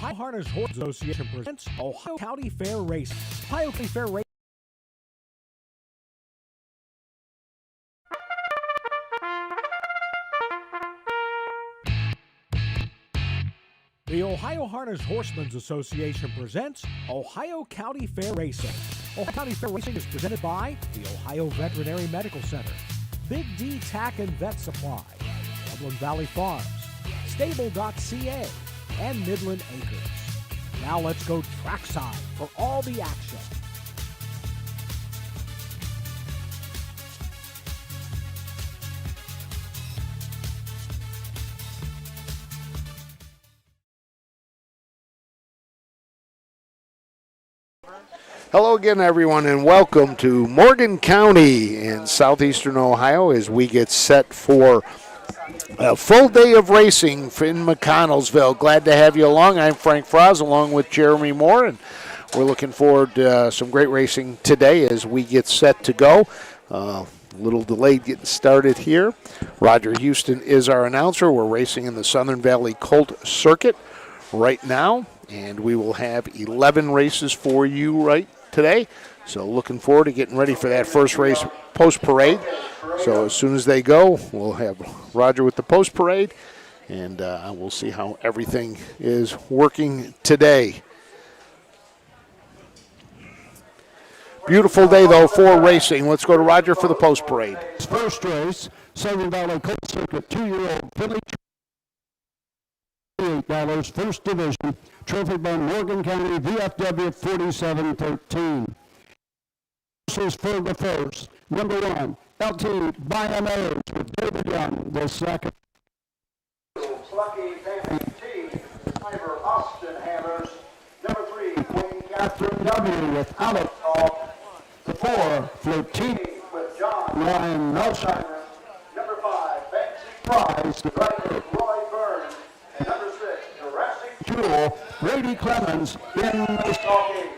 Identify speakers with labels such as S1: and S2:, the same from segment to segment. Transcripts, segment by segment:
S1: Ohio Harness Horse Association presents Ohio County Fair Racing. Ohio County Fair Racing. The Ohio Harness Horsemen's Association presents Ohio County Fair Racing. Ohio County Fair Racing is presented by the Ohio Veterinary Medical Center, Big D Tack and Vet Supply, Dublin Valley Farms, Stable.ca, and Midland Acres. Now let's go trackside for all the action.
S2: Hello again, everyone, and welcome to Morgan County in southeastern Ohio as we get set for a full day of racing in Mconnellsville. Glad to have you along. I'm Frank Froz along with Jeremy Moore, and we're looking forward to some great racing today as we get set to go. A little delayed getting started here. Roger Houston is our announcer. We're racing in the Southern Valley Colt Circuit right now, and we will have 11 races for you right today. So looking forward to getting ready for that first race post-parade. So as soon as they go, we'll have Roger with the post-parade, and we'll see how everything is working today. Beautiful day, though, for racing. Let's go to Roger for the post-parade.
S3: First race, Southern Valley Colt Circuit, 2-year-old filly, $8, first division, trophy by Morgan County, VFW 4713. This is for the first. Number 1, LT Biomares with David Young, the second.
S4: Lucky Family T, Ivor Austin Hammers. Number 3, Queen
S3: Catherine W. with Alex. The 4, Flirtini
S4: with John
S3: Ryan Melsheimer.
S4: Number 5, Betsy
S3: Prize, the
S4: Driver Roy Byrne. And number 6, Jurassic
S3: Jewel, Brady Clemens in the
S4: Stalking.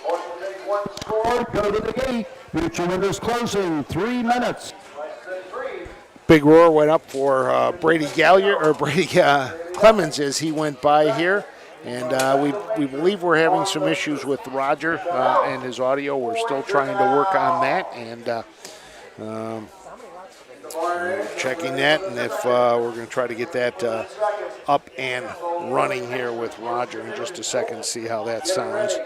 S4: Horse will take one score.
S3: go to the gate. Future windows closing, 3 minutes.
S4: Less than 3.
S2: Big roar went up for Brady Clemens as he went by here. And we believe we're having some issues with Roger and his audio. We're still trying to work on that, and checking that. And if we're going to try to get that up and running here with Roger in just a second, see how that sounds.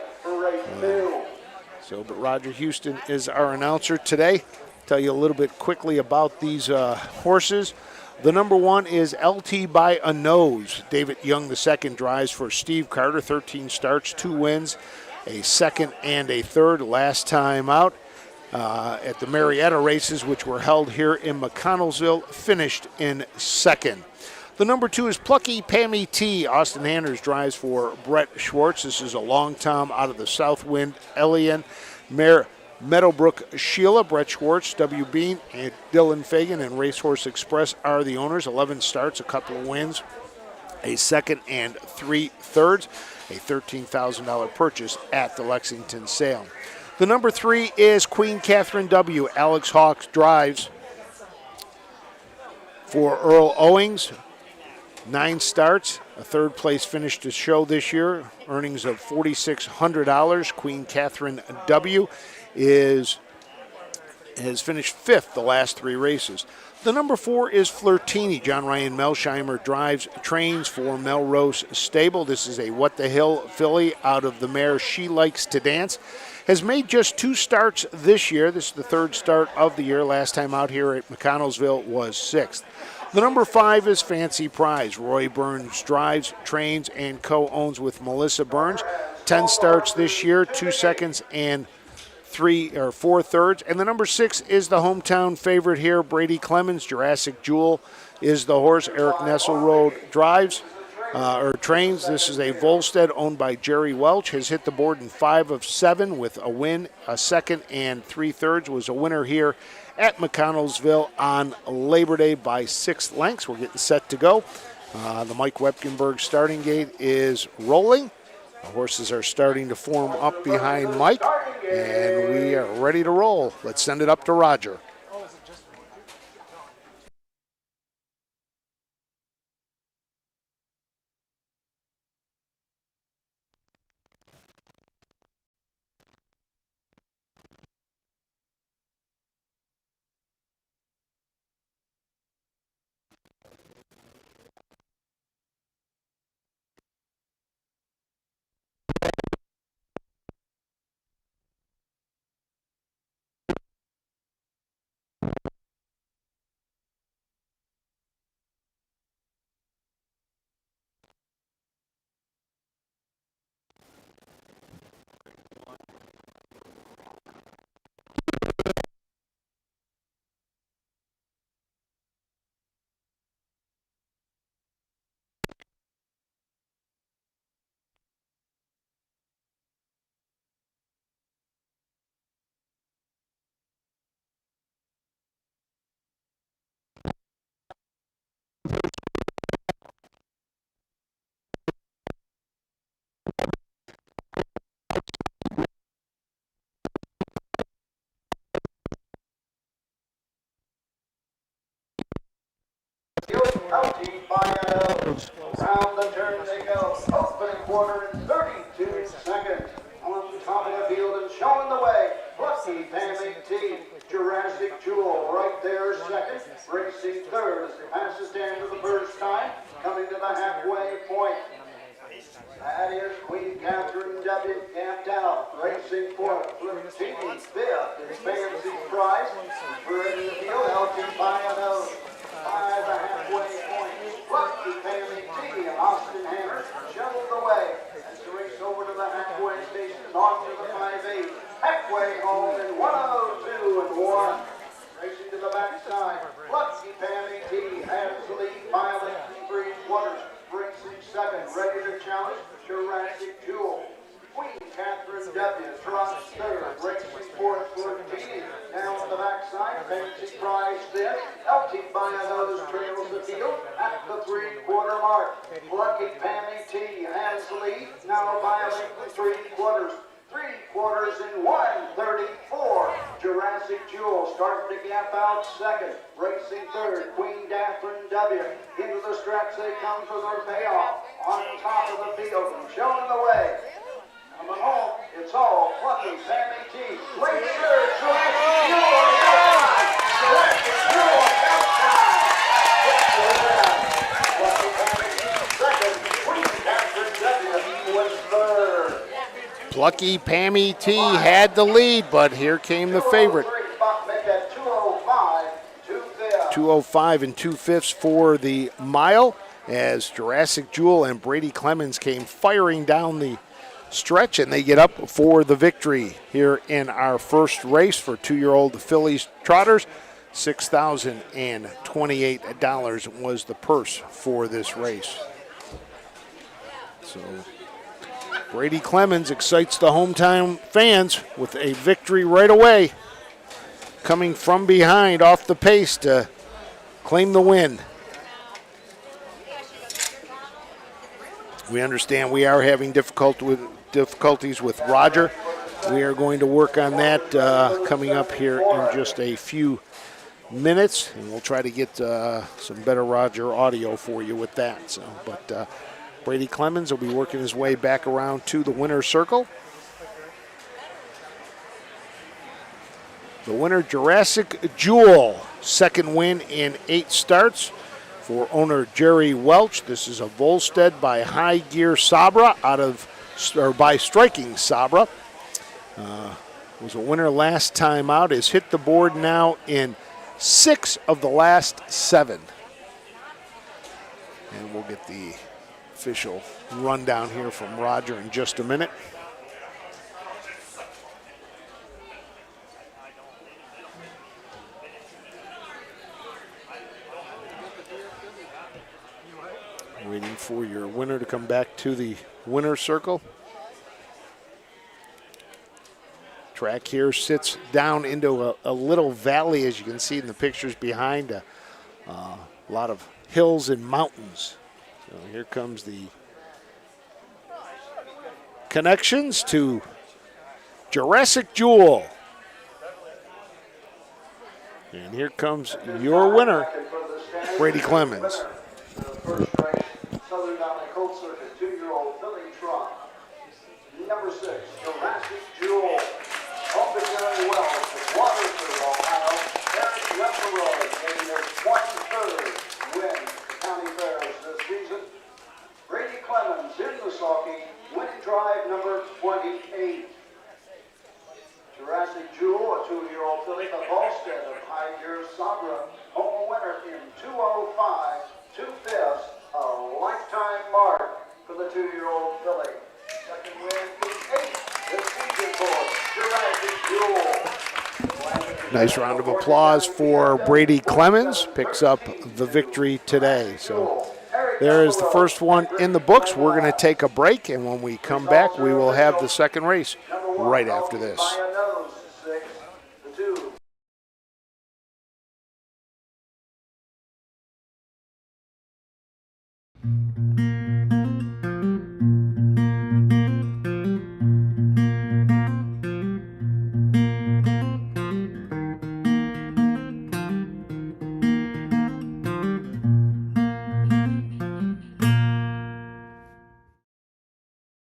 S2: But Roger Houston is our announcer today. Tell you a little bit quickly about these horses. The number 1 is LT by a Nose. David Young II drives for Steve Carter, 13 starts, 2 wins, a second and a third. Last time out at the Marietta races, which were held here in McConnellsville, finished in second. The number 2 is Plucky Pammy T. Austin Handers drives for Brett Schwartz. This is a long tom out of the Southwind Elian Meadowbrook Sheila. Brett Schwartz, W. Bean, and Dylan Fagan and Racehorse Express are the owners. 11 starts, a couple of wins, a second and 3 thirds, a $13,000 purchase at the Lexington sale. The number 3 is Queen Catherine W. Alex Hawks drives for Earl Owings. 9 starts, a third place finish to show this year, earnings of $4,600. Queen Catherine W. has finished 5th the last 3 races. The number 4 is Flirtini. John Ryan Melsheimer trains for Melrose Stable. This is a What the Hill filly out of the mare She Likes to Dance. Has made just 2 starts this year. This is the 3rd start of the year. Last time out here at McConnellsville was 6th. The number 5 is Fancy Prize. Roy Burns drives, trains, and co-owns with Melissa Burns. 10 starts this year, 2 seconds and 4 thirds. And the number 6 is the hometown favorite here, Brady Clemens. Jurassic Jewel is the horse. Eric Nesselrode drives or trains. This is a Volstead owned by Jerry Welch. Has hit the board in 5 of 7 with a win, a second and 3 thirds. Was a winner here at McConnellsville on Labor Day by 6 lengths. We're getting set to go. The Mike Wepkenberg starting gate is rolling. The horses are starting to form up behind Mike, and we are ready to roll. Let's send it up to Roger.
S4: County finals. Round the turn they go. Open quarter in 32 seconds. On top of the field and showing the way. Lucky Family T. Jurassic Jewel right there second. Racing third. Passes down for the first time. Coming to the halfway point. That is Queen Catherine W. camped out. Racing fourth. Team fifth. Fancy Prize. We're in the field. LT Pioneer. By the halfway point. Lucky Family T. and Austin Hammer shoveled the way. As the race over to the halfway station. On to the 5-8. Halfway home in 102 and 1. Racing to the backside. Lucky Family T. has the lead. Violet Three Quarters. Racing second. Ready to challenge. Jurassic Jewel. Queen Catherine W. Trots third. Racing fourth for T. Down on the backside. Fancy Prize fifth. LT by a nose trails the field at the 3/4 mark. Lucky Pammy T. has the lead. Now Violet the 3/4. 3/4 in 1:34. Jurassic Jewel starting to gap out second. Racing third. Queen Catherine W. Into the stretch they come for their payoff. On top of the field and showing the way. Coming home, it's all Lucky Family T. Late third, Jurassic Jewel outside. Jurassic Jewel outside. Lucky Family T second. Queen Catherine W. was third.
S2: Plucky Pammy T had the lead, but here came the favorite. 205 and 2/5 for the mile as Jurassic Jewel and Brady Clemens came firing down the stretch, and they get up for the victory here in our first race for 2-year-old fillies trotters. $6,028 was the purse for this race. So Brady Clemens excites the hometown fans with a victory right away, coming from behind off the pace to claim the win. We understand we are having difficulties with Roger. We are going to work on that coming up here in just a few minutes, and we'll try to get some better Roger audio for you with that. So, but Brady Clemens will be working his way back around to the winner's circle. The winner, Jurassic Jewel, second win in 8 starts for owner Jerry Welch. This is a Volstead by High Gear Sabra by Striking Sabra. Was a winner last time out. Has hit the board now in 6 of the last 7. And we'll get the official rundown here from Roger in just a minute. Waiting for your winner to come back to the winner's circle. Track here sits down into a little valley, as you can see in the pictures behind, a lot of hills and mountains. So here comes the connections to Jurassic Jewel. And here comes your winner, Brady Clemens.
S4: First race, Southern Valley Colt Circuit, 2-year-old filly trot. Number 6, Jurassic Jewel. Opened very well with Waterford, Ohio. Eric left the road, getting their 23rd win at the county fairs this season. Brady Clemens in the sulky, winning drive number 28. Jurassic Jewel, a 2-year-old filly. Philippa Volstead of High Gear Sabra, home winner in 2:05, 2/5, a lifetime mark for the 2-year-old filly. Second win is 8, the season for Jurassic Jewel.
S2: Nice round of applause for Brady Clemens. Picks up the victory today. So there is the first one in the books. We're going to take a break, and when we come back, we will have the second race right after this.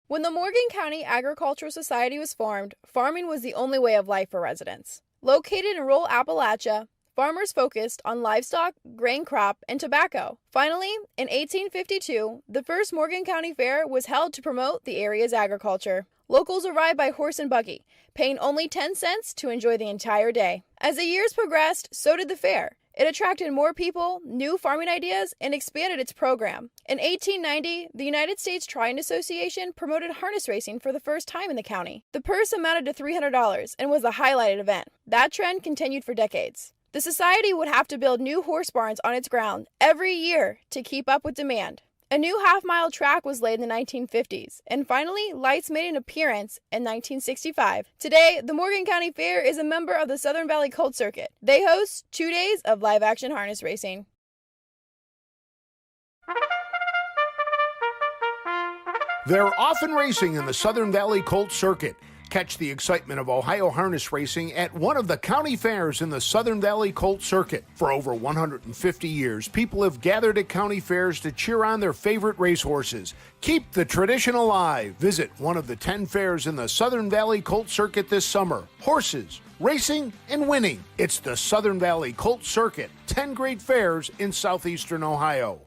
S5: When the Morgan County Agricultural Society was formed, farming was the only way of life for residents. Located in rural Appalachia, farmers focused on livestock, grain crop, and tobacco. Finally, in 1852, the first Morgan County Fair was held to promote the area's agriculture. Locals arrived by horse and buggy, paying only 10 cents to enjoy the entire day. As the years progressed, so did the fair. It attracted more people, new farming ideas, and expanded its program. In 1890, the United States Trotting Association promoted harness racing for the first time in the county. The purse amounted to $300 and was the highlighted event. That trend continued for decades. The society would have to build new horse barns on its ground every year to keep up with demand. A new half-mile track was laid in the 1950s, and finally, lights made an appearance in 1965. Today, the Morgan County Fair is a member of the Southern Valley Colt Circuit. They host 2 days of live-action harness racing.
S2: They're often racing in the Southern Valley Colt Circuit. Catch the excitement of Ohio harness racing at one of the county fairs in the Southern Valley Colt Circuit. For over 150 years, people have gathered at county fairs to cheer on their favorite racehorses. Keep the tradition alive. Visit one of the 10 fairs in the Southern Valley Colt Circuit this summer. Horses, racing, and winning. It's the Southern Valley Colt Circuit. 10 great fairs in southeastern Ohio.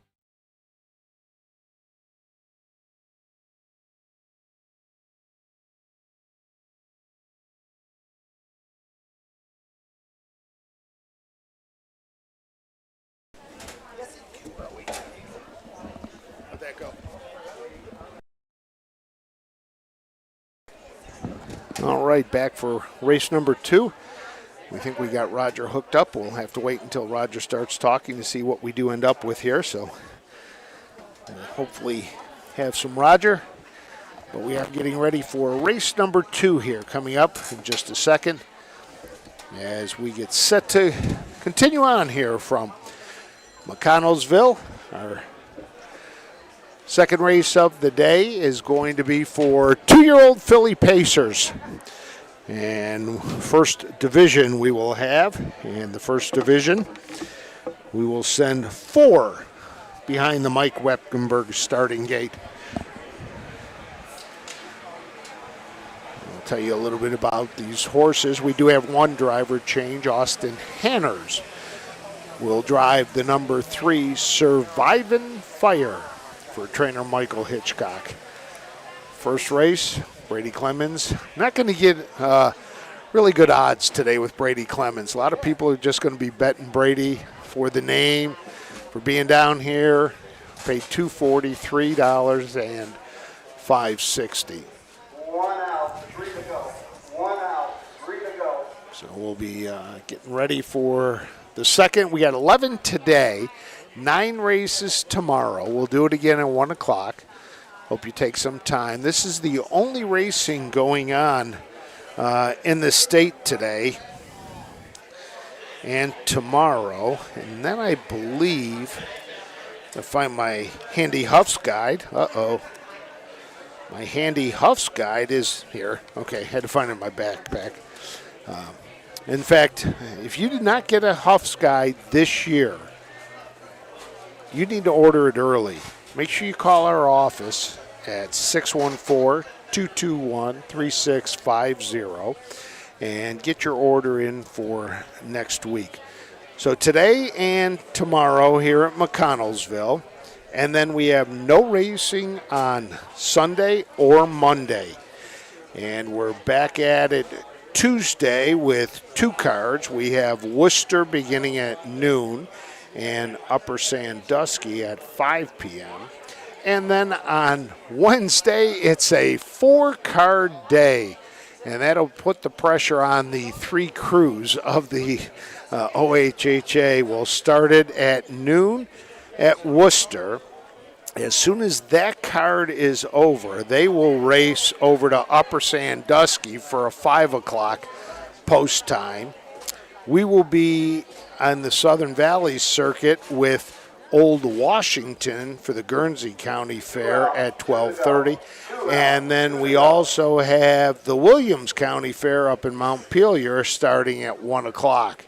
S2: How'd that go? All right, back for race number 2. We think we got Roger hooked up. We'll have to wait until Roger starts talking to see what we do end up with here. So we'll hopefully have some Roger. But we are getting ready for race number 2 here coming up in just a second as we get set to continue on here from Mconnellsville. Our second race of the day is going to be for 2-year-old filly pacers. And first division we will have. In the first division, we will send 4 behind the Mike Wepkenberg starting gate. I'll tell you a little bit about these horses. We do have one driver change. Austin Hanners will drive the number 3 Survivin' Fire for trainer Michael Hitchcock. First race, Brady Clemens. Not going to get really good odds today with Brady Clemens. A lot of people are just going to be betting Brady for the name, for being down here. Pay $240, $3, and $560.
S4: 1 out, 3 to go. 1 out, 3 to go.
S2: So we'll be getting ready for the second. We got 11 today, 9 races tomorrow. We'll do it again at 1 o'clock. Hope you take some time. This is the only racing going on in the state today and tomorrow. And then I believe, I find my handy Huffs guide. Uh-oh. My handy Huffs guide is here. Okay, had to find it in my backpack. In fact, if you did not get a Huffs guide this year, you need to order it early. Make sure you call our office at 614-221-3650 and get your order in for next week. So today and tomorrow here at Mconnellsville, and then we have no racing on Sunday or Monday. And we're back at it Tuesday with 2 cards. We have Worcester beginning at noon and Upper Sandusky at 5 p.m. And then on Wednesday, it's a 4-card day. And that'll put the pressure on the 3 crews of the OHHA. We'll start it at noon at Worcester. As soon as that card is over, they will race over to Upper Sandusky for a 5 o'clock post time. We will be on the Southern Valley circuit with Old Washington for the Guernsey County Fair at 12:30. And then we also have the Williams County Fair up in Montpelier starting at 1 o'clock.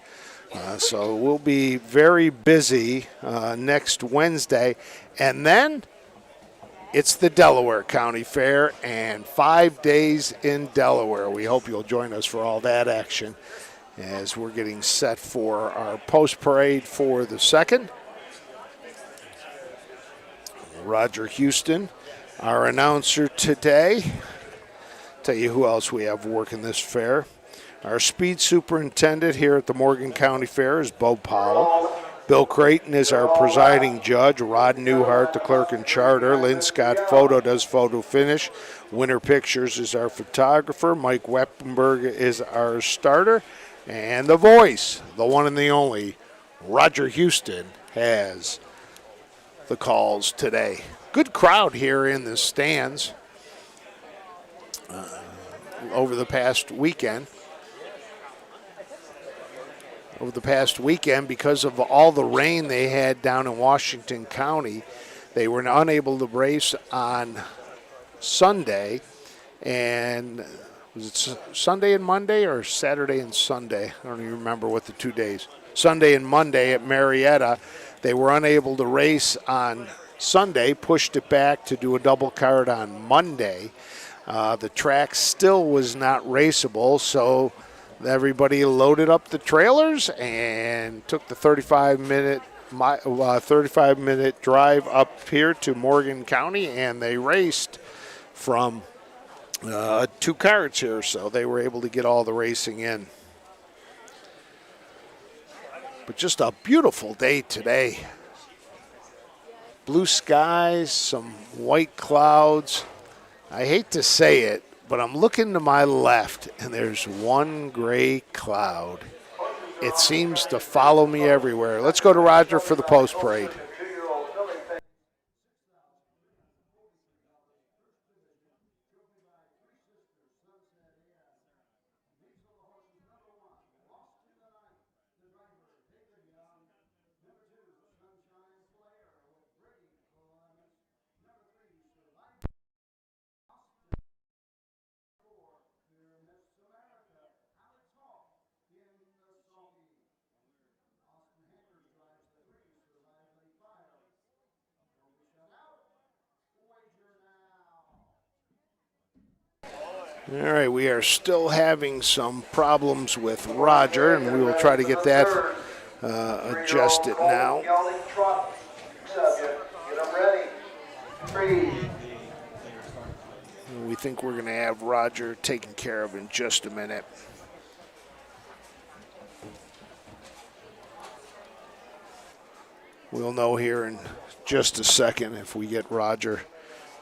S2: So we'll be very busy next Wednesday. And then it's the Delaware County Fair and 5 days in Delaware. We hope you'll join us for all that action as we're getting set for our post parade for the 2nd. Roger Houston, our announcer today. Tell you who else we have working this fair. Our speed superintendent here at the Morgan County Fair is Bo Powell. Bill Creighton is our presiding judge. Rod Newhart, the clerk and charter. Lynn Scott Photo does photo finish. Winter Pictures is our photographer. Mike Weppenberg is our starter. And the voice, the one and the only, Roger Houston, has the calls today. Good crowd here in the stands over the past weekend. Because of all the rain they had down in Washington County, they were unable to race on Sunday. And was it Sunday and Monday or Saturday and Sunday? I don't even remember what the 2 days. Sunday and Monday at Marietta. They were unable to race on Sunday, pushed it back to do a double card on Monday. The track still was not raceable, so everybody loaded up the trailers and took the 35-minute drive up here to Morgan County, and they raced from 2 cards here, so they were able to get all the racing in. But just a beautiful day today. Blue skies, some white clouds. I hate to say it, but I'm looking to my left, and there's one gray cloud. It seems to follow me everywhere. Let's go to Roger for the post parade. All right, we are still having some problems with Roger, and we will try to get that adjusted now. We think we're going to have Roger taken care of in just a minute. We'll know here in just a second if we get Roger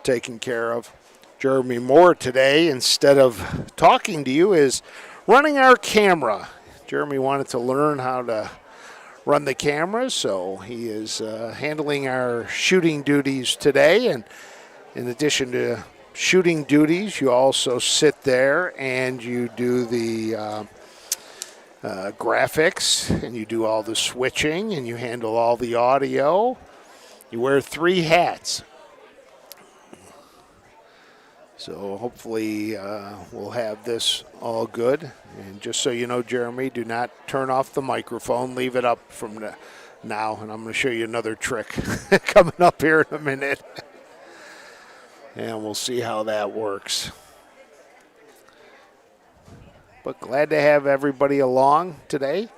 S2: taken care of. Jeremy Moore today, instead of talking to you, is running our camera. Jeremy wanted to learn how to run the camera, so he is handling our shooting duties today. And in addition to shooting duties, you also sit there and you do the graphics, and you do all the switching, and you handle all the audio. You wear 3 hats. So hopefully we'll have this all good. And just so you know, Jeremy, do not turn off the microphone. Leave it up from now. And I'm going to show you another trick coming up here in a minute. And we'll see how that works. But glad to have everybody along today,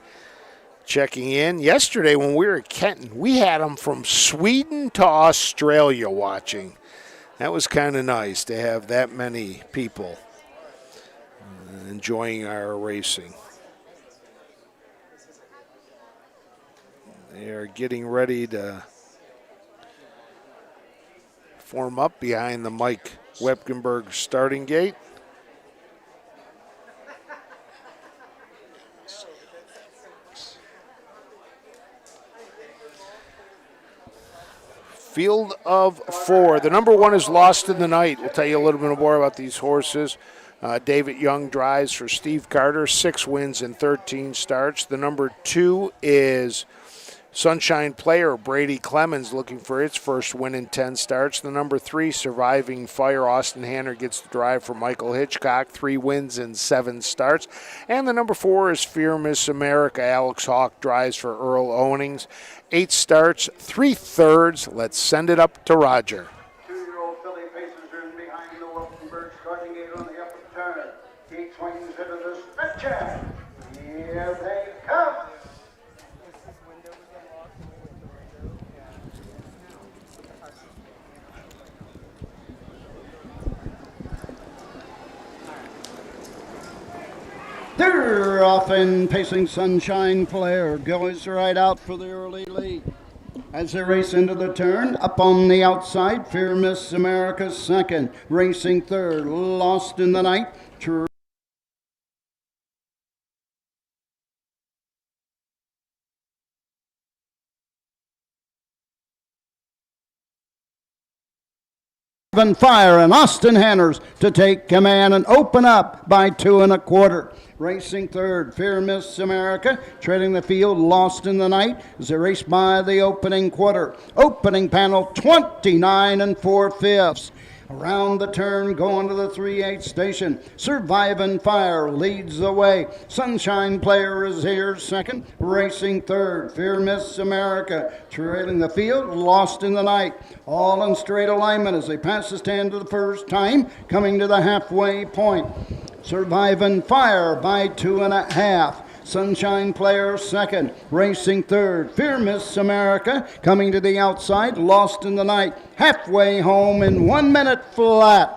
S2: checking in. Yesterday when we were at Kenton, we had them from Sweden to Australia watching. That was kind of nice to have that many people. enjoying our racing. They are getting ready to form up behind the Mike Wepkenberg starting gate. Field of 4. The number 1 is Lost in the Night. We'll tell you a little bit more about these horses. David Young drives for Steve Carter, 6 wins and 13 starts. The number 2 is Sunshine Player, Brady Clemens, looking for its first win in 10 starts. The number 3, Surviving Fire, Austin Hanner gets the drive for Michael Hitchcock, 3 wins and 7 starts. And the number 4 is Fear Miss America. Alex Hawk drives for Earl Ownings, 8 starts, 3/3. Let's send it up to Roger.
S4: 2-year-old filly faces her in behind the Wilkenberg starting gate on the upper turn. He swings into the stretcher. Here they come. They're off and pacing. Sunshine Player goes right out for the early lead. As they race into the turn, up on the outside, Fear Miss America second, racing third, Lost in the Night. Fire and Austin Hanners to take command and open up by 2 1/4. Racing third, Fear Miss America, treading the field, Lost in the Night, as they race by the opening quarter. Opening panel, 29 4/5. Around the turn, going to the 3/8 station. Surviving Fire leads the way. Sunshine Player is here second. Racing third, Fear Miss America, trailing the field, Lost in the Night. All in straight alignment as they pass the stand for the first time, coming to the halfway point. Surviving Fire by 2 1/2. Sunshine Player second, racing third. Fear Miss America coming to the outside, Lost in the Night. Halfway home in 1 minute flat.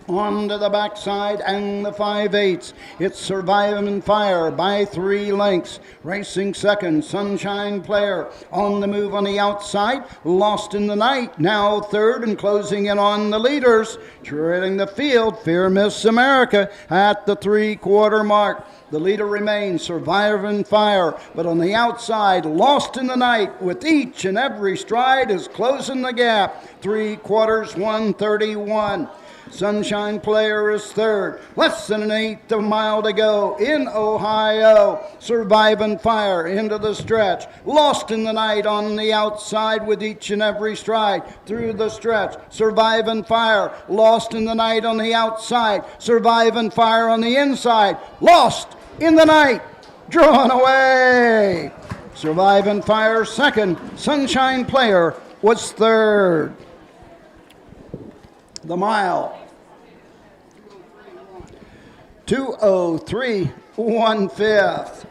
S4: On to the backside and the 5/8. It's Surviving Fire by 3 lengths. Racing second, Sunshine Player on the move on the outside. Lost in the Night now third and closing in on the leaders. Trailing the field, Fear Miss America at the 3/4 mark. The leader remains Surviving Fire, but on the outside, Lost in the Night with each and every stride is closing the gap. 3/4, 1:31. Sunshine Player is third. Less than an eighth of a mile to go in Ohio. Surviving Fire into the stretch. Lost in the Night on the outside with each and every stride through the stretch. Surviving Fire. Lost in the Night on the outside. Surviving Fire on the inside. Lost in the Night. Drawn away. Surviving Fire second. Sunshine Player was third. The mile. 2:03 1/5.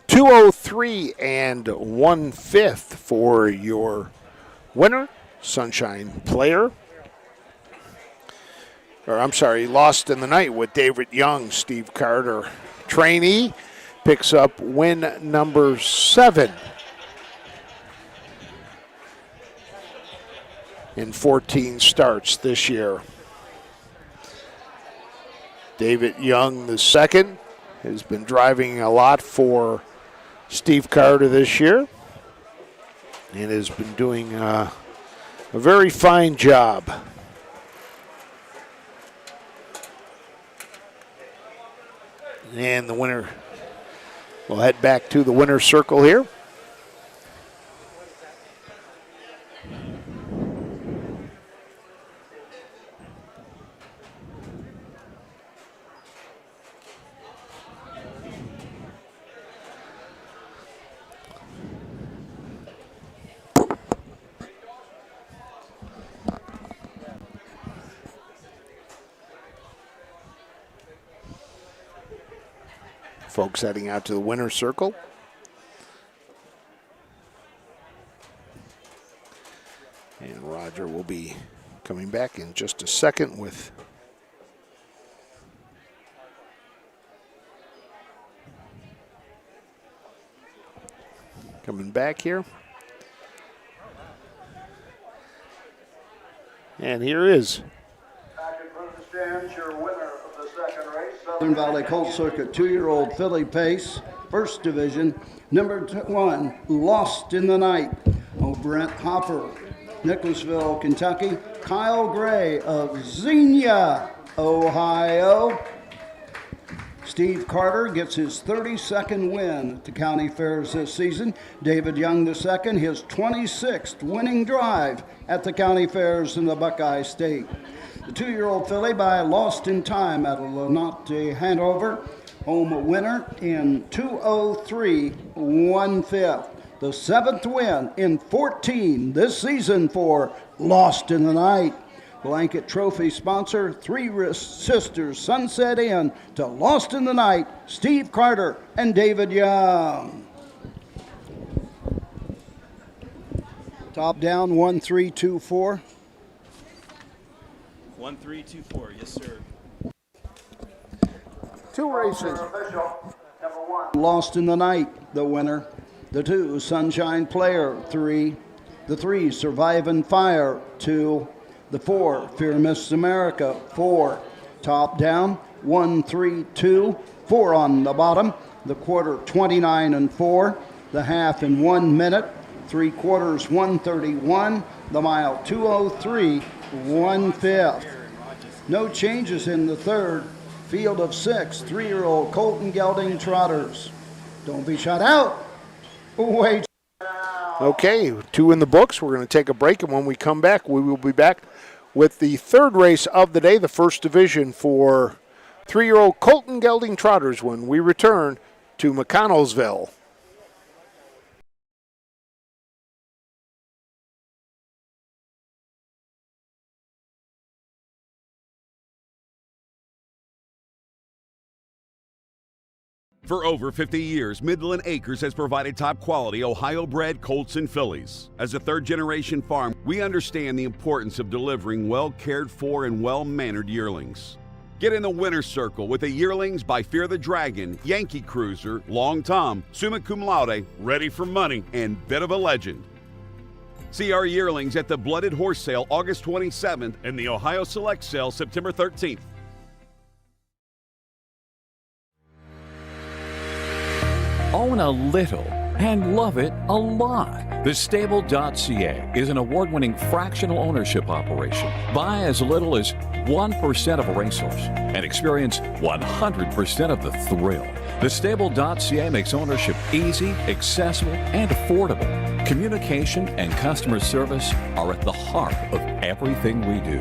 S2: 2:03 1/5 for your winner, Sunshine Player. Or I'm sorry, Lost in the Night with David Young. Steve Carter, trainee, picks up win number 7 in 14 starts this year. David Young, the second, has been driving a lot for Steve Carter this year and has been doing a very fine job. And the winner will head back to the winner's circle here. Folks heading out to the winner's circle. And Roger will be coming back in just a second with Coming back here. And here is
S4: Back in front of the stands, your winner of the second race.
S3: Southern Valley Colt Circuit 2-year-old filly pace, first division, number 1, Lost in the Night. Brent Hopper, Mconnellsville, Kentucky. Kyle Gray of Xenia, Ohio. Steve Carter gets his 32nd win at the county fairs this season. David Young II, his 26th winning drive at the county fairs in the Buckeye State. The 2-year-old filly by Lost in Time at a Lenate Hanover, home winner in 2:03 1/5. The 7th win in 14 this season for Lost in the Night. Blanket trophy sponsor, Three Sisters Sunset Inn to Lost in the Night, Steve Carter and David Young. Top down, 1-3-2-4.
S6: 1-3-2-4, yes sir.
S2: 2 races.
S4: Official, number 1.
S3: Lost in the Night, the winner. The 2, Sunshine Player, 3. The 3, Survive and Fire, 2. The 4, Fear Miss America, 4. Top down, 1-3-2, 4 on the bottom. The quarter, 29-4. The half in 1 minute. 3/4, 1:31. The mile, 2:03 1/5. No changes in the third. Field of 6, 3-year-old Colton Gelding Trotters. Don't be shut out. Wait.
S2: Okay, 2 in the books. We're going to take a break, and when we come back, we will be back with the third race of the day, the first division for 3-year-old Colton Gelding Trotters when we return to Mconnellsville.
S7: For over 50 years, Midland Acres has provided top-quality Ohio-bred colts and fillies. As a third-generation farm, we understand the importance of delivering well-cared-for and well-mannered yearlings. Get in the winner's circle with the yearlings by Fear the Dragon, Yankee Cruiser, Long Tom, Summa Cum Laude, Ready for Money, and Bit of a Legend. See our yearlings at the Blooded Horse Sale August 27th and the Ohio Select Sale September 13th.
S8: Own a little and love it a lot. TheStable.ca is an award-winning fractional ownership operation. Buy as little as 1% of a racehorse and experience 100% of the thrill. TheStable.ca makes ownership easy, accessible, and affordable. Communication and customer service are at the heart of everything we do.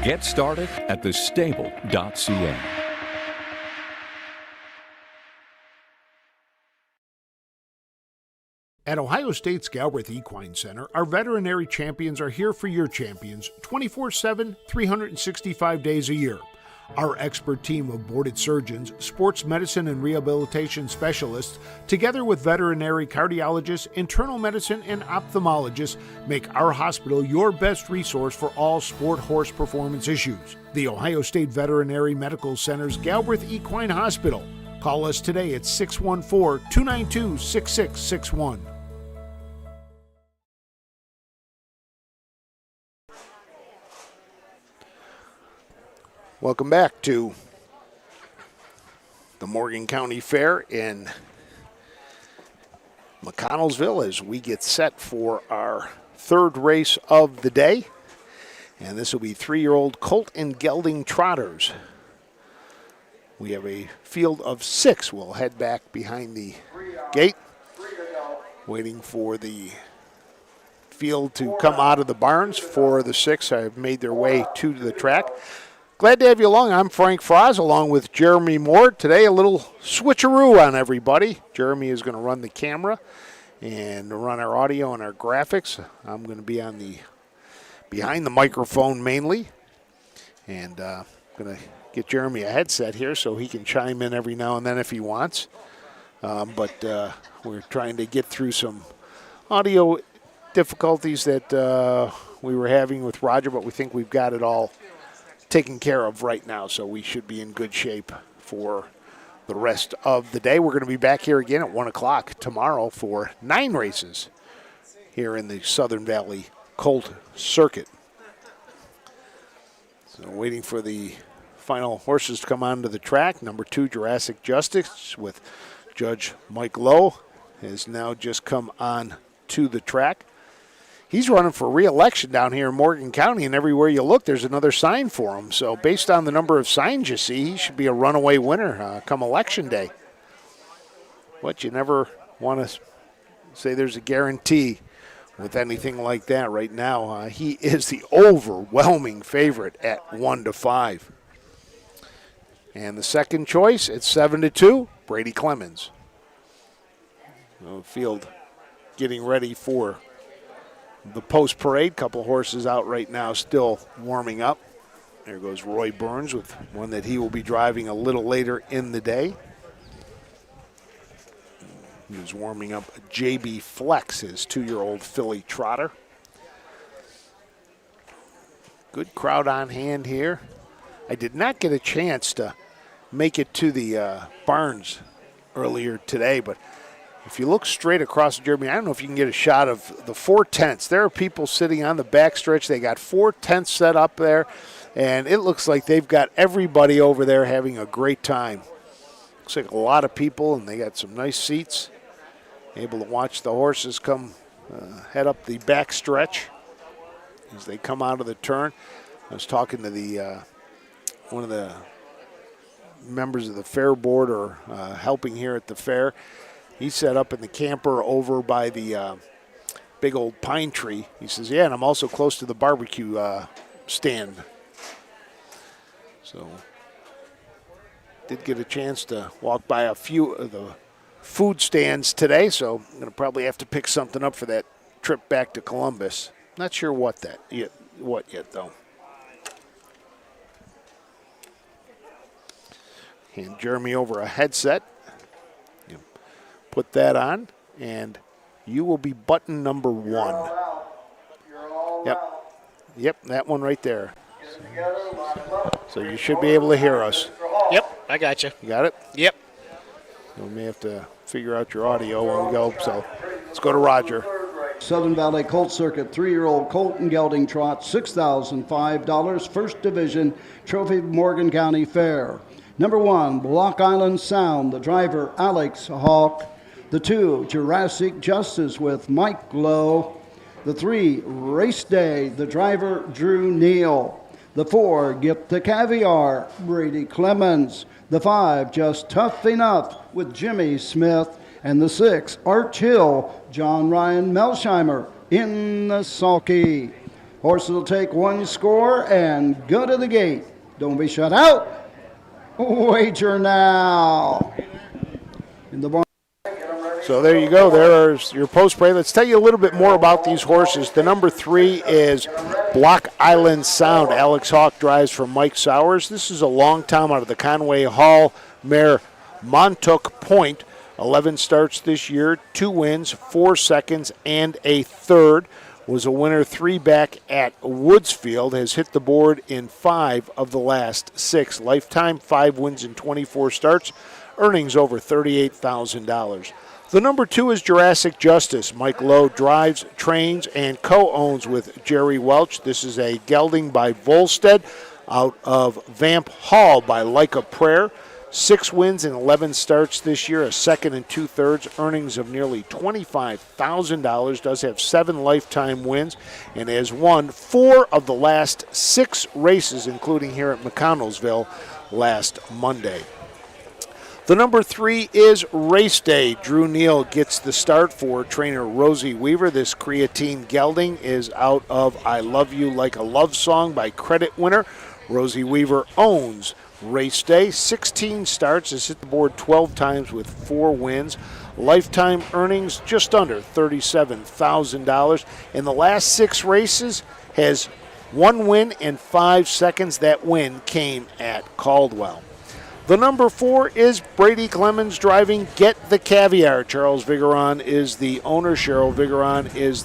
S8: Get started at TheStable.ca.
S2: At Ohio State's Galbraith Equine Center, our veterinary champions are here for your champions 24/7, 365 days a year. Our expert team of boarded surgeons, sports medicine and rehabilitation specialists, together with veterinary cardiologists, internal medicine, and ophthalmologists, make our hospital your best resource for all sport horse performance issues. The Ohio State Veterinary Medical Center's Galbraith Equine Hospital. Call us today at 614-292-6661. Welcome back to the Morgan County Fair in Mconnellsville as we get set for our third race of the day. And this will be 3-year-old Colt and Gelding Trotters. We have a field of 6. We'll head back behind the gate, waiting for the field to come out of the barns. 4 of the 6 have made their way to the track. Glad to have you along. I'm Frank Froz along with Jeremy Moore. Today a little switcheroo on everybody. Jeremy is going to run the camera and run our audio and our graphics. I'm going to be on the behind the microphone mainly. And I'm going to get Jeremy a headset here so he can chime in every now and then if he wants. But we're trying to get through some audio difficulties that we were having with Roger, but we think we've got it all taken care of right now, so we should be in good shape for the rest of the day. We're going to be back here again at 1 o'clock tomorrow for 9 races here in the Southern Valley Colt Circuit. So waiting for the final horses to come onto the track. Number 2, Jurassic Justice with Judge Mike Lowe has now just come on to the track. He's running for re-election down here in Morgan County, and everywhere you look, there's another sign for him. So based on the number of signs you see, he should be a runaway winner come election day. But you never want to say there's a guarantee with anything like that right now. He is the overwhelming favorite at 1-5. And the second choice at 7-2, Brady Clemens. Field getting ready for the post parade. Couple horses out right now still warming up. There goes Roy Burns with one that he will be driving a little later in the day. He was warming up JB Flex, his 2-year-old filly trotter. Good crowd on hand here. I did not get a chance to make it to the barns earlier today, but if you look straight across Jeremy, I don't know if you can get a shot of the 4 tents. There are people sitting on the backstretch. They got 4 tents set up there, and it looks like they've got everybody over there having a great time. Looks like a lot of people, and they got some nice seats. Able to watch the horses come head up the backstretch as they come out of the turn. I was talking to the one of the members of the fair board or helping here at the fair. He set up in the camper over by the big old pine tree. He says, yeah, and I'm also close to the barbecue stand. So did get a chance to walk by a few of the food stands today, so I'm going to probably have to pick something up for that trip back to Columbus. Not sure what yet, though. Hand Jeremy over a headset. Put that on, and you will be button number 1. Yep, that one right there. So you should be able to hear us.
S9: Yep, I got you.
S2: You got it?
S9: Yep.
S2: We may have to figure out your audio when we go, so let's go to Roger.
S3: Southern Valley Colt Circuit 3-year-old Colt and Gelding Trot, $6,005, First Division, Trophy Morgan County Fair. Number 1, Block Island Sound, the driver Alex Hawk. The 2, Jurassic Justice with Mike Lowe. The 3, Race Day, the driver Drew Neal. The 4, Get the Caviar, Brady Clemens. The 5, Just Tough Enough with Jimmy Smith. And the 6, Arch Hill, John Ryan Melsheimer in the sulky. Horses will take 1 score and go to the gate. Don't be shut out. Wager now. In the barn.
S2: So there you go. There's your post parade. Let's tell you a little bit more about these horses. The number 3 is Block Island Sound. Alex Hawk drives for Mike Sowers. This is a long time out of the Conway Hall mare Montauk Point. 11 starts this year, 2 wins, 4 seconds, and a third. Was a winner 3 back at Woodsfield. Has hit the board in 5 of the last 6. Lifetime, 5 wins in 24 starts. Earnings over $38,000. The number 2 is Jurassic Justice. Mike Lowe drives, trains, and co-owns with Jerry Welch. This is a gelding by Volstead out of Vamp Hall by Leica Prayer. 6 wins and 11 starts this year, a second and 2/3, earnings of nearly $25,000. Does have 7 lifetime wins and has won 4 of the last 6 races, including here at Mconnellsville last Monday. The number 3 is Race Day. Drew Neal gets the start for trainer Rosie Weaver. This creatine gelding is out of I Love You Like a Love Song by Credit Winner. Rosie Weaver owns Race Day. 16 starts, has hit the board 12 times with 4 wins. Lifetime earnings just under $37,000. In the last 6 races, has 1 win and 5 seconds. That win came at Caldwell. The number 4 is Brady Clemens driving Get the Caviar. Charles Vigeron is the owner. Cheryl Vigeron is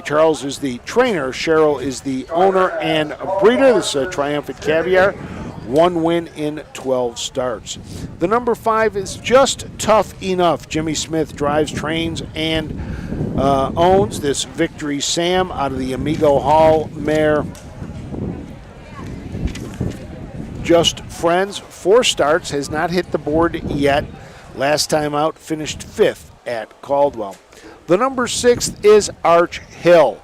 S2: Charles is the trainer. Cheryl is the owner and breeder. This is a Triumphant Caviar 1 win in 12 starts. The number 5 is Just Tough Enough. Jimmy Smith drives, trains, and owns this Victory Sam out of the Amigo Hall mare. Just Friends, 4 starts, has not hit the board yet. Last time out, finished 5th at Caldwell. The number 6 is Arch Hill.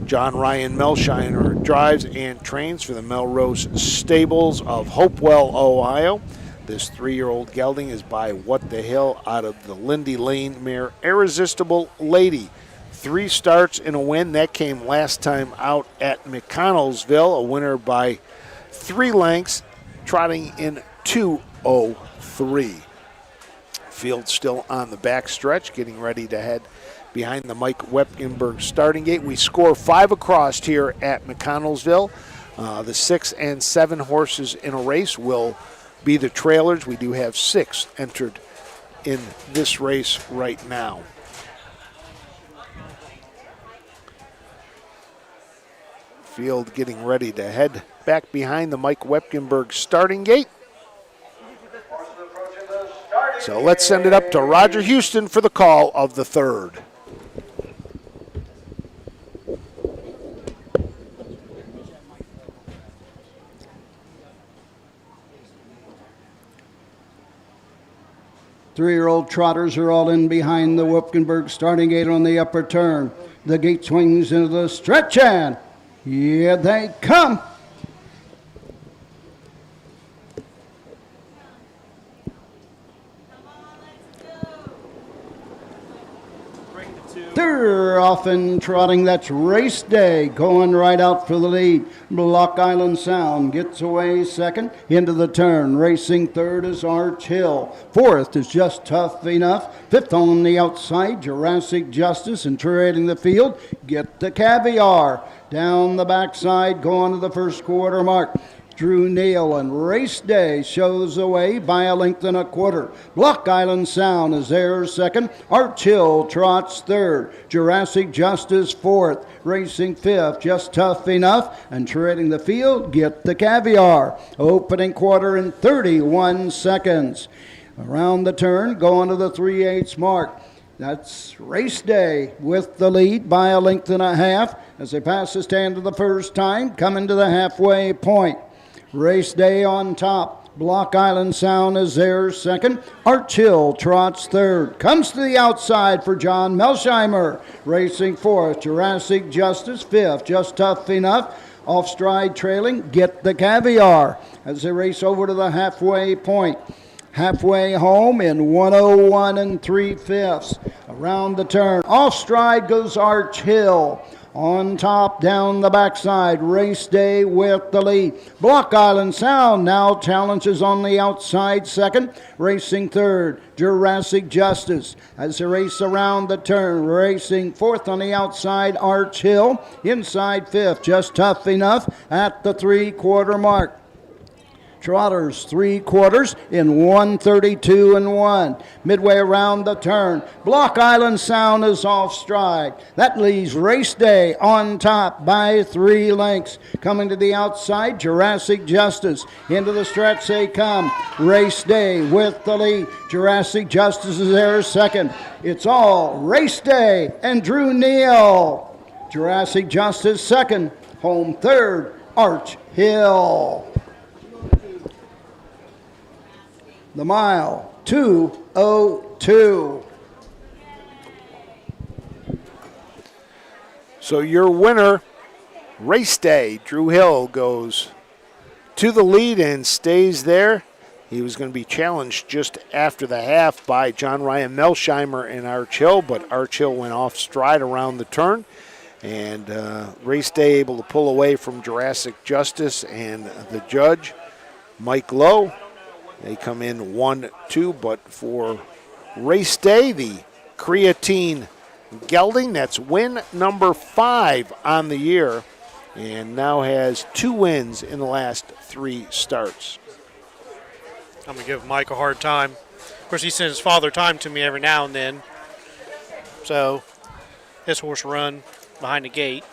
S2: John Ryan Melshiner drives and trains for the Melrose Stables of Hopewell, Ohio. This 3-year-old gelding is by What the Hill out of the Lindy Lane mare Irresistible Lady. 3 starts and a win. That came last time out at Mconnellsville, a winner by 3 lengths, trotting in 2:03. Field still on the back stretch, getting ready to head behind the Mike Wepkenberg starting gate. We score 5 across here at Mconnellsville. The 6 and 7 horses in a race will be the trailers. We do have 6 entered in this race right now. Field getting ready to head back behind the Mike Wepkenberg starting gate. So let's send it up to Roger Houston for the call of the 3rd.
S3: Three-year-old trotters are all in behind the Wepkenberg starting gate on the upper turn. The gate swings into the stretch, and here they come. They're off and trotting. That's Race Day going right out for the lead. Block Island Sound gets away second into the turn. Racing third is Arch Hill. Fourth is Just Tough Enough. Fifth on the outside, Jurassic Justice. And trading the field, Get the Caviar. Down the backside, going to the first quarter mark. Drew Neal and Race Day shows away by a length and a quarter. Block Island Sound is there second. Arch Hill trots third. Jurassic Justice fourth. Racing fifth, Just Tough Enough. And treading the field, Get the Caviar. Opening quarter in 31 seconds. Around the turn, going to the 3/8 mark. That's Race Day with the lead by a length and a half as they pass the stand for the first time, coming to the halfway point. Race Day on top. Block Island Sound is there second. Arch Hill trots third. Comes to the outside for John Melsheimer. Racing fourth. Jurassic Justice fifth. Just Tough Enough. Off stride trailing, Get the Caviar as they race over to the halfway point. Halfway home in 1:01 3/5. Around the turn. Off stride goes Arch Hill. On top, down the backside, Race Day with the lead. Block Island Sound now challenges on the outside second. Racing third, Jurassic Justice. As they race around the turn, racing fourth on the outside, Arch Hill. Inside fifth, Just Tough Enough at the 3/4 mark. Trotters 3/4 in 1:32 Midway around the turn, Block Island Sound is off stride. That leaves Race Day on top by 3 lengths. Coming to the outside, Jurassic Justice. Into the stretch they come. Race Day with the lead. Jurassic Justice is there second. It's all Race Day and Drew Neal. Jurassic Justice second. Home third, Arch Hill. The mile, 2:02.
S2: So your winner, Race Day, Drew Hill, goes to the lead and stays there. He was going to be challenged just after the half by John Ryan Melsheimer and Arch Hill, but Arch Hill went off stride around the turn. And Race Day able to pull away from Jurassic Justice and the judge, Mike Lowe. They come in 1-2, but for Race Day, the creatine gelding, that's win number 5 on the year, and now has 2 wins in the last 3 starts.
S9: I'm going to give Mike a hard time. Of course, he sends his father time to me every now and then. So his horse run behind the gate.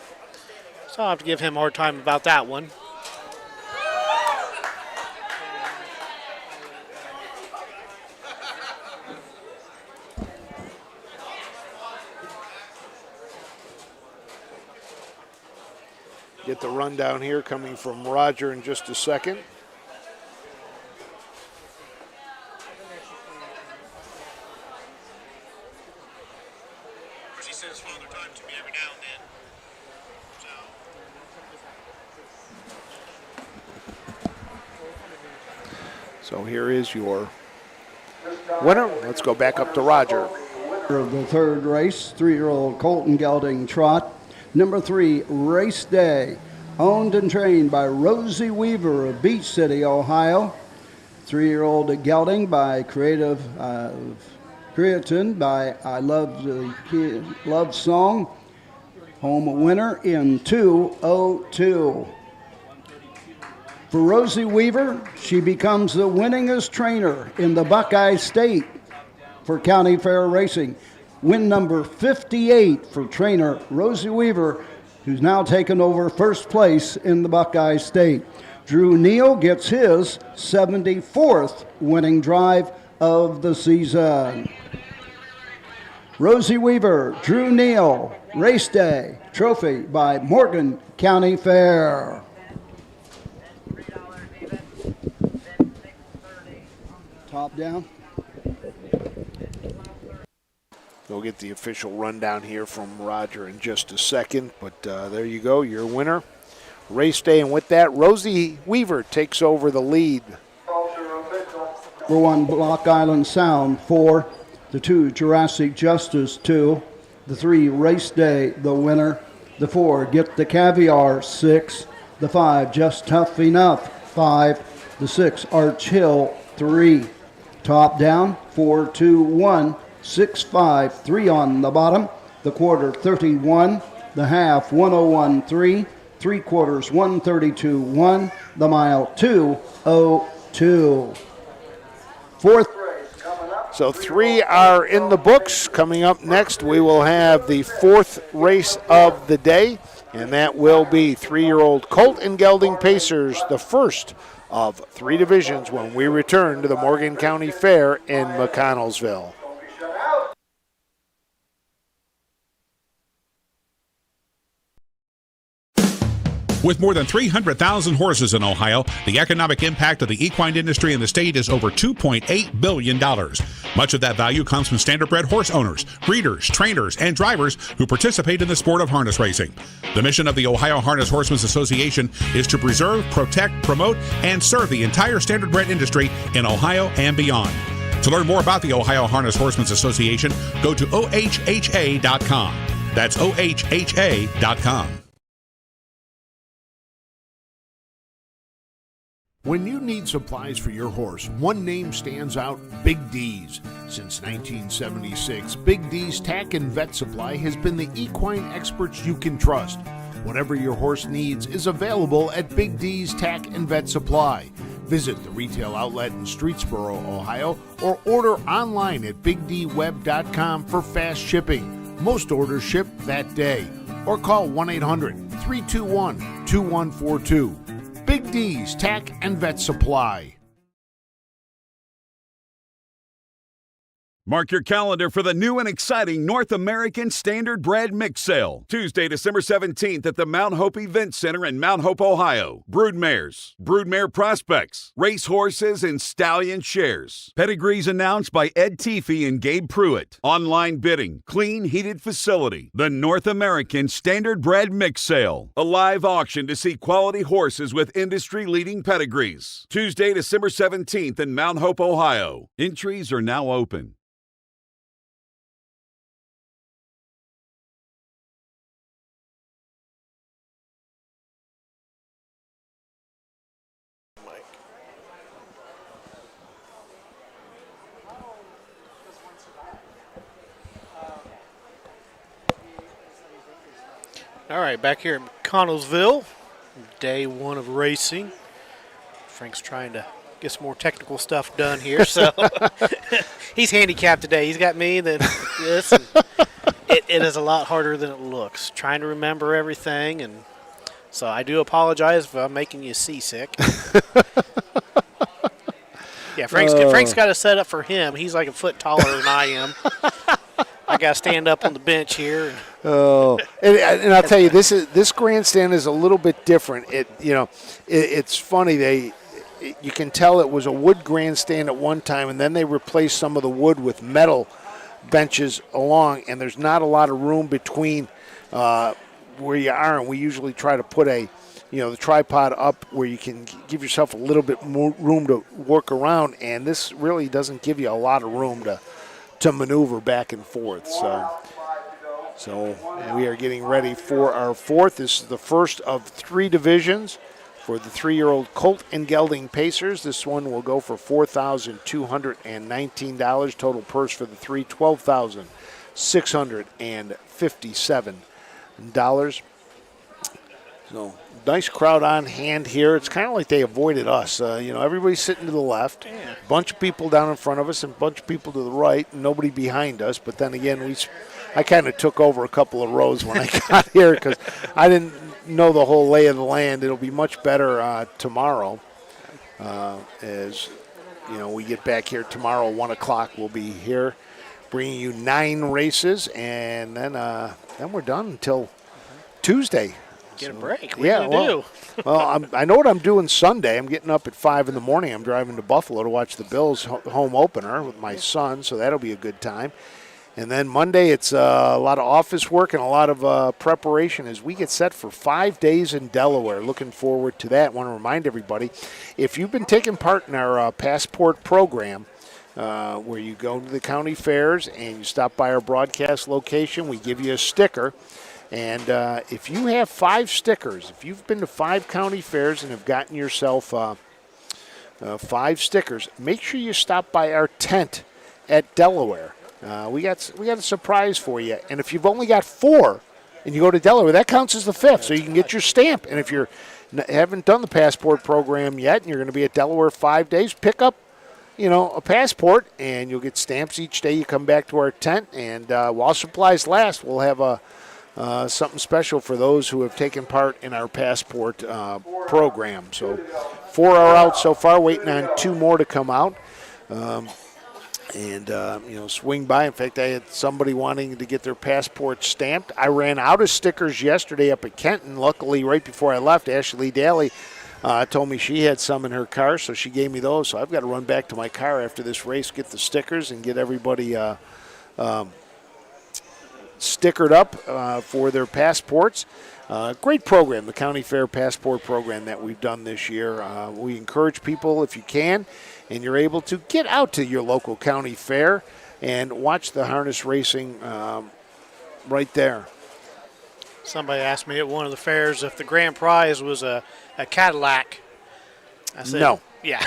S9: So I'll have to give him a hard time about that one.
S2: Get the rundown here coming from Roger in just a second.
S9: He says father time to me every now and then.
S2: So here is your winner. Let's go back up to Roger.
S3: Of the third race, 3-year-old Colton Gelding Trot. Number 3, Race Day, owned and trained by Rosie Weaver of Beach City, Ohio. 3-year-old Gelding by Creaton by I Love the Love Song. Home winner in 2:02. For Rosie Weaver, she becomes the winningest trainer in the Buckeye State for County Fair Racing. Win number 58 for trainer Rosie Weaver, who's now taken over first place in the Buckeye State. Drew Neal gets his 74th winning drive of the season. Rosie Weaver, Drew Neal, Race Day, trophy by Morgan County Fair. Top down.
S2: We'll get the official rundown here from Roger in just a second, but there you go, your winner. Race Day, and with that, Rosie Weaver takes over the lead.
S3: For 1, Block Island Sound, 4. The 2, Jurassic Justice, 2. The 3, Race Day, the winner. The 4, Get the Caviar, 6. The 5, Just Tough Enough, 5. The 6, Arch Hill, 3. Top down, 4, 2, 1. 6, 5, 3 on the bottom. The quarter, 31. The half, 101.3. 3/4, 132.1. The mile, 2:02. Fourth.
S2: So 3 are in the books. Coming up next, we will have the 4th race of the day, and that will be 3-year-old Colt and Gelding Pacers, the first of 3 divisions when we return to the Morgan County Fair in Mconnellsville.
S10: With more than 300,000 horses in Ohio, the economic impact of the equine industry in the state is over $2.8 billion. Much of that value comes from standardbred horse owners, breeders, trainers, and drivers who participate in the sport of harness racing. The mission of the Ohio Harness Horsemen's Association is to preserve, protect, promote, and serve the entire standardbred industry in Ohio and beyond. To learn more about the Ohio Harness Horsemen's Association, go to ohha.com. That's ohha.com.
S2: When you need supplies for your horse, one name stands out: Big D's. Since 1976, Big D's Tack and Vet Supply has been the equine experts you can trust. Whatever your horse needs is available at Big D's Tack and Vet Supply. Visit the retail outlet in Streetsboro, Ohio, or order online at bigdweb.com for fast shipping. Most orders ship that day. Or call 1-800-321-2142. Big D's Tack and Vet Supply.
S7: Mark your calendar for the new and exciting North American Standard Bred Mix Sale. Tuesday, December 17th at the Mount Hope Event Center in Mount Hope, Ohio. Broodmares, broodmare prospects, race horses, and stallion shares. Pedigrees announced by Ed Teefee and Gabe Pruitt. Online bidding, clean, heated facility. The North American Standard Bred Mix Sale. A live auction to see quality horses with industry-leading pedigrees. Tuesday, December 17th in Mount Hope, Ohio. Entries are now open.
S9: All right, back here in Mconnellsville, day 1 of racing. Frank's trying to get some more technical stuff done here, so he's handicapped today. He's got me, then this. And it is a lot harder than it looks, trying to remember everything, and so I do apologize if I'm making you seasick. Yeah, Frank's got it set up for him. He's like a foot taller than I am. I got to stand up on the bench here.
S2: Oh, and I'll tell you, this grandstand is a little bit different. It's funny. You can tell it was a wood grandstand at one time, and then they replaced some of the wood with metal benches along, and there's not a lot of room between where you are. And we usually try to put the tripod up where you can give yourself a little bit more room to work around, and this really doesn't give you a lot of room to maneuver back and forth. So we are getting ready for our fourth. This is the first of 3 divisions for the 3-year-old Colt and Gelding Pacers. This one will go for $4,219. Total purse for the 3, $12,657. So nice crowd on hand here. It's kind of like they avoided us. Everybody's sitting to the left, a bunch of people down in front of us, and a bunch of people to the right, and nobody behind us. But then again, I kind of took over a couple of rows when I got here because I didn't know the whole lay of the land. It'll be much better tomorrow. As we get back here tomorrow, 1 o'clock. We'll be here, bringing you 9 races, and then we're done until Tuesday.
S9: Get a break.
S2: What are you gonna do? Well, I know what I'm doing Sunday. I'm getting up at 5 in the morning. I'm driving to Buffalo to watch the Bills home opener with my son, so that'll be a good time. And then Monday, it's a lot of office work and a lot of preparation as we get set for 5 days in Delaware. Looking forward to that. Want to remind everybody, if you've been taking part in our passport program, where you go to the county fairs and you stop by our broadcast location, we give you a sticker. And if you have 5 stickers, if you've been to 5 county fairs and have gotten yourself 5 stickers, make sure you stop by our tent at Delaware. We got a surprise for you. And if you've only got 4 and you go to Delaware, that counts as the 5th, so you can get your stamp. And if you haven't done the passport program yet and you're going to be at Delaware 5 days, pick up a passport, and you'll get stamps each day you come back to our tent. And while supplies last, we'll have something special for those who have taken part in our passport program. So 4 are out so far, waiting on 2 more to come out. Swing by. In fact, I had somebody wanting to get their passport stamped. I ran out of stickers yesterday up at Kenton. Luckily, right before I left, Ashley Daly told me she had some in her car, so she gave me those. So I've got to run back to my car after this race, get the stickers, and get everybody stickered up for their passports. Great program, the County Fair Passport Program that we've done this year. We encourage people, if you can, and you're able to, get out to your local county fair and watch the harness racing right there.
S9: Somebody asked me at one of the fairs if the grand prize was a Cadillac. I said,
S2: no.
S9: Yeah.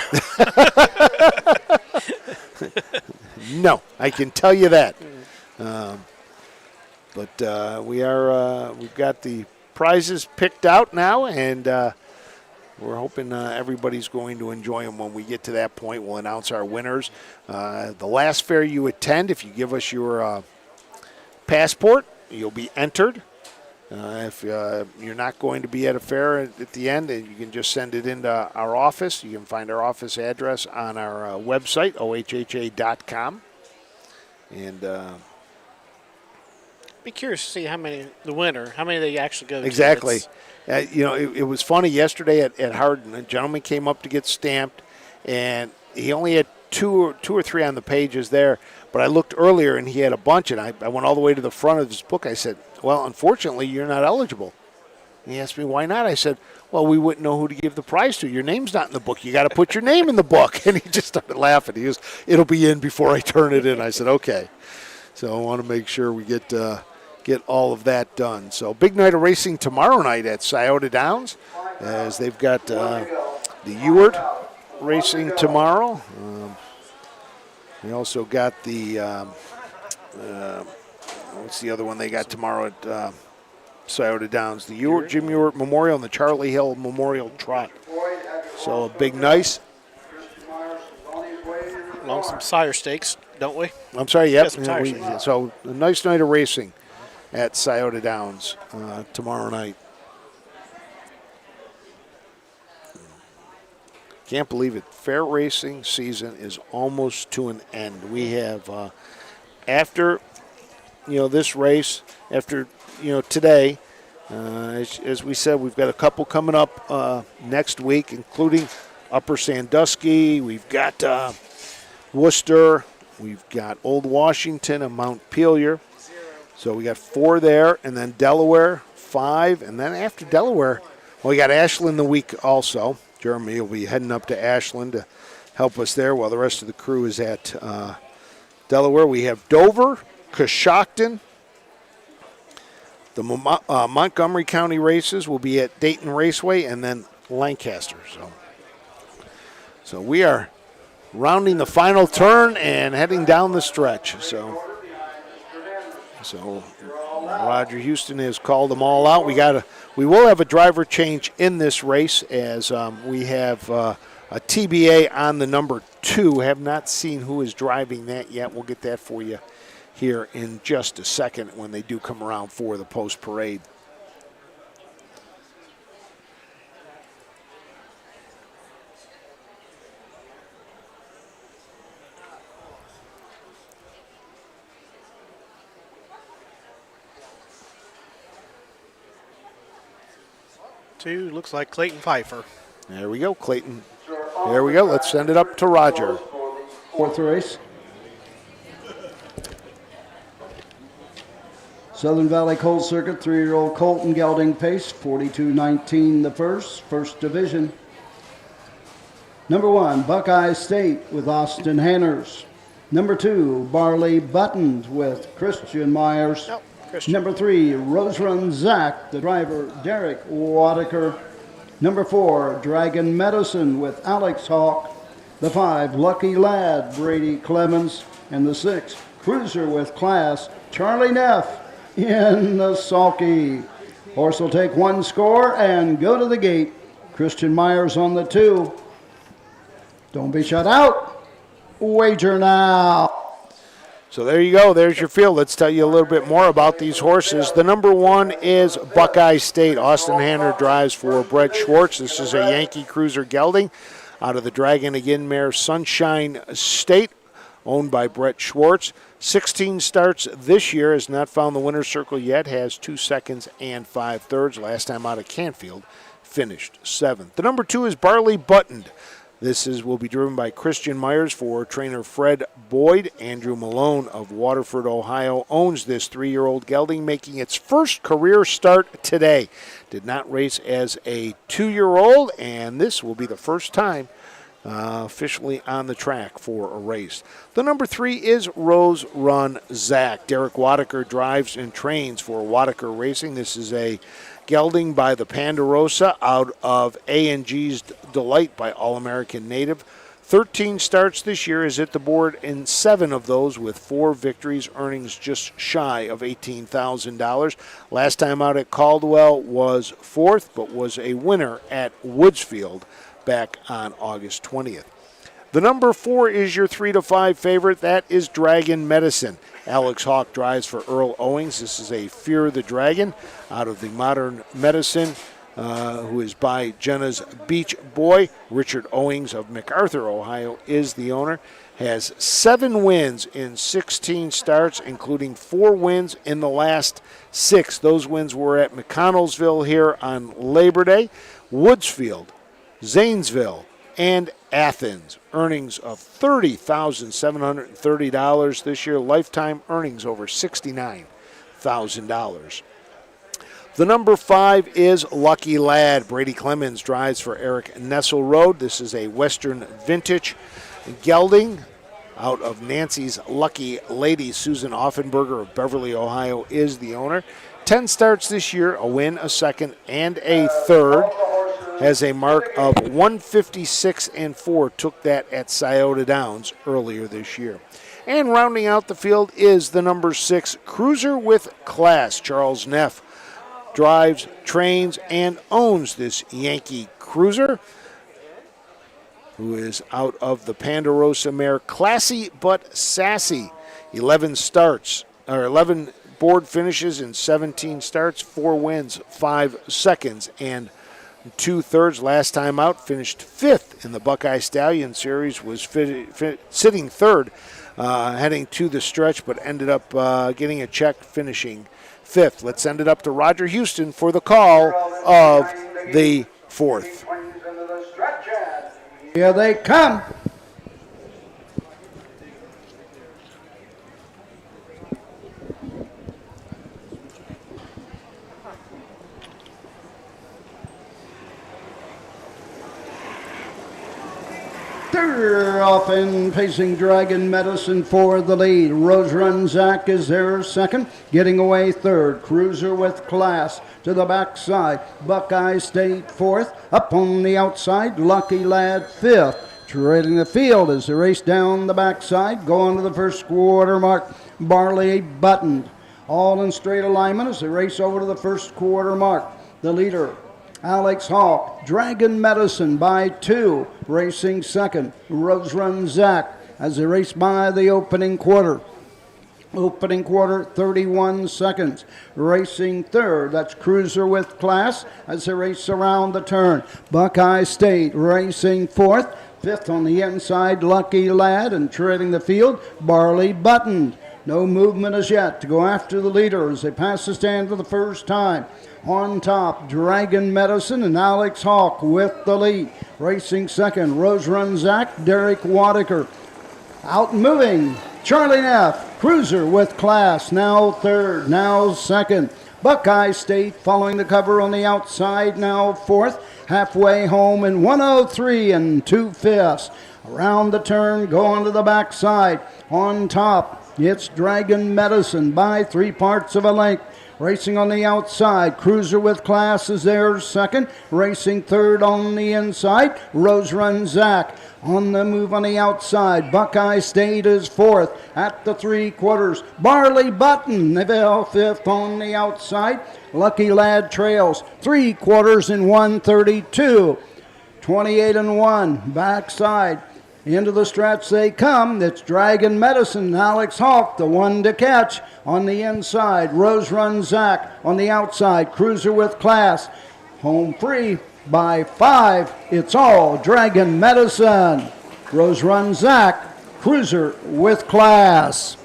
S2: No, I can tell you that. But we've got the prizes picked out now, and we're hoping everybody's going to enjoy them when we get to that point. We'll announce our winners. The last fair you attend, if you give us your passport, you'll be entered. If you're not going to be at a fair at the end, you can just send it into our office. You can find our office address on our website, ohha.com. And
S9: be curious to see how many they actually go to.
S2: Exactly. It was funny yesterday at Hardin. A gentleman came up to get stamped, and he only had two or three on the pages there. But I looked earlier, and he had a bunch, and I went all the way to the front of his book. I said, well, unfortunately, you're not eligible. And he asked me, why not? I said, well, we wouldn't know who to give the prize to. Your name's not in the book. You got to put your name in the book. And he just started laughing. He goes, it'll be in before I turn it in. I said, okay. So I want to make sure we get all of that done. So big night of racing tomorrow night at Scioto Downs, as they've got the Ewart racing tomorrow. We also got the what's the other one they got tomorrow at Scioto Downs? The Jim Ewart Memorial and the Charlie Hill Memorial Trot. So a big nice.
S9: Along some sire stakes, don't we?
S2: I'm sorry, yep. So a nice night of racing at Scioto Downs tomorrow night. Can't believe it. Fair racing season is almost to an end. We have, after this race after, today. As we said, we've got a couple coming up next week, including Upper Sandusky. We've got Worcester. We've got Old Washington and Montpelier. So we got 4 there, and then Delaware, 5. And then after Delaware, we got Ashland the week also. Jeremy will be heading up to Ashland to help us there while the rest of the crew is at Delaware. We have Dover, Coshocton. The Montgomery County races will be at Dayton Raceway and then Lancaster. So we are rounding the final turn and heading down the stretch. So Roger Houston has called them all out. We will have a driver change in this race as we have a TBA on the number 2. Have not seen who is driving that yet. We'll get that for you here in just a second when they do come around for the post parade.
S9: Two, looks like Clayton Pfeiffer.
S2: There we go, Clayton. There we go. Let's send it up to Roger.
S3: 4th race. Southern Valley Colt Circuit, 3-year-old Colton gelding pace, 42.19 the first division. Number 1, Buckeye State with Austin Hanners. Number 2, Barley Buttons with Christian Myers. Number 3, Rose Run Zach, the driver Derek Wadaker. Number 4, Dragon Medicine with Alex Hawk. The 5, Lucky Lad, Brady Clemens. And the 6, Cruiser with Class, Charlie Neff in the sulky. Horse will take 1 score and go to the gate. Christian Myers on the 2. Don't be shut out. Wager now.
S2: So there you go. There's your field. Let's tell you a little bit more about these horses. The number 1 is Buckeye State. Austin Hanner drives for Brett Schwartz. This is a Yankee Cruiser gelding out of the Dragon Again mare Sunshine State, owned by Brett Schwartz. 16 starts this year, has not found the winner's circle yet, has 2 seconds and 5 thirds. Last time out of Canfield, finished 7th. The number 2 is Barley Buttoned. This will be driven by Christian Myers for trainer Fred Boyd. Andrew Malone of Waterford, Ohio, owns this 3-year-old gelding, making its first career start today. Did not race as a 2-year-old, and this will be the first time officially on the track for a race. The number 3 is Rose Run Zach. Derek Wadaker drives and trains for Wadaker Racing. This is a gelding by the Ponderosa out of A&G's Delight by All-American Native. 13 starts this year, is at the board in 7 of those with 4 victories, earnings just shy of $18,000. Last time out at Caldwell was 4th, but was a winner at Woodsfield back on August 20th. The number 4 is your 3-5 favorite. That is Dragon Medicine. Alex Hawk drives for Earl Owings. This is a Fear the Dragon out of the Modern Medicine, who is by Jenna's Beach Boy. Richard Owings of MacArthur, Ohio, is the owner. Has 7 wins in 16 starts, including 4 wins in the last 6. Those wins were at Mconnellsville here on Labor Day, Woodsfield, Zanesville, and Athens. Earnings of $30,730 this year. Lifetime earnings over $69,000. The number 5 is Lucky Lad. Brady Clemens drives for Eric Nesselrode. This is a Western vintage gelding out of Nancy's Lucky Lady. Susan Offenberger of Beverly, Ohio, is the owner. 10 starts this year, a win, a second, and a third. Has a mark of 156-4. Took that at Scioto Downs earlier this year. And rounding out the field is the number 6 Cruiser with Class. Charles Neff drives, trains, and owns this Yankee Cruiser, who is out of the Ponderosa mare Classy but Sassy. 11 board finishes in 17 starts, 4 wins, 5 seconds, and 2 thirds. Last time out, finished 5th in the Buckeye Stallion Series, was sitting 3rd heading to the stretch, but ended up getting a check, finishing 5th. Let's send it up to Roger Houston for the call of the 4th.
S3: Here they come. They're off in pacing Dragon Medicine for the lead. Rose Run Zach is there second, getting away third. Cruiser with Class to the backside. Buckeye State fourth. Up on the outside, Lucky Lad fifth. Trailing the field as they race down the backside. Going to the first quarter mark. Barley buttoned. All in straight alignment as they race over to the first quarter mark. The leader, Alex Hawk, Dragon Medicine by 2, racing second. Rose Run Zach as they race by the opening quarter. Opening quarter, 31 seconds. Racing third, that's Cruiser with Class as they race around the turn. Buckeye State racing fourth. Fifth on the inside, Lucky Lad, and treading the field, Barley Button. No movement as yet to go after the leader as they pass the stand for the first time. On top, Dragon Medicine and Alex Hawk with the lead. Racing second, Rose Run Zach, Derek Wadaker. Out moving, Charlie Neff, Cruiser with Class, now third, now second. Buckeye State following the cover on the outside, now fourth. Halfway home in 103 and 2/5. Around the turn, going to the backside. On top, it's Dragon Medicine by 3 parts of a length. Racing on the outside, Cruiser with Class is there second. Racing third on the inside, Rose Run Zach. On the move on the outside, Buckeye State is fourth. At the 3 quarters, Barley Button, Neville fifth on the outside. Lucky Lad trails 3 quarters in 132. 28 and 1, backside. Into the stretch they come. It's Dragon Medicine, Alex Hawk, the one to catch. On the inside, Rose Run Zach. On the outside, Cruiser with Class. Home free by 5. It's all Dragon Medicine. Rose Run Zach, Cruiser with Class.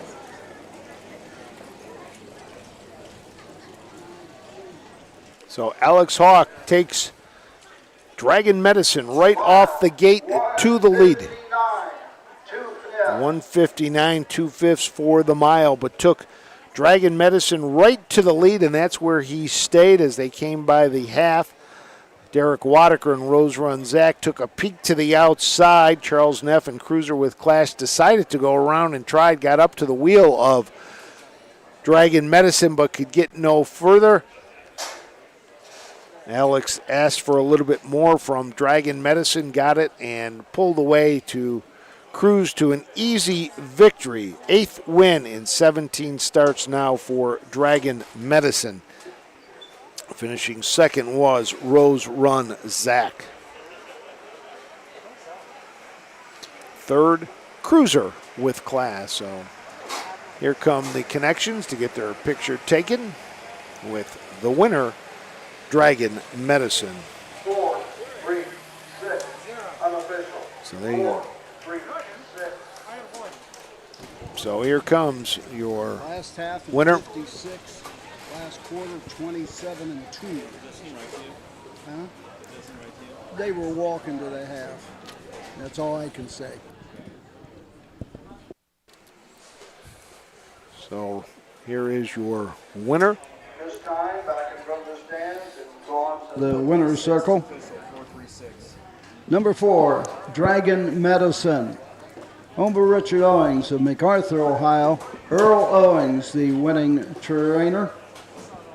S2: So Alex Hawk takes Dragon Medicine right off the gate to the lead. 159 2/5 for the mile, but took Dragon Medicine right to the lead, and that's where he stayed as they came by the half. Derek Wadaker and Rose Run Zach took a peek to the outside. Charles Neff and Cruiser with Class decided to go around and tried, got up to the wheel of Dragon Medicine, but could get no further. Alex asked for a little bit more from Dragon Medicine, got it, and pulled away to cruise to an easy victory. 8th win in 17 starts now for Dragon Medicine. Finishing second was Rose Run Zach. Third, Cruiser with Class. So here come the connections to get their picture taken with the winner, Dragon Medicine.
S4: 4, 3, 6, unofficial.
S2: So there you go. So here comes your
S3: Last half is
S2: winner.
S3: 56. Last quarter 27 and 2. Huh? They were walking to the half. That's all I can say.
S2: So here is your winner.
S4: This time, back in front of the stands, it's gone to
S3: The winner's circle. Number 4, Dragon Medicine. Over Richard Owings of MacArthur, Ohio. Earl Owings, the winning trainer.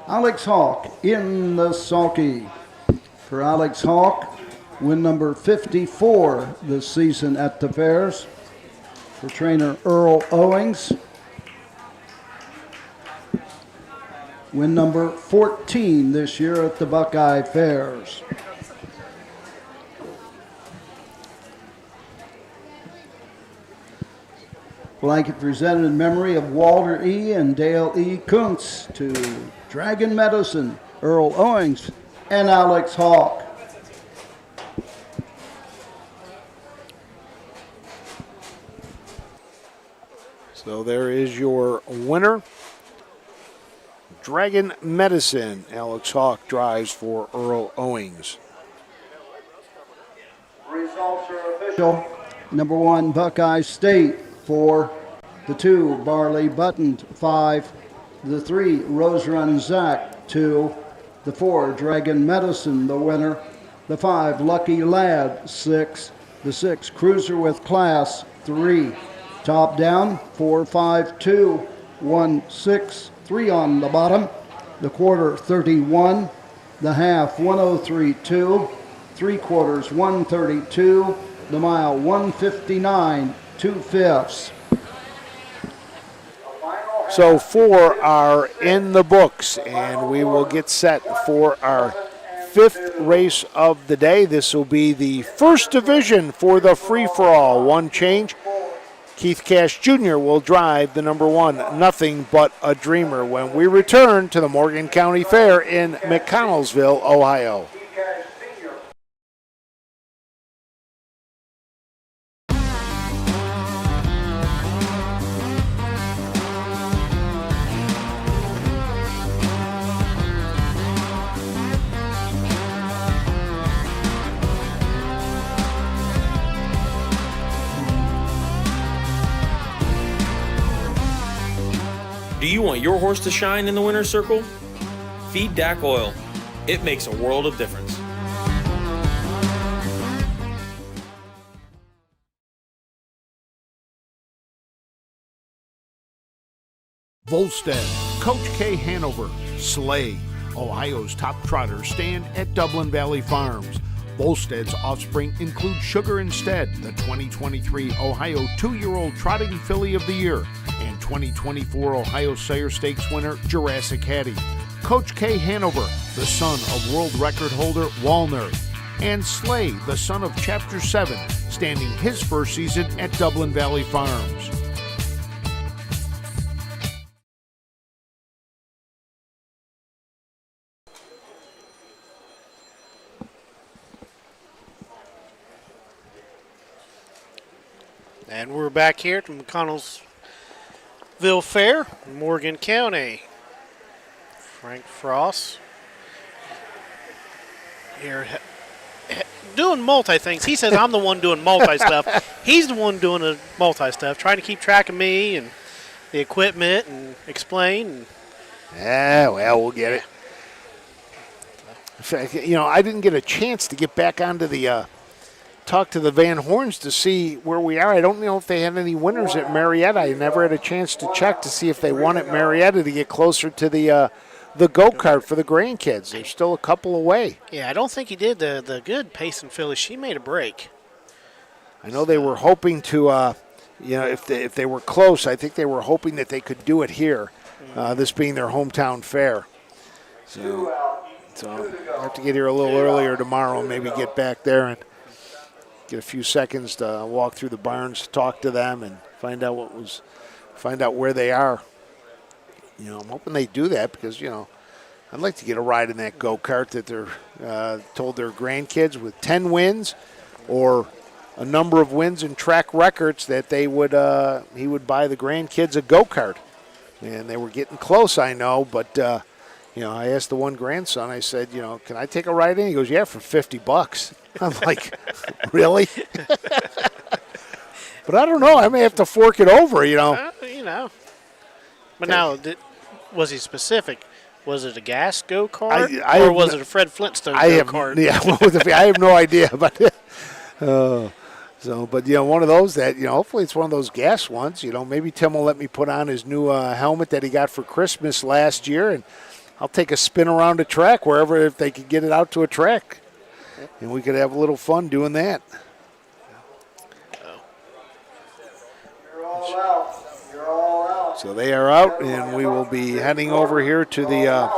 S3: Alex Hawk in the sulky. For Alex Hawk, win number 54 this season at the fairs. For trainer Earl Owings, win number 14 this year at the Buckeye Fairs. Blanket presented in memory of Walter E. and Dale E. Kuntz to Dragon Medicine, Earl Owings, and Alex Hawk.
S2: So there is your winner. Dragon Medicine. Alex Hawk drives for Earl Owings.
S4: Results are official.
S3: Number 1, Buckeye State. 4, the 2, Barley Button. 5, the 3, Rose Run Zach. 2, the 4, Dragon Medicine, the winner. The 5, Lucky Lad. 6, the 6, Cruiser with Class. 3, top down. 4, 5, 2, 1, 6, 3 on the bottom. The quarter 31, the half 103.2, 3/4 132, the mile 159 2/5.
S2: So 4 are in the books, and we will get set for our 5th race of the day. This will be the first division for the free-for-all. One change. Keith Cash Jr. will drive the number 1, Nothing But a Dreamer, when we return to the Morgan County Fair in Mconnellsville, Ohio.
S6: Do you want your horse to shine in the winner's circle? Feed DAC Oil. It makes a world of difference.
S2: Volstead, Coach K. Hanover, Slay, Ohio's top trotters stand at Dublin Valley Farms. Volstead's offspring include Sugar Instead, the 2023 Ohio 2-year-old Trotting Filly of the Year, and 2024 Ohio Sire Stakes winner Jurassic Hattie. Coach K. Hanover, the son of world record holder Walner, and Slay, the son of Chapter 7, standing his first season at Dublin Valley Farms.
S9: And we're back here at the Mconnellsville Fair, Morgan County. Frank Frost here doing multi things. He says I'm the one doing multi stuff. He's the one doing the multi stuff, trying to keep track of me and the equipment and explain.
S2: Yeah, well, we'll get it. In fact, I didn't get a chance to get back onto the talk to the Van Horns to see where we are. I don't know if they had any winners at Marietta. I never had a chance to check to see if they won at Marietta to get closer to the go-kart for the grandkids. They're still a couple away.
S9: Yeah, I don't think he did. The good Payson filly, she made a break.
S2: I know they were hoping to, if they were close, I think they were hoping that they could do it here, this being their hometown fair. So I have to get here a little earlier tomorrow and maybe get back there and get a few seconds to walk through the barns, talk to them, and find out where they are. I'm hoping they do that because I'd like to get a ride in that go-kart that they're told their grandkids with 10 wins or a number of wins and track records that they would he would buy the grandkids a go-kart, and they were getting close, I know, but. I asked the one grandson, I said, can I take a ride in? He goes, yeah, for $50. I'm like, really? But I don't know. I may have to fork it over,
S9: But now, was he specific? Was it a gas go-kart or was it a Fred Flintstone go-kart?
S2: I have no idea. But one of those that, hopefully it's one of those gas ones. Maybe Tim will let me put on his new helmet that he got for Christmas last year, and I'll take a spin around a track wherever if they could get it out to a track. And we could have a little fun doing that.
S4: You're all out. You're all out.
S2: So they are out, and we will be heading over here to the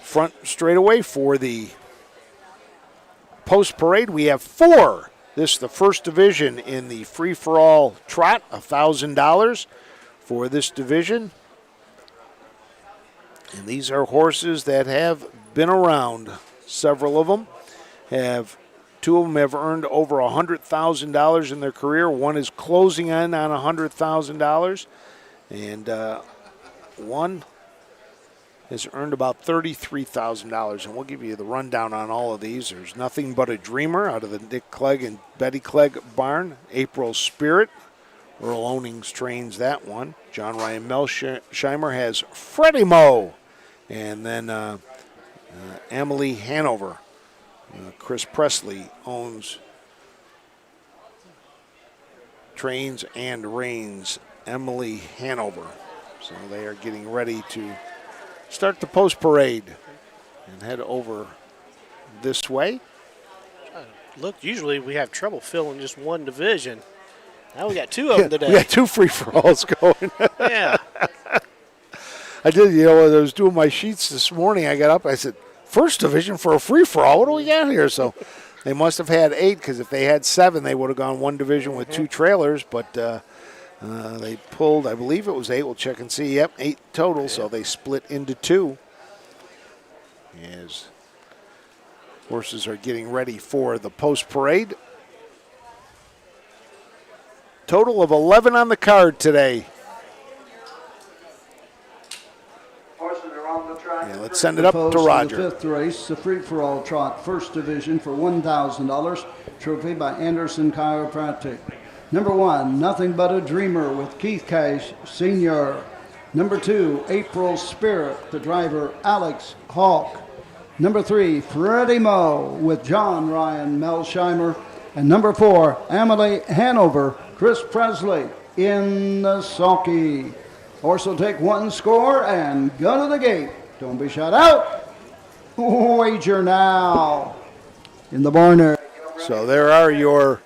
S2: front straightaway for the post parade. We have 4. This is the first division in the free-for-all trot, $1,000 for this division. And these are horses that have been around, several of them. Two of them have earned over $100,000 in their career. One is closing in on $100,000, and one has earned about $33,000. And we'll give you the rundown on all of these. There's Nothing But a Dreamer out of the Dick Clegg and Betty Clegg barn. April Spirit. Earl Ownings trains that one. John Ryan Melsheimer has Freddie Mo. And then Emily Hanover. Chris Presley trains and reigns Emily Hanover. So they are getting ready to start the post parade and head over this way.
S9: Look, usually we have trouble filling just one division. Now we got two of them today.
S2: We got two free-for-alls going.
S9: Yeah.
S2: I did, as I was doing my sheets this morning, I got up, I said, first division for a free-for-all, what do we got here? So they must have had 8, because if they had 7, they would have gone one division with 2 trailers, but they pulled, I believe it was 8. We'll check and see. Yep, 8 total, so they split into 2 as horses are getting ready for the post parade. Total of 11 on the card today. Yeah, let's send it up to Roger.
S3: The 5th race, the free-for-all trot, first division for $1,000. Trophy by Anderson Chiropractic. Number 1, Nothing But a Dreamer with Keith Cash Sr. Number 2, April Spirit, the driver Alex Hawk. Number 3, Freddie Mo with John Ryan Melsheimer. And number 4, Emily Hanover, Chris Presley in the sulky. Horse will take 1 score and go to the gate. Don't be shut out. Wager now in the barn area.
S2: So there are your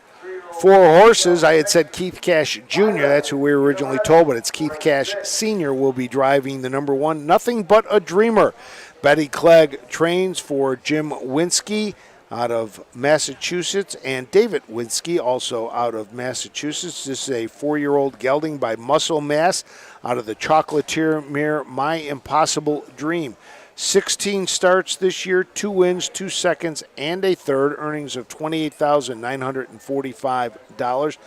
S2: 4 horses. I had said Keith Cash Jr. That's who we were originally told, but it's Keith Cash Sr. will be driving the number 1, Nothing But a Dreamer. Betty Clegg trains for Jim Winsky out of Massachusetts, and David Winsky, also out of Massachusetts. This is a 4-year-old gelding by Muscle Mass out of the Chocolatier Mare My Impossible Dream. 16 starts this year, 2 wins, 2 seconds, and a third, earnings of $28,945.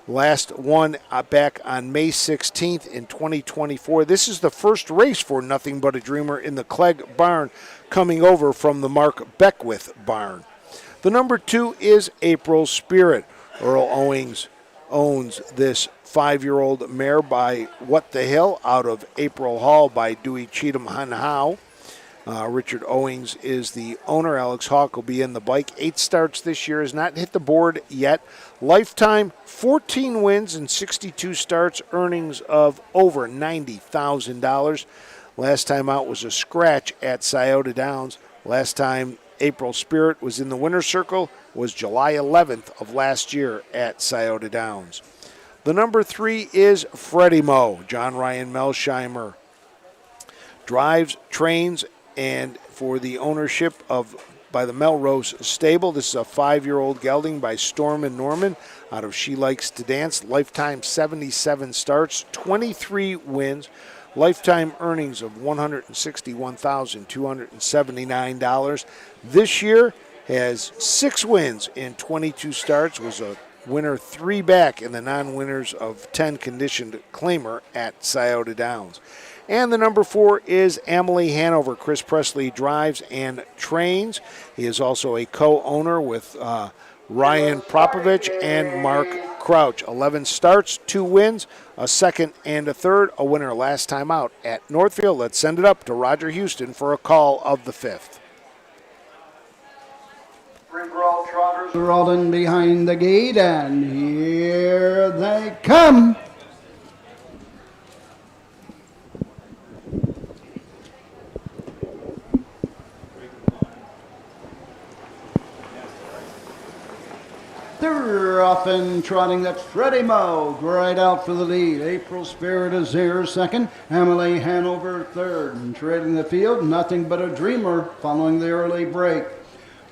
S2: Last one back on May 16th in 2024. This is the first race for Nothing But a Dreamer in the Clegg barn, coming over from the Mark Beckwith barn. The number 2 is April Spirit. Earl Owings owns this 5-year-old mare by What the Hill out of April Hall by Dewey Cheatham Hanhow. Richard Owings is the owner. Alex Hawk will be in the bike. 8 starts this year, has not hit the board yet. Lifetime, 14 wins and 62 starts, earnings of over $90,000. Last time out was a scratch at Scioto Downs. Last time April Spirit was in the winner's circle was July 11th of last year at Scioto Downs. The number 3 is Freddie Mo. John Ryan Melsheimer drives, trains, and for the ownership by the Melrose Stable. This is a 5-year-old gelding by Storm and Norman out of She Likes to Dance. Lifetime 77 starts, 23 wins. Lifetime earnings of $161,279. This year has 6 wins in 22 starts, was a winner 3 back in the non-winners of 10 conditioned claimer at Scioto Downs. And the number 4 is Emily Hanover. Chris Presley drives and trains. He is also a co-owner with Ryan Propovich and Mark Crouch. 11 starts, 2 wins, a second and a third, a winner last time out at Northfield. Let's send it up to Roger Houston for a call of the 5th.
S3: They're all in behind the gate, and here they come. They're off and trotting. That's Freddie Mo right out for the lead. April Spirit is here second. Emily Hanover third. And trading the field, Nothing But a Dreamer following the early break.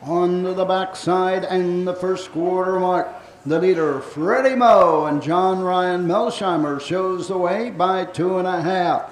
S3: On to the backside and the first quarter mark. The leader, Freddie Mo, and John Ryan Melsheimer shows the way by 2.5.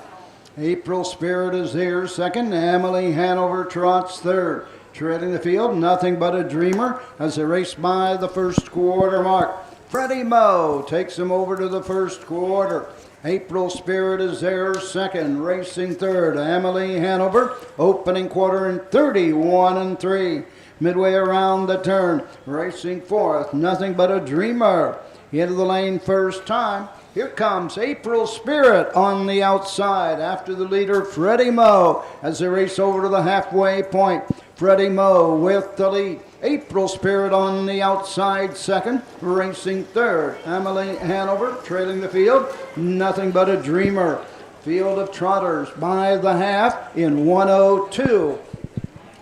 S3: April Spirit is here second. Emily Hanover trots third. Trailing the field, Nothing But a Dreamer as they race by the first quarter mark. Freddie Moe takes him over to the first quarter. April Spirit is there second, racing third. Emily Hanover, opening quarter in 31-3. Midway around the turn, racing fourth, Nothing But a Dreamer. Into the lane first time. Here comes April Spirit on the outside after the leader, Freddie Moe, as they race over to the halfway point. Freddie Moe with the lead. April Spirit on the outside second, racing third. Emily Hanover trailing the field, Nothing But a Dreamer. Field of trotters by the half in 1:02.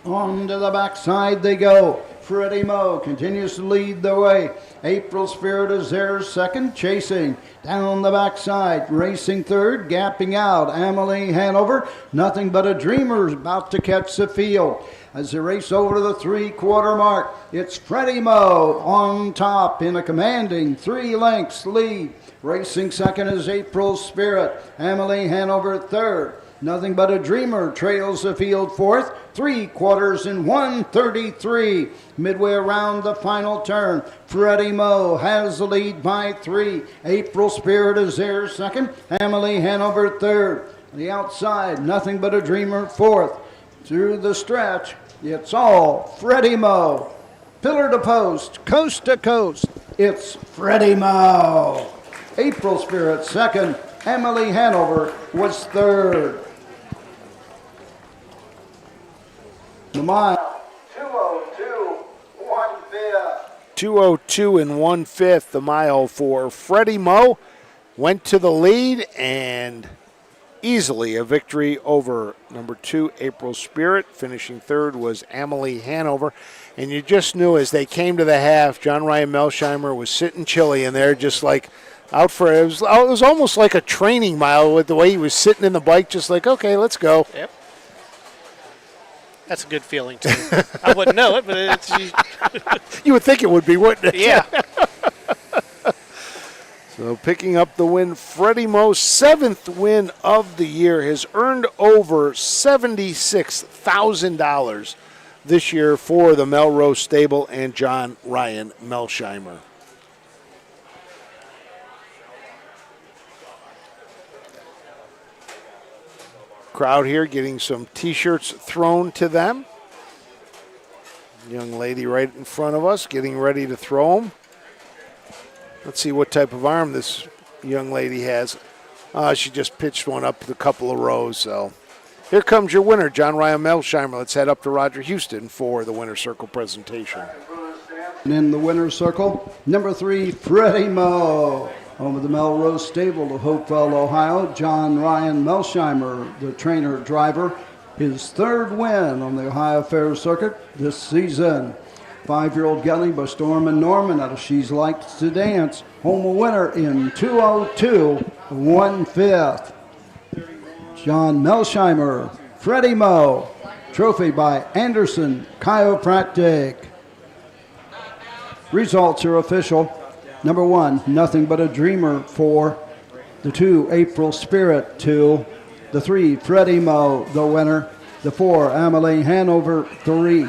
S3: On to the backside they go. Freddie Moe continues to lead the way. April Spirit is there second, chasing down the backside, racing third, gapping out. Emily Hanover, Nothing But a Dreamer, is about to catch the field. As they race over to the three-quarter mark, it's Freddie Moe on top in a commanding 3 lengths lead. Racing second is April Spirit. Emily Hanover third. Nothing But a Dreamer trails the field fourth. 3 quarters in 1:33. Midway around the final turn, Freddie Moe has the lead by 3. April Spirit is there second. Emily Hanover third. The outside, Nothing But a Dreamer fourth. Through the stretch, it's all Freddie Moe. Pillar to post, coast to coast, it's Freddie Moe. April Spirit second. Emily Hanover was third. The mile.
S4: 2:02, 1/5.
S2: 2:02 and 1/5 the mile for Freddie Moe. Went to the lead and easily a victory over number 2, April Spirit. Finishing third was Emily Hanover. And you just knew as they came to the half, John Ryan Melsheimer was sitting chilly in there, just like out for it. It was almost like a training mile with the way he was sitting in the bike, just like, okay, let's go.
S9: Yep. That's a good feeling, too. I wouldn't know it, but it's...
S2: You would think it would be, wouldn't it?
S9: Yeah.
S2: So picking up the win, Freddie Moe, 7th win of the year, has earned over $76,000 this year for the Melrose Stable and John Ryan Melsheimer. Crowd here getting some T-shirts thrown to them. Young lady right in front of us getting ready to throw them. Let's see what type of arm this young lady has. She just pitched one up a couple of rows. So here comes your winner, John Ryan Melsheimer. Let's head up to Roger Houston for the winner's circle presentation.
S3: And in the winner's circle, number 3, Freddie Moe. Home of the Melrose Stable of Hopewell, Ohio, John Ryan Melsheimer, the trainer driver, his 3rd win on the Ohio Fair Circuit this season. 5-year-old gelding by Storm & Norman out of She's Likes to Dance. Home a winner in 2:02, 1/5. John Melsheimer, Freddie Moe. Trophy by Anderson Chiropractic. Results are official. Number 1, Nothing But a Dreamer, 4. The 2, April Spirit, 2. The 3, Freddie Moe, the winner. The 4, Emily Hanover, 3.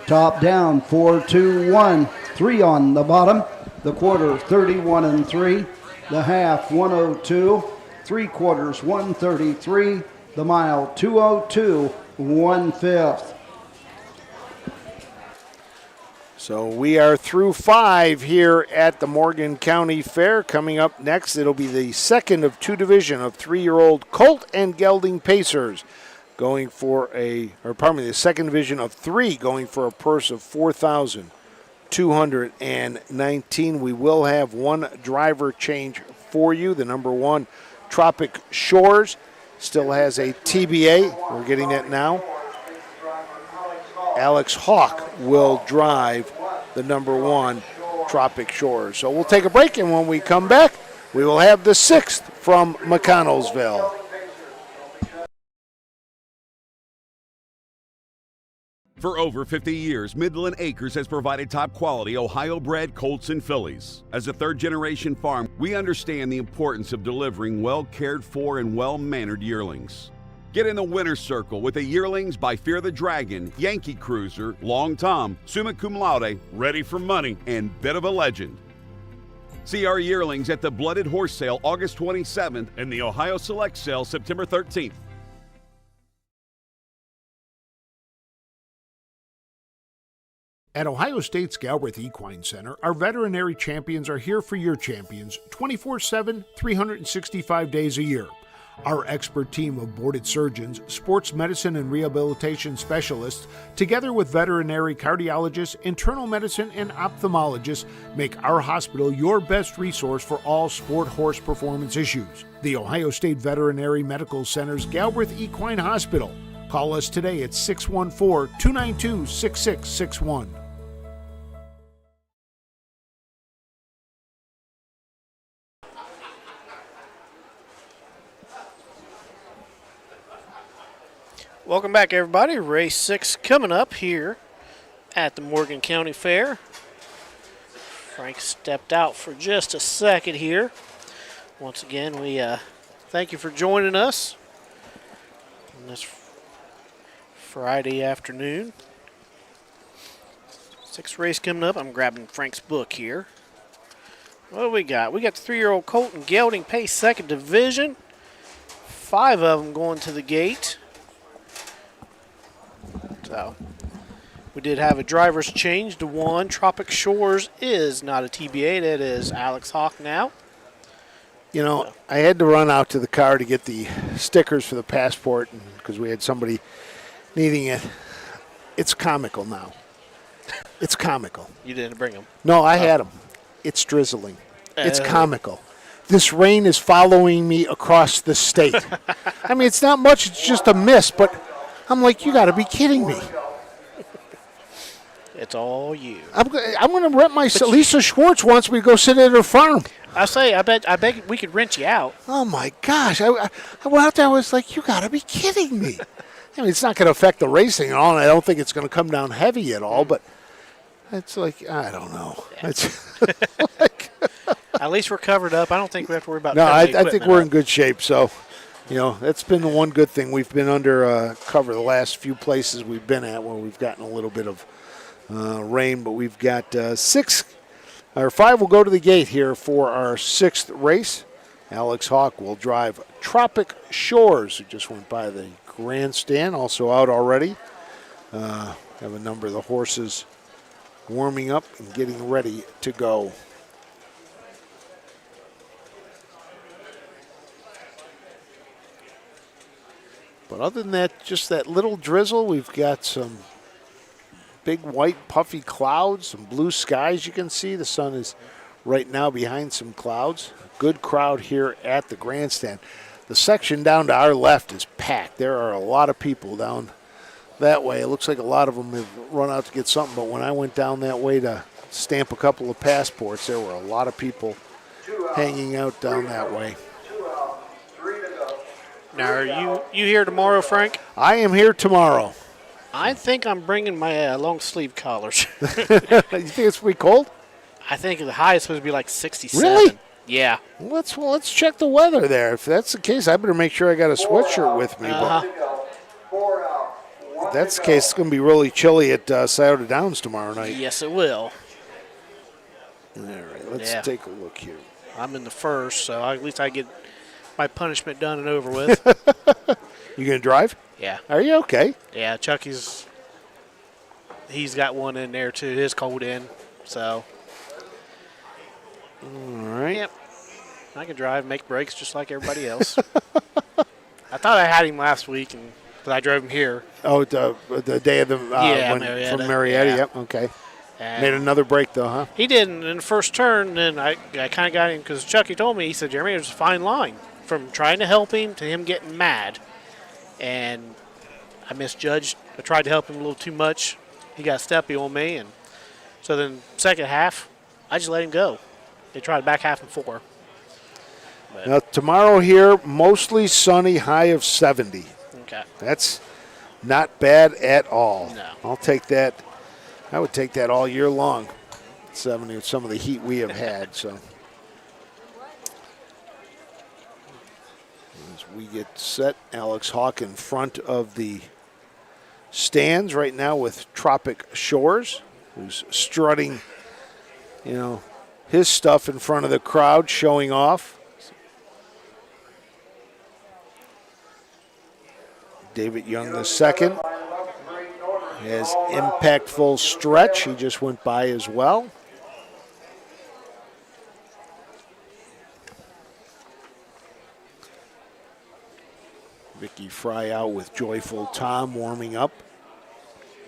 S3: Top down, 4-2-1. 3 on the bottom. The quarter, 31-3. The half, 1:02. 3 quarters, 1:33. The mile, 2:02, 1/5.
S2: So we are through 5 here at the Morgan County Fair. Coming up next, it'll be the second of 2 division of 3-year-old colt and gelding pacers going for the second division of 3 going for a purse of $4,219. We will have 1 driver change for you. The number 1, Tropic Shores, still has a TBA. We're getting that now. Alex Hawk will drive the number 1, Tropic Shores. So we'll take a break, and when we come back, we will have the 6th from Mconnellsville.
S7: For over 50 years, Midland Acres has provided top-quality Ohio-bred colts and fillies. As a third-generation farm, we understand the importance of delivering well-cared-for and well-mannered yearlings. Get in the winner's circle with the yearlings by Fear the Dragon, Yankee Cruiser, Long Tom, Summa Cum Laude, Ready for Money, and Bit of a Legend. See our yearlings at the Blooded Horse Sale August 27th and the Ohio Select Sale September 13th.
S2: At Ohio State's Galbraith Equine Center, our veterinary champions are here for your champions 24/7, 365 days a year. Our expert team of boarded surgeons, sports medicine and rehabilitation specialists, together with veterinary cardiologists, internal medicine, and ophthalmologists, make our hospital your best resource for all sport horse performance issues. The Ohio State Veterinary Medical Center's Galbraith Equine Hospital. Call us today at 614-292-6661.
S9: Welcome back, everybody. Race 6 coming up here at the Morgan County Fair. Frank stepped out for just a second here. Once again, we thank you for joining us on this Friday afternoon. 6th race coming up. I'm grabbing Frank's book here. What do we got? We got the 3-year-old colt and gelding pace 2nd division. 5 of them going to the gate. So, we did have a driver's change to 1. Tropic Shores is not a TBA. That is Alex Hawk now.
S2: You know, I had to run out to the car to get the stickers for the passport because we had somebody needing it. It's comical now. It's comical.
S9: You didn't bring them?
S2: No, I had them. It's drizzling. It's comical. This rain is following me across the state. I mean, it's not much. It's just a mist, but I'm like, you got to be kidding me.
S9: It's all you.
S2: I'm going to rent my Lisa Schwartz wants me to go sit at her farm.
S9: I bet we could rent you out.
S2: Oh my gosh! I went out there. I was like, you got to be kidding me. I mean, it's not going to affect the racing at all, and I don't think it's going to come down heavy at all. But it's like, I don't know. It's like,
S9: at least we're covered up. I don't think we have to worry about.
S2: No, I think we're in good shape. So. You know, that's been the one good thing. We've been under cover the last few places we've been at where we've gotten a little bit of rain, but we've got 5 will go to the gate here for our 6th race. Alex Hawk will drive Tropic Shores, who just went by the grandstand, also out already. Have a number of the horses warming up and getting ready to go. But other than that, just that little drizzle, we've got some big white puffy clouds, some blue skies you can see. The sun is right now behind some clouds. Good crowd here at the grandstand. The section down to our left is packed. There are a lot of people down that way. It looks like a lot of them have run out to get something, but when I went down that way to stamp a couple of passports, there were a lot of people hanging out down that way.
S9: Now, are you here tomorrow, Frank?
S2: I am here tomorrow.
S9: I think I'm bringing my long sleeve collars.
S2: You think it's pretty cold?
S9: I think the high is supposed to be like 67.
S2: Really?
S9: Yeah.
S2: Let's check the weather there. If that's the case, I better make sure I got a sweatshirt with me. But if that's the case, it's going to be really chilly at Scioto Downs tomorrow night.
S9: Yes, it will.
S2: All right, let's take a look here.
S9: I'm in the first, so at least I get my punishment done and over with.
S2: You going to drive?
S9: Yeah.
S2: Are you okay?
S9: Yeah, Chucky's, he's got one in there too, his cold in, so.
S2: All right.
S9: Yep. I can drive, make breaks just like everybody else. I thought I had him last week, and I drove him here.
S2: Oh, the day of the
S9: Marietta.
S2: From Marietta.
S9: Yeah.
S2: Yep. Okay.
S9: And
S2: made another break though, huh?
S9: He didn't in the first turn. Then I kind of got him because Chucky told me. He said, "Jeremy, there's a fine line from trying to help him to him getting mad." And I misjudged. I tried to help him a little too much. He got steppy on me, and so then second half, I just let him go. They tried back half and 4. But
S2: Now tomorrow here, mostly sunny, high of 70.
S9: okay.
S2: That's not bad at all.
S9: No.
S2: I'll take that. I would take that all year long. 70 with some of the heat we have had. So as we get set. Alex Hawk in front of the stands right now with Tropic Shores, who's strutting, his stuff in front of the crowd, showing off. David Young II has Impactful Stretch. He just went by as well. Vicky Fry out with Joyful Tom warming up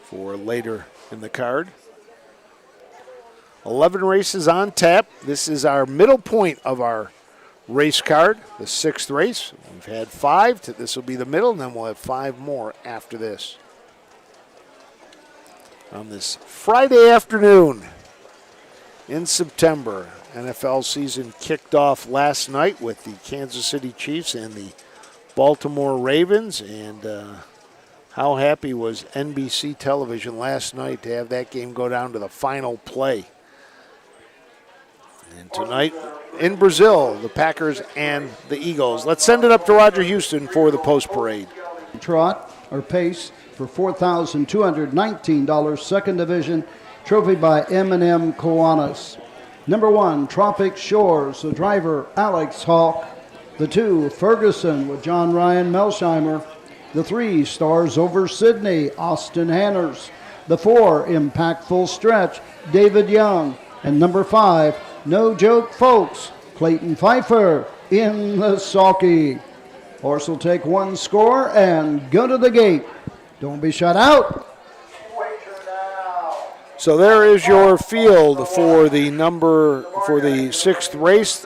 S2: for later in the card. 11 races on tap. This is our middle point of our race card, the 6th race. We've had 5. This will be the middle, and then we'll have 5 more after this. On this Friday afternoon in September, NFL season kicked off last night with the Kansas City Chiefs and the Baltimore Ravens, and how happy was NBC television last night to have that game go down to the final play. And tonight in Brazil, the Packers and the Eagles. Let's send it up to Roger Houston for the post parade.
S3: Trot or pace for $4,219, second division, trophy by M&M Kiwanis. Number 1, Tropic Shores, the driver Alex Hawk. The 2, Ferguson with John Ryan Melsheimer. The 3, Stars Over Sydney, Austin Hanners. The 4, Impactful Stretch, David Young. And number 5, No Joke Folks, Clayton Pfeiffer in the sulky. Horse will take 1 score and go to the gate. Don't be shut out.
S2: So there is your field for the 6th race.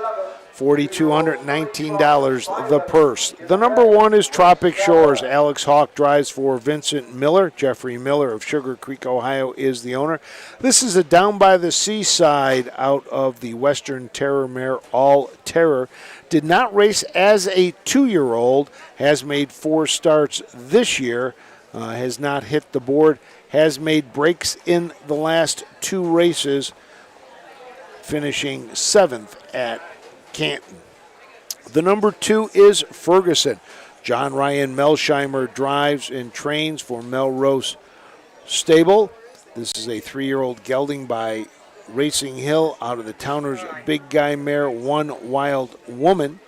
S2: $4,219 the purse. The number 1 is Tropic Shores. Alex Hawk drives for Vincent Miller. Jeffrey Miller of Sugar Creek, Ohio is the owner. This is a down by the seaside out of the Western Terror mare All Terror. Did not race as a 2-year-old. Has made 4 starts this year. Has not hit the board. Has made breaks in the last 2 races, finishing 7th at Canton. The number 2 is Ferguson. John Ryan Melsheimer drives and trains for Melrose Stable. This is a 3-year-old gelding by Racing Hill out of the Towners Big Guy mare, One Wild Woman.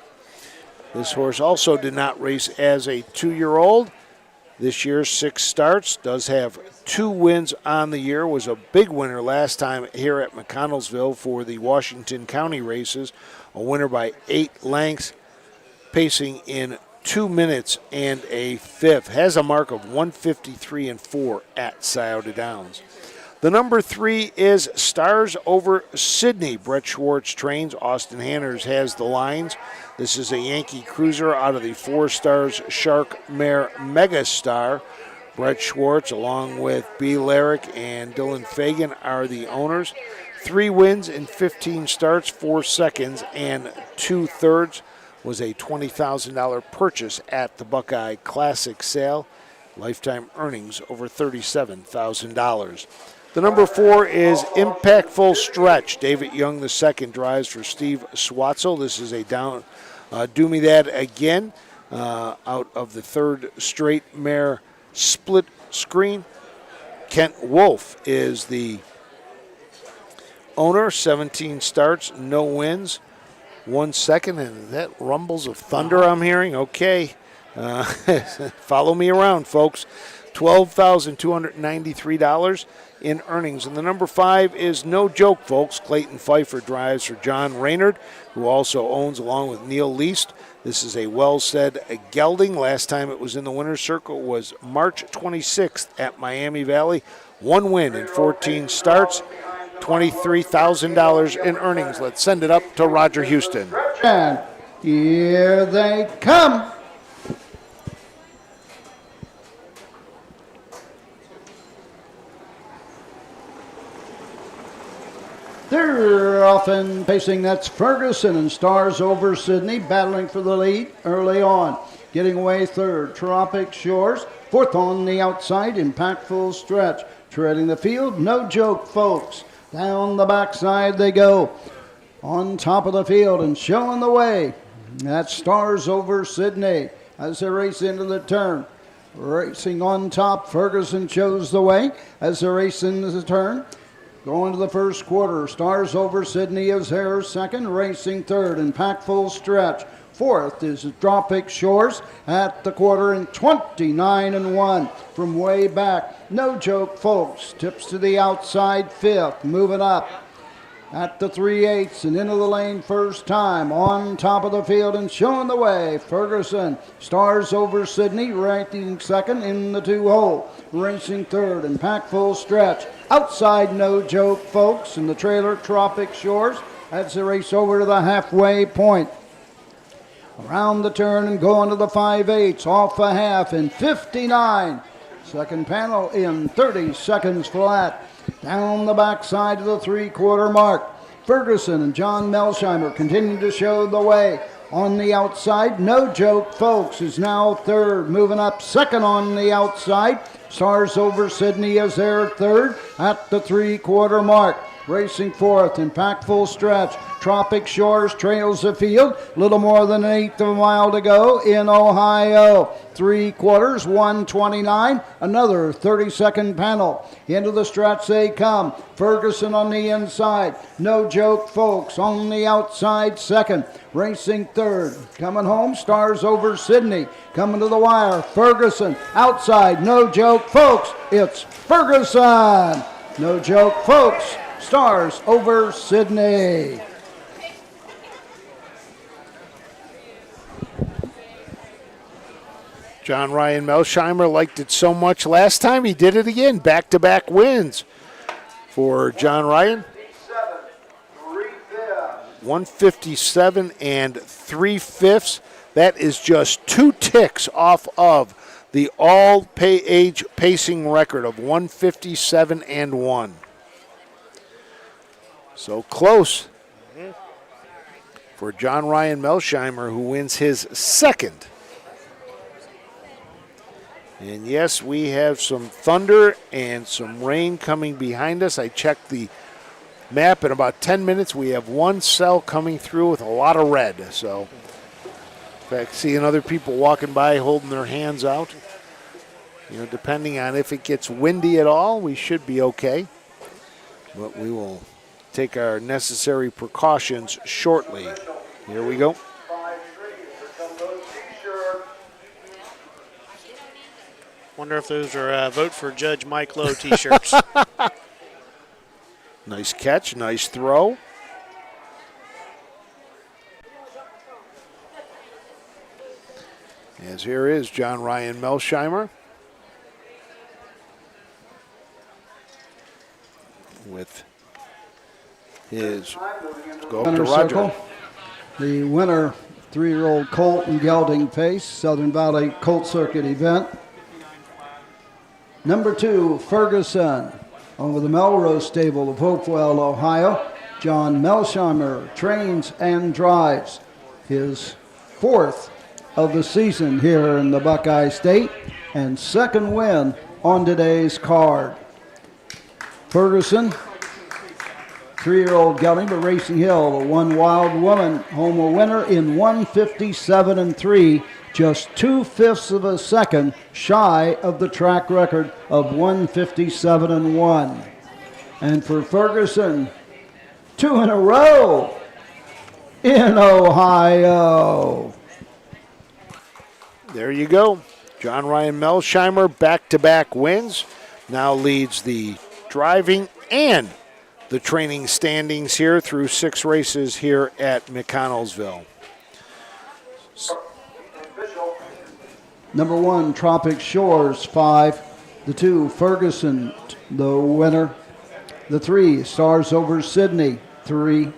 S2: This horse also did not race as a 2-year-old. This year, 6 starts, does have 2 wins on the year, was a big winner last time here at Mconnellsville for the Washington County races. A winner by 8 lengths, pacing in 2 minutes and a 5th. Has a mark of 153-4 at Scioto Downs. The number 3 is Stars Over Sydney. Brett Schwartz trains. Austin Hanners has the lines. This is a Yankee Cruiser out of the 4 Stars Shark Mare Megastar. Brett Schwartz, along with B. Larrick and Dylan Fagan, are the owners. 3 wins in 15 starts, 4 seconds, and 2 thirds. Was a $20,000 purchase at the Buckeye Classic sale. Lifetime earnings over $37,000. The number 4 is Impactful Stretch. David Young II drives for Steve Swatzel. This is a down, do me that again, out of the 3rd straight mare split screen. Kent Wolf is the owner. 17 starts, no wins, 1 second, and that rumbles of thunder I'm hearing. Okay, follow me around, folks. $12,293 in earnings. And the number 5 is No Joke, folks. Clayton Pfeiffer drives for John Raynard, who also owns, along with Neil Least. This is a well-said gelding. Last time it was in the winner's circle was March 26th at Miami Valley. 1 win in 14 starts, $23,000 in earnings. Let's send it up to Roger Houston.
S3: And here they come. They're often pacing. That's Ferguson and Stars Over Sydney battling for the lead early on. Getting away 3rd, Tropic Shores. 4th on the outside, Impactful Stretch. Treading the field, No Joke Folks. Down the backside they go. On top of the field and showing the way. That's Stars Over Sydney. as they race into the turn. Racing on top, Ferguson shows the way as they race into the turn. Going to the first quarter, Stars Over Sydney is there second, racing third, Impactful Stretch. Fourth is Tropic Shores at the quarter in 29-1 from way back. No Joke Folks tips to the outside fifth, moving up at the 3/8 and into the lane first time. On top of the field and showing the way, Ferguson. Stars Over Sydney ranking second in the 2-hole. Racing third, Impactful Stretch. Outside No Joke Folks in the trailer Tropic Shores as they race over to the halfway point. Around the turn and going to the 5/8, off a half in 59. Second panel in 30 seconds flat. Down the backside of the 3/4 mark. Ferguson and John Melsheimer continue to show the way. On the outside, No Joke Folks is now third. Moving up second on the outside. Stars Over Sydney is there third at the 3/4 mark. Racing fourth, Impactful Stretch. Tropic Shores trails the field. Little more than an eighth of a mile to go in Ohio. 3/4, 1:29. Another 30-second panel. Into the stretch they come. Ferguson on the inside. No Joke Folks on the outside second. Racing third. Coming home, Stars Over Sydney. Coming to the wire, Ferguson. Outside, No Joke Folks. It's Ferguson. No Joke Folks. Stars Over Sydney.
S2: John Ryan Melsheimer liked it so much last time, he did it again. Back-to-back wins for John Ryan. 157 and 3/5. That is just 2 ticks off of the all-age pacing record of 157 and 1. So close for John Ryan Melsheimer, who wins his second. And yes, we have some thunder and some rain coming behind us. I checked the map. In about 10 minutes, we have one cell coming through with a lot of red. So, in fact, seeing other people walking by holding their hands out. You know, depending on if it gets windy at all, we should be okay. But we will take our necessary precautions shortly. Here we go.
S9: Wonder if those are vote for Judge Mike Lowe t-shirts.
S2: Nice catch, nice throw. As here is John Ryan Melsheimer with his go up to Roger.
S3: Circle. The winner, 3-year-old colt and gelding pace, Southern Valley Colt Circuit event. Number 2, Ferguson, over the Melrose Stable of Hopewell, Ohio. John Melsheimer trains and drives his 4th of the season here in the Buckeye State and 2nd win on today's card. Ferguson, 3-year-old gelding, but Racing Hill, the One Wild Woman, home a winner in 157 and 3. Just 2/5 of a second shy of the track record of 157 and 1. And for Ferguson, 2 in a row in Ohio.
S2: There you go. John Ryan Melsheimer, back-to-back wins, now leads the driving and the training standings here through 6 races here at Mconnellsville.
S3: Number 1, Tropic Shores, 5. The 2, Ferguson, the winner. The 3, Stars Over Sydney, 3.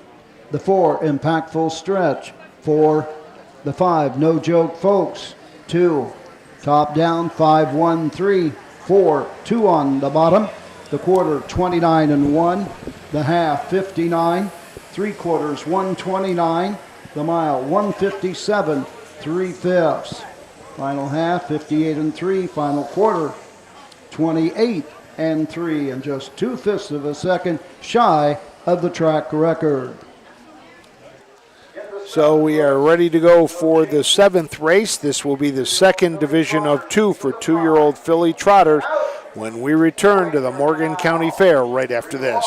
S3: The 4, Impactful Stretch, 4. The 5, No Joke Folks, 2. Top down, 5, 1, 3, 4. 2 on the bottom. The quarter, 29 and 1. The half, 59. 3/4, 129. The mile, 157, 3/5. Final half, 58 and 3. Final quarter, 28 and 3. And just 2/5 of a second shy of the track record.
S2: So we are ready to go for the 7th race. This will be the second division of 2 for 2-year-old filly trotters when we return to the Morgan County Fair right after this.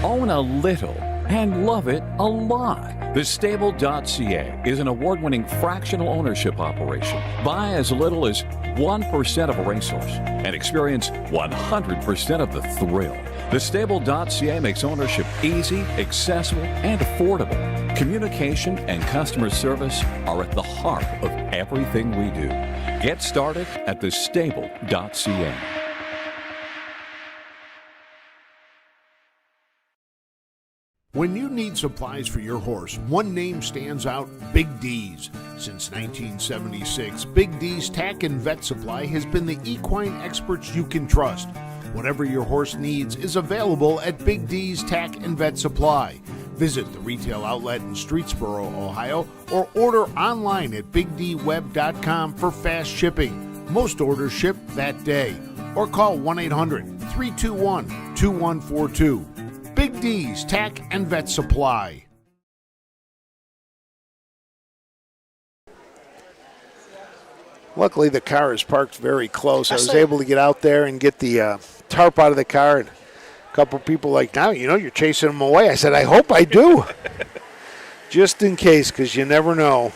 S8: Own a little and love it a lot. The Stable.ca is an award-winning fractional ownership operation. Buy as little as 1% of a racehorse and experience 100% of the thrill. The Stable.ca makes ownership easy, accessible, and affordable. Communication and customer service are at the heart of everything we do. Get started at thestable.ca.
S11: When you need supplies for your horse, one name stands out: Big D's. Since 1976, Big D's Tack and Vet Supply has been the equine experts you can trust. Whatever your horse needs is available at Big D's Tack and Vet Supply. Visit the retail outlet in Streetsboro, Ohio, or order online at BigDWeb.com for fast shipping. Most orders ship that day. Or call 1-800-321-2142. Big D's Tack and Vet Supply.
S2: Luckily, the car is parked very close. I was able to get out there and get the tarp out of the car. And a couple people like, now, you're chasing them away. I said, I hope I do. Just in case, because you never know.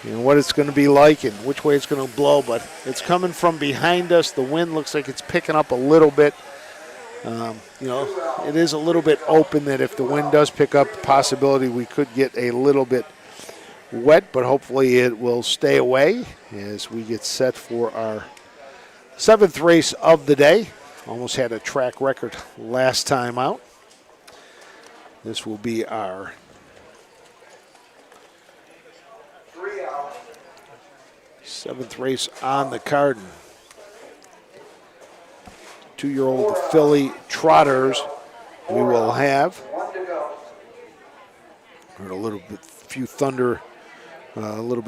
S2: What it's going to be like and which way it's going to blow. But it's coming from behind us. The wind looks like it's picking up a little bit. It is a little bit open that if the wind does pick up, the possibility we could get a little bit wet, but hopefully it will stay away as we get set for our 7th race of the day. Almost had a track record last time out. This will be our 7th race on the card. 2-year-old filly trotters we will have. Heard a little bit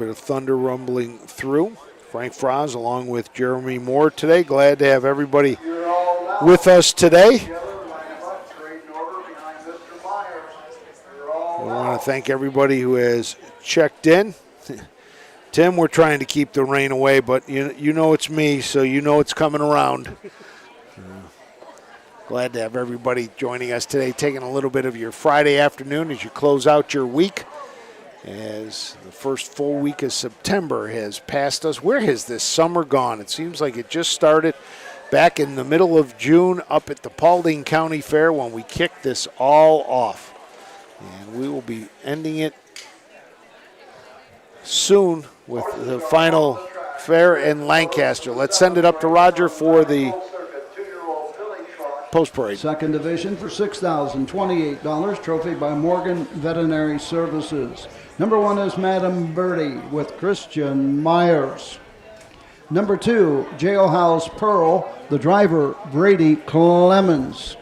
S2: of thunder rumbling through. Frank Froz along with Jeremy Moore today. Glad to have everybody with us today. I want to thank everybody who has checked in. Tim, we're trying to keep the rain away, but you know it's me, so you know it's coming around. Glad to have everybody joining us today, taking a little bit of your Friday afternoon as you close out your week. As the first full week of September has passed us. Where has this summer gone? It seems like it just started back in the middle of June up at the Paulding County Fair when we kicked this all off. And we will be ending it soon with the final fair in Lancaster. Let's send it up to Roger for the post parade.
S3: Second division for $6,028. Trophy by Morgan Veterinary Services. Number 1 is Madam Birdie with Christian Myers. Number 2, Jailhouse Pearl. The driver, Brady Clemens.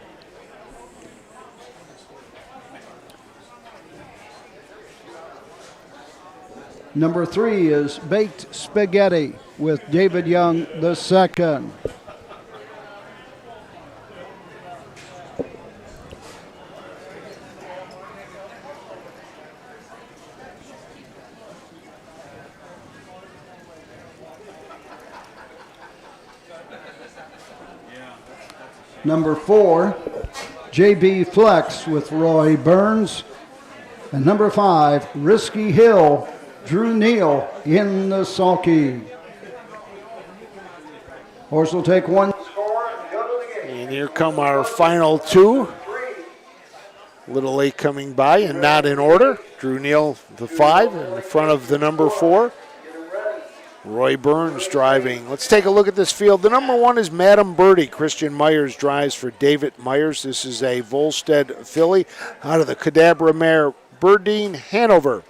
S3: Number 3 is Baked Spaghetti with David Young II. Number 4, JB Flex with Roy Burns. And number 5, Risky Hill, Drew Neal in the sulky. Horse will take one.
S2: And here come our final 2. A little late coming by and not in order. Drew Neal, the 5, in front of the number 4. Roy Burns driving. Let's take a look at this field. The number 1 is Madam Birdie. Christian Myers drives for David Myers. This is a Volstead filly out of the Cadabra mare Burdine Hanover.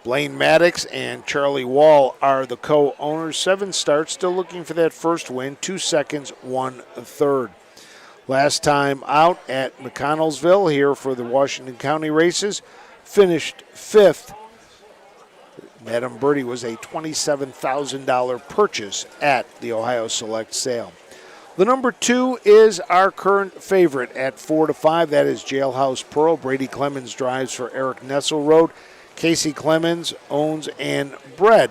S2: Blaine Maddox and Charlie Wall are the co-owners. 7 starts, still looking for that first win. 2 seconds, 1 third. Last time out at Mconnellsville here for the Washington County races, finished 5th. Madam Birdie was a $27,000 purchase at the Ohio Select sale. The number 2 is our current favorite at 4-5. That is Jailhouse Pearl. Brady Clemens drives for Eric Nesselrode. Casey Clemens owns and bred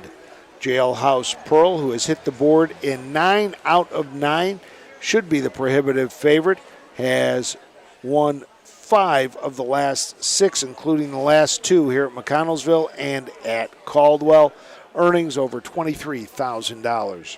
S2: Jailhouse Pearl, who has hit the board in 9 out of 9. Should be the prohibitive favorite. Has won 5 of the last 6, including the last 2 here at Mconnellsville and at Caldwell. Earnings over $23,000.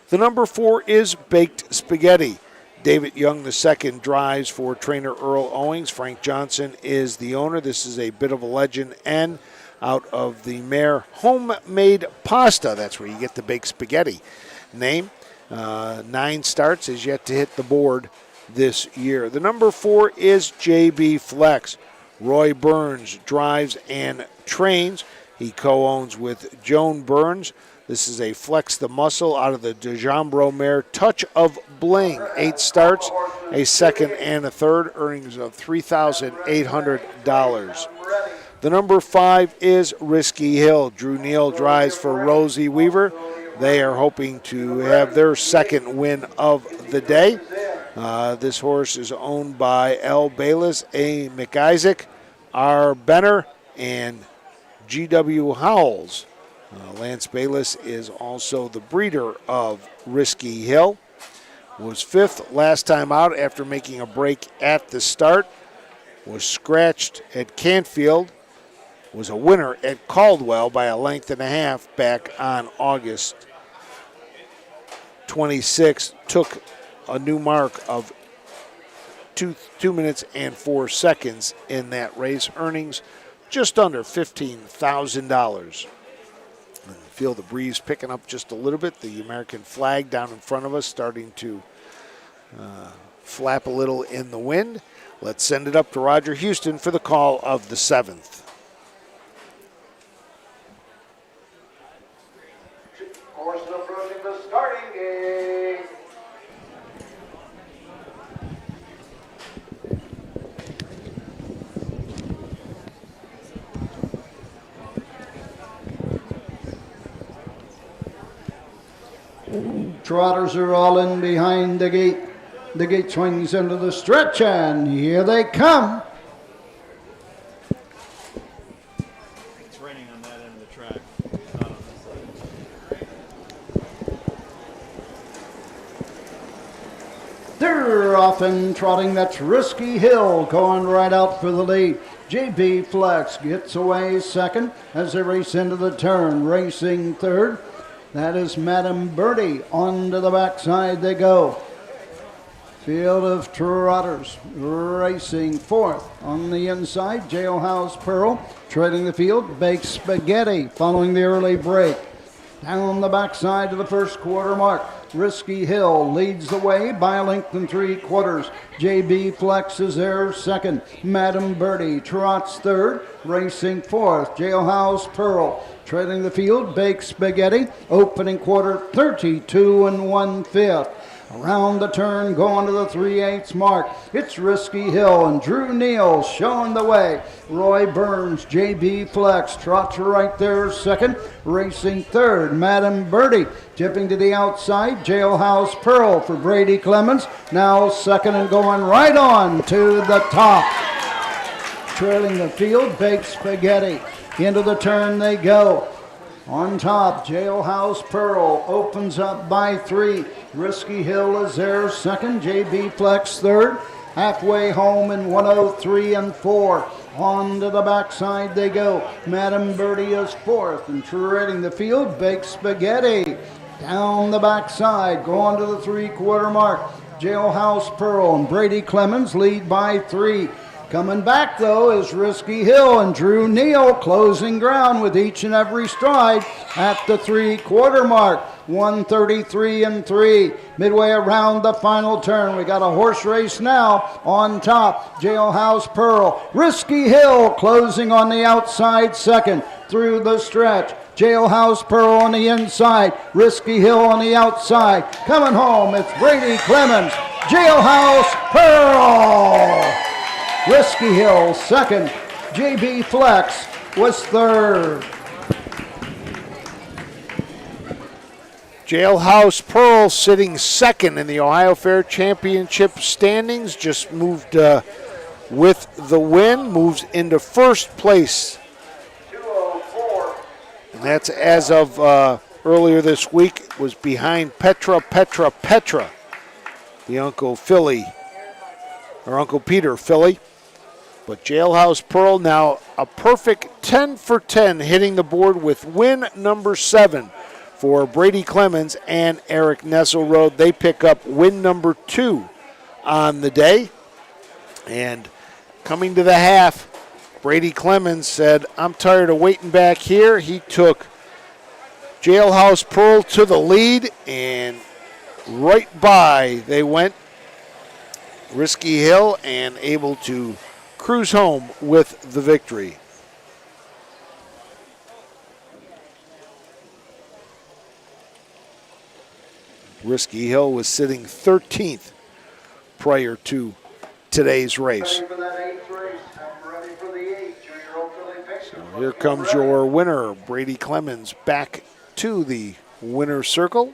S2: The number 4 is Baked Spaghetti. David Young II drives for trainer Earl Owings. Frank Johnson is the owner. This is a bit of a legend and out of the Mare Homemade Pasta. That's where you get the baked spaghetti name. 9 starts, is yet to hit the board this year. The number 4 is JB Flex. Roy Burns drives and trains. He co-owns with Joan Burns. This is a Flex the Muscle out of the DeJambro mare Touch of Bling. 8 starts, a second and a third, earnings of $3,800. The number 5 is Risky Hill. Drew Neal drives for Rosie Weaver. They are hoping to have their second win of the day. This horse is owned by L. Bayless, A. McIsaac, R. Benner, and G.W. Howells. Lance Bayless is also the breeder of Risky Hill. Was 5th last time out after making a break at the start. Was scratched at Canfield. Was a winner at Caldwell by a length and a half back on August 26th. Took a new mark of 2 minutes and 4 seconds in that race. Earnings just under $15,000. Feel the breeze picking up just a little bit. The American flag down in front of us starting to flap a little in the wind. Let's send it up to Roger Houston for the call of the 7th.
S4: Horse approaching the starting gate.
S12: Trotters are all in behind the gate. The gate swings into the stretch, and here they come.
S13: It's raining on that end of the track.
S12: They're off and trotting. That's Risky Hill going right out for the lead. JB Flex gets away second as they race into the turn. Racing third. That is Madam Birdie. On to the backside they go. Field of Trotters racing fourth. On the inside, Jailhouse Pearl. Treading the field, Baked Spaghetti following the early break. Down the backside to the first quarter mark. Risky Hill leads the way by a length and 3/4. JB Flex is there second. Madam Birdie trots third. Racing fourth, Jailhouse Pearl. Treading the field, Baked Spaghetti. Opening quarter, 32 1/5. Around the turn, going to the 3/8 mark. It's Risky Hill and Drew Neal showing the way. Roy Burns, JB Flex, trots right there second. Racing third, Madam Birdie. Tipping to the outside, Jailhouse Pearl for Brady Clemens. Now second and going right on to the top. Trailing the field, Baked Spaghetti. Into the turn they go. On top, Jailhouse Pearl opens up by 3. Risky Hill is there second. JB Flex third. Halfway home in 103 4. On to the backside they go. Madam Birdie is fourth and treading the field. Baked Spaghetti. Down the backside, going to the 3/4 mark. Jailhouse Pearl and Brady Clemens lead by 3. Coming back, though, is Risky Hill and Drew Neal closing ground with each and every stride at the 3/4 mark. 133 3. Midway around the final turn. We got a horse race now. On top, Jailhouse Pearl. Risky Hill closing on the outside second through the stretch. Jailhouse Pearl on the inside. Risky Hill on the outside. Coming home, it's Brady Clemens. Jailhouse Pearl. Risky Hill second. JB Flex was third.
S2: Jailhouse Pearl sitting second in the Ohio Fair Championship standings. Just moved with the win. Moves into first place. And that's as of earlier this week. Was behind Petra. The Uncle Peter Philly. But Jailhouse Pearl now a perfect 10 for 10, hitting the board with win number 7 for Brady Clemens and Eric Nesselrode. They pick up win number 2 on the day. And coming to the half, Brady Clemens said, I'm tired of waiting back here. He took Jailhouse Pearl to the lead, and right by they went Risky Hill and able to cruise home with the victory. Risky Hill was sitting 13th prior to today's race. So here comes your winner, Brady Clemens, back to the winner's circle.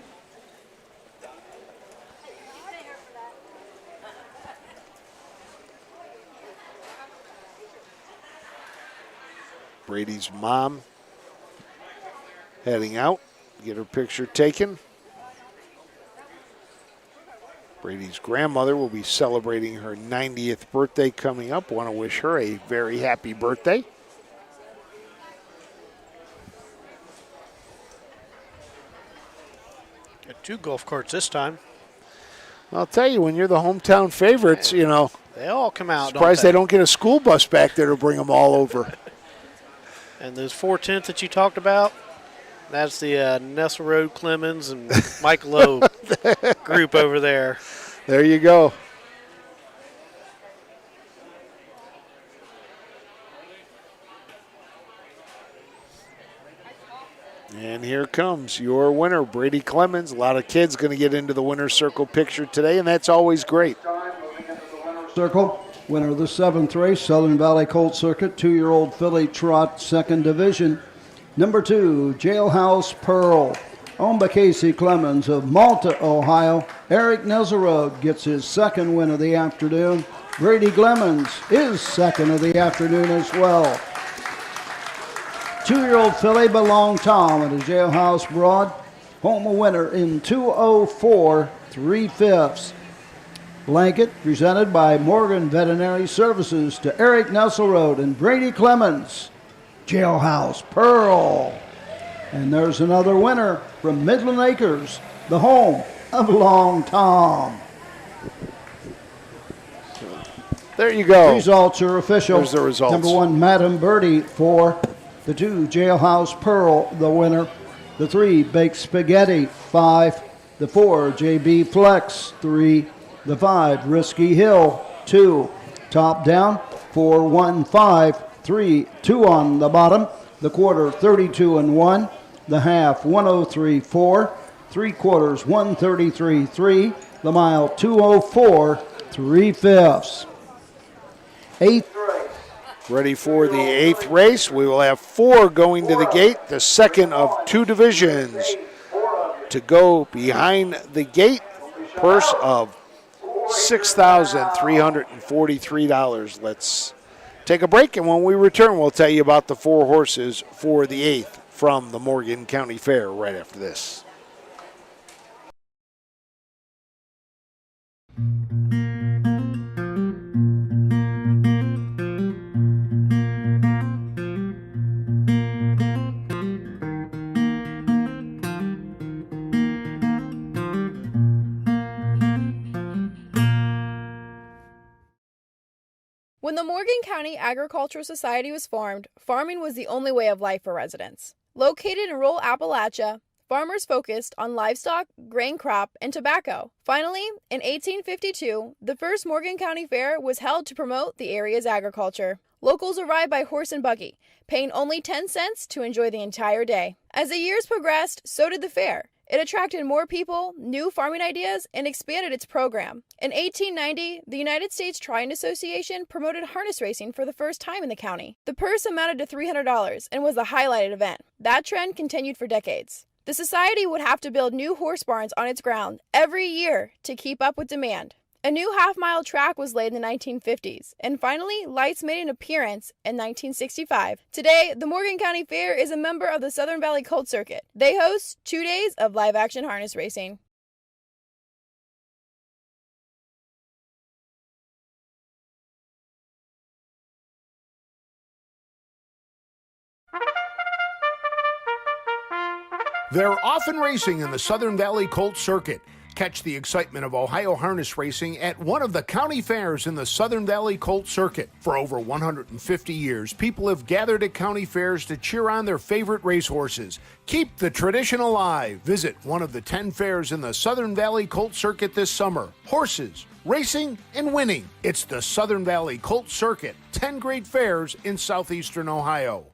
S2: Brady's mom heading out, get her picture taken. Brady's grandmother will be celebrating her 90th birthday coming up. Want to wish her a very happy birthday.
S9: Got 2 golf carts this time.
S2: I'll tell you, when you're the hometown favorites, you know.
S9: They all come out,
S2: surprised they don't get a school bus back there to bring them all over.
S9: And those 410s that you talked about, that's the Nesselrode, Clemens, and Mike Lowe group over there.
S2: There you go. And here comes your winner, Brady Clemens. A lot of kids going to get into the winner's circle picture today, and that's always great.
S12: Circle. Winner of the 7th race, Southern Valley Colt Circuit, 2-year-old filly trot, 2nd division. Number 2, Jailhouse Pearl. Owned by Casey Clemens of Malta, Ohio. Eric Nesselrode gets his 2nd win of the afternoon. Brady Clemens is 2nd of the afternoon as well. 2-year-old filly belong Tom at the Jailhouse Broad. Home a winner in 2:04 3/5. Blanket presented by Morgan Veterinary Services to Eric Nesselrode and Brady Clemens. Jailhouse Pearl. And there's another winner from Midland Acres, the home of Long Tom.
S2: There you go.
S12: Results are official.
S2: There's the results.
S12: Number 1, Madam Birdie 4. The 2, Jailhouse Pearl, the winner. The 3, Baked Spaghetti 5. The 4, JB Flex 3. The 5, Risky Hill 2. Top down 4, 1, 5, 3, 2 on the bottom. The quarter 32 and 1. The half 103.4. 3/4 133.3. The mile 2:04 3/5. 8th.
S2: Ready for the 8th race. We will have 4 going to the gate, the second of 2 divisions to go behind the gate. Purse of $6,343. Let's take a break, and when we return, we'll tell you about the 4 horses for the 8th from the Morgan County Fair right after this.
S5: When the Morgan County Agricultural Society was formed, farming was the only way of life for residents. Located in rural Appalachia, farmers focused on livestock, grain crop, and tobacco. Finally, in 1852, the first Morgan County Fair was held to promote the area's agriculture. Locals arrived by horse and buggy, paying only 10 cents to enjoy the entire day. As the years progressed, so did the fair. It attracted more people, new farming ideas, and expanded its program. In 1890, the United States Trotting Association promoted harness racing for the first time in the county. The purse amounted to $300 and was the highlighted event. That trend continued for decades. The society would have to build new horse barns on its ground every year to keep up with demand. A new half-mile track was laid in the 1950s, and finally, lights made an appearance in 1965. Today, the Morgan County Fair is a member of the Southern Valley Colt Circuit. They host 2 days of live-action harness racing.
S11: They're often racing in the Southern Valley Colt Circuit. Catch the excitement of Ohio harness racing at one of the county fairs in the Southern Valley Colt Circuit. For over 150 years, people have gathered at county fairs to cheer on their favorite racehorses. Keep the tradition alive. Visit one of the 10 fairs in the Southern Valley Colt Circuit this summer. Horses, racing, and winning. It's the Southern Valley Colt Circuit. 10 great fairs in southeastern Ohio.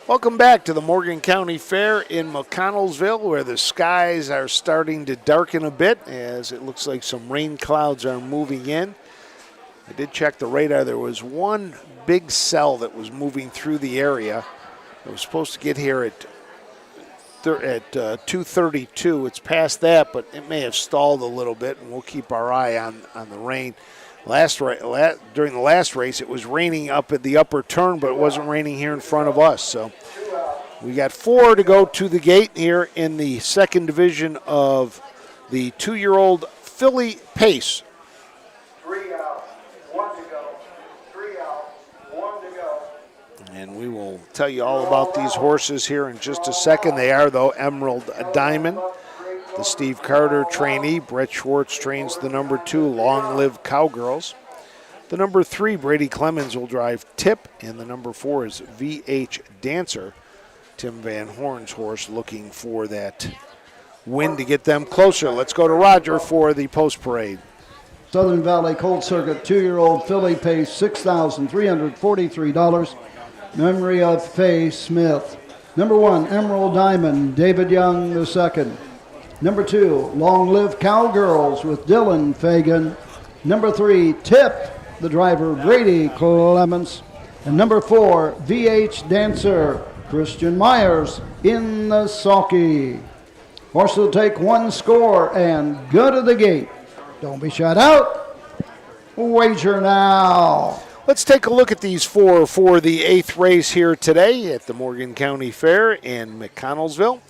S2: Welcome back to the Morgan County Fair in Mconnellsville, where the skies are starting to darken a bit as it looks like some rain clouds are moving in. I did check the radar. There was one big cell that was moving through the area. It was supposed to get here at 2:32. It's past that, but it may have stalled a little bit, and we'll keep our eye on the rain. During the last race, it was raining up at the upper turn, but it wasn't raining here in front of us. So we got 4 to go to the gate here in the second division of the 2-year-old filly pace.
S4: 3 out, 1 to go. 3 out, 1 to go.
S2: And we will tell you all about these horses here in just a second. They are, though, Emerald Diamond, the Steve Carter trainee. Brett Schwartz trains the number 2, Long Live Cowgirls. The number 3, Brady Clemens, will drive Tip, and the number 4 is VH Dancer. Tim Van Horn's horse, looking for that win to get them closer. Let's go to Roger for the post parade.
S12: Southern Valley Colt Circuit 2-year-old filly pace $6,343. Memory of Faye Smith. Number 1, Emerald Diamond, David Young II. Number 2, Long Live Cowgirls with Dylan Fagan. Number 3, Tip, the driver Brady Clements. And number 4, VH Dancer, Christian Myers in the sulky. Horse will take 1 score and go to the gate. Don't be shut out. Wager now.
S2: Let's take a look at these 4 for the 8th race here today at the Morgan County Fair in McConnellsville.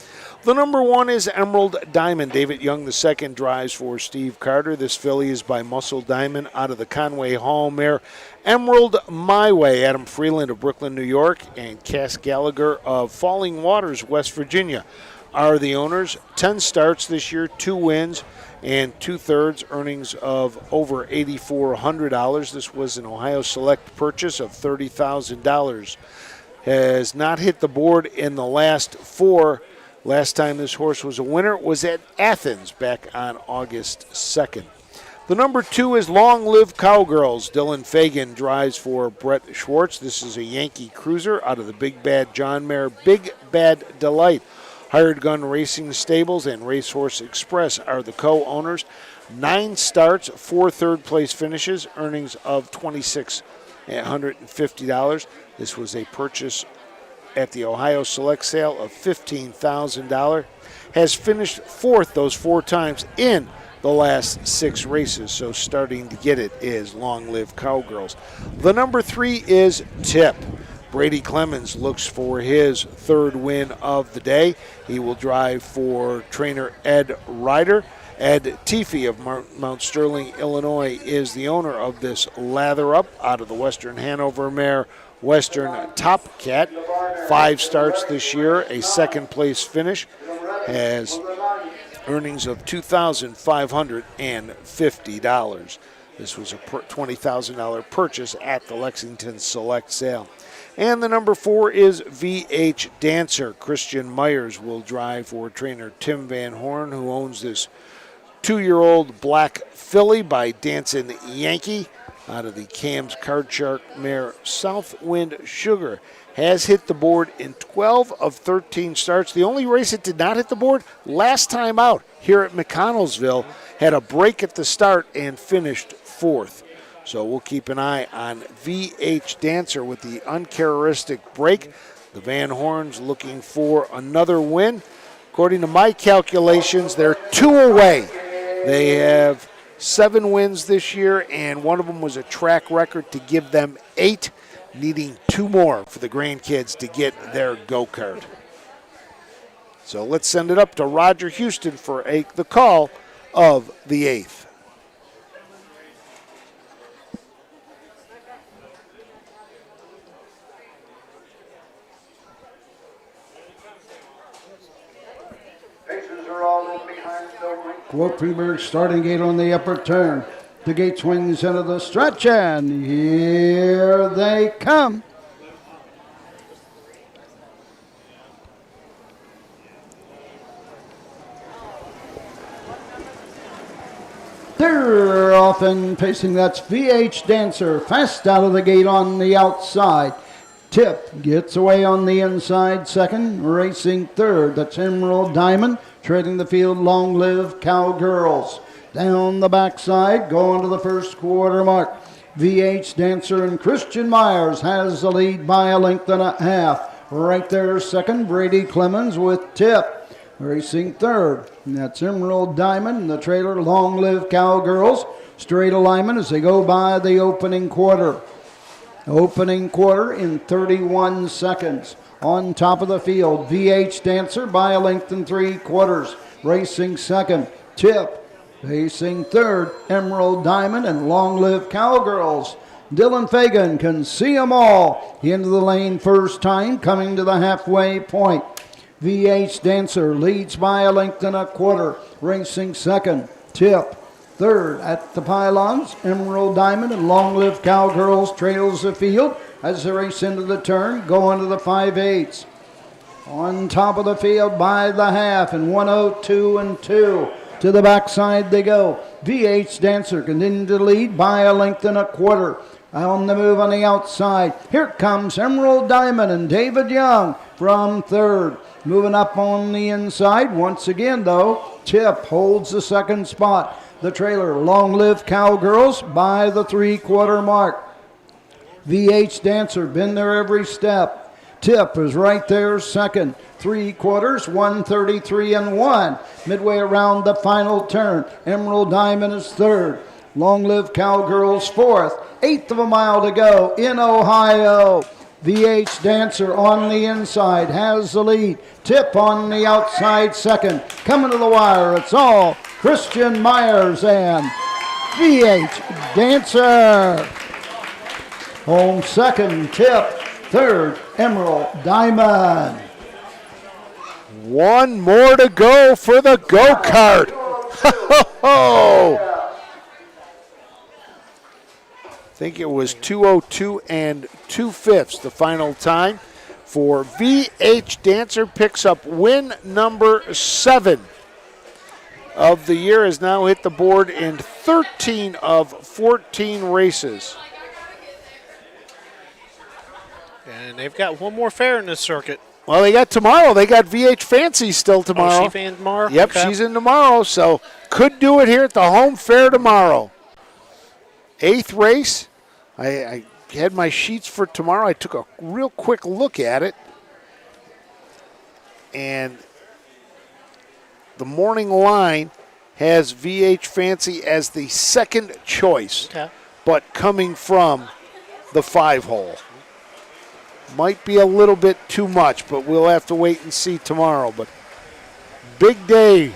S2: The number 1 is Emerald Diamond. David Young II drives for Steve Carter. This filly is by Muscle Diamond out of the Conway Hall mare. Emerald My Way, Adam Freeland of Brooklyn, New York, and Cass Gallagher of Falling Waters, West Virginia are the owners. 10 starts this year, 2 wins, and 2/3 earnings of over $8,400. This was an Ohio Select purchase of $30,000. Has not hit the board in the last 4. Last time this horse was a winner was at Athens back on August 2nd. The number 2 is Long Live Cowgirls. Dylan Fagan drives for Brett Schwartz. This is a Yankee cruiser out of the Big Bad John mare, Big Bad Delight. Hired Gun Racing Stables and Racehorse Express are the co-owners. 9 starts, 4 third-place finishes, earnings of $2,650. This was a purchase at the Ohio Select sale of $15,000. Has finished 4th those 4 times in the last 6 races, so starting to get it is Long Live Cowgirls. The number 3 is Tip. Brady Clemens looks for his 3rd win of the day. He will drive for trainer Ed Ryder. Ed Teefee of Mount Sterling, Illinois, is the owner of this lather up out of the Western Hanover mare, Western Top Cat. 5 starts this year, a 2nd place finish, has earnings of $2,550. This was a $20,000 purchase at the Lexington Select sale. And the number 4 is VH Dancer. Christian Myers will drive for trainer Tim Van Horn, who owns this 2-year-old black filly by Dancin' Yankee out of the Cam's Card Shark mare Southwind Sugar. Has hit the board in 12 of 13 starts. The only race it did not hit the board last time out here at McConnellsville had a break at the start and finished 4th. So we'll keep an eye on VH Dancer with the uncharacteristic break. The Van Horns looking for another win. According to my calculations, they're 2 away. They have 7 wins this year, and one of them was a track record to give them 8, needing 2 more for the grandkids to get their go-kart. So let's send it up to Roger Houston for the call of the 8th.
S12: Freeburg starting gate on the upper turn. The gate swings into the stretch, and here they come. They're off and pacing. That's VH Dancer. Fast out of the gate on the outside. Tip gets away on the inside second. Racing third. That's Emerald Diamond. Trading the field, Long Live Cowgirls. Down the backside, going to the first quarter mark. VH Dancer and Christian Myers has the lead by a length and a half. Right there second, Brady Clemens with Tip. Racing third, and that's Emerald Diamond, the trailer, Long Live Cowgirls. Straight alignment as they go by the opening quarter. Opening quarter in 31 seconds. On top of the field, VH Dancer by a length and 3/4. Racing second, Tip. Pacing third, Emerald Diamond and Long Live Cowgirls. Dylan Fagan can see them all. Into the lane first time, coming to the halfway point. VH Dancer leads by a length and a quarter. Racing second, Tip. Third at the pylons, Emerald Diamond and Long Live Cowgirls trails the field as they race into the turn, go into the 5/8. On top of the field by the half in 1:02 and 2. To the backside they go. VH Dancer continuing to lead by a length and a quarter. On the move on the outside. Here comes Emerald Diamond and David Young from third. Moving up on the inside. Once again, though, Tip holds the second spot. The trailer, Long Live Cowgirls, by the 3/4 mark. VH Dancer, been there every step. Tip is right there second. 3/4, 1:33 and 1. Midway around the final turn. Emerald Diamond is third. Long Live Cowgirls fourth. 1/8 of a mile to go in Ohio. VH Dancer on the inside has the lead. Tip on the outside second. Coming to the wire, it's all Christian Myers and VH Dancer. Home second, Tip. Third, Emerald Diamond.
S2: One more to go for the go-kart. I think it was 2:02 and 2/5 the final time for VH Dancer. Picks up win number 7 of the year. Has now hit the board in 13 of 14 races.
S9: And they've got one more fair in this circuit.
S2: Well, they got tomorrow. They got VH Fancy still tomorrow.
S9: Oh, she fan tomorrow?
S2: Yep,
S9: Okay.
S2: she's in tomorrow, so could do it here at the home fair tomorrow. 8th race. I had my sheets for tomorrow. I took a real quick look at it. And the morning line has VH Fancy as the second choice, but coming from the 5-hole. Might be a little bit too much, but we'll have to wait and see tomorrow. But big day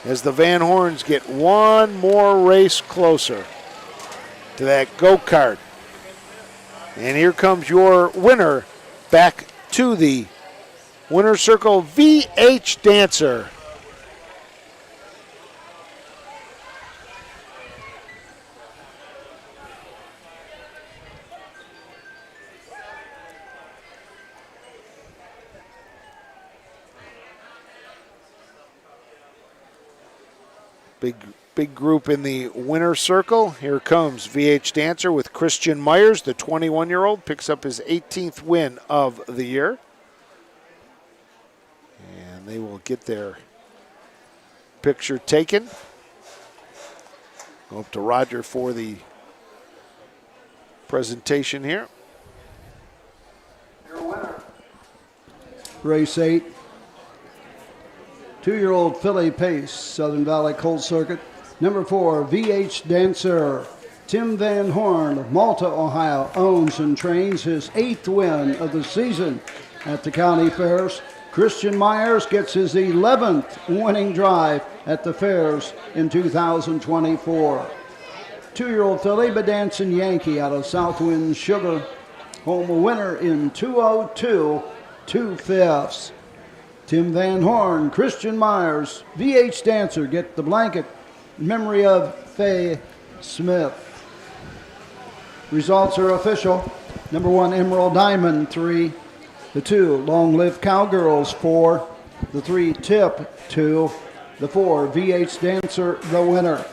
S2: as the Van Horns get one more race closer to that go-kart. And here comes your winner back to the winner's circle, VH Dancer. Big group in the winner's circle. Here comes VH Dancer with Christian Myers, the 21-year-old, picks up his 18th win of the year. And they will get their picture taken. Go up to Roger for the presentation here.
S4: Your winner.
S12: Race 8. 2-year-old filly Pace, Southern Valley Colt Circuit. Number 4, VH Dancer. Tim Van Horn of Malta, Ohio, owns and trains his 8th win of the season at the county fairs. Christian Myers gets his 11th winning drive at the fairs in 2024. 2-year-old filly Bedancing Yankee out of Southwind Sugar, home a winner in 2:02 2/5. Tim Van Horn, Christian Myers, VH Dancer get the blanket in memory of Faye Smith. Results are official. Number 1, Emerald Diamond, 3. The 2, Long Live Cowgirls, 4. The 3, Tip, 2. The 4, VH Dancer, the winner.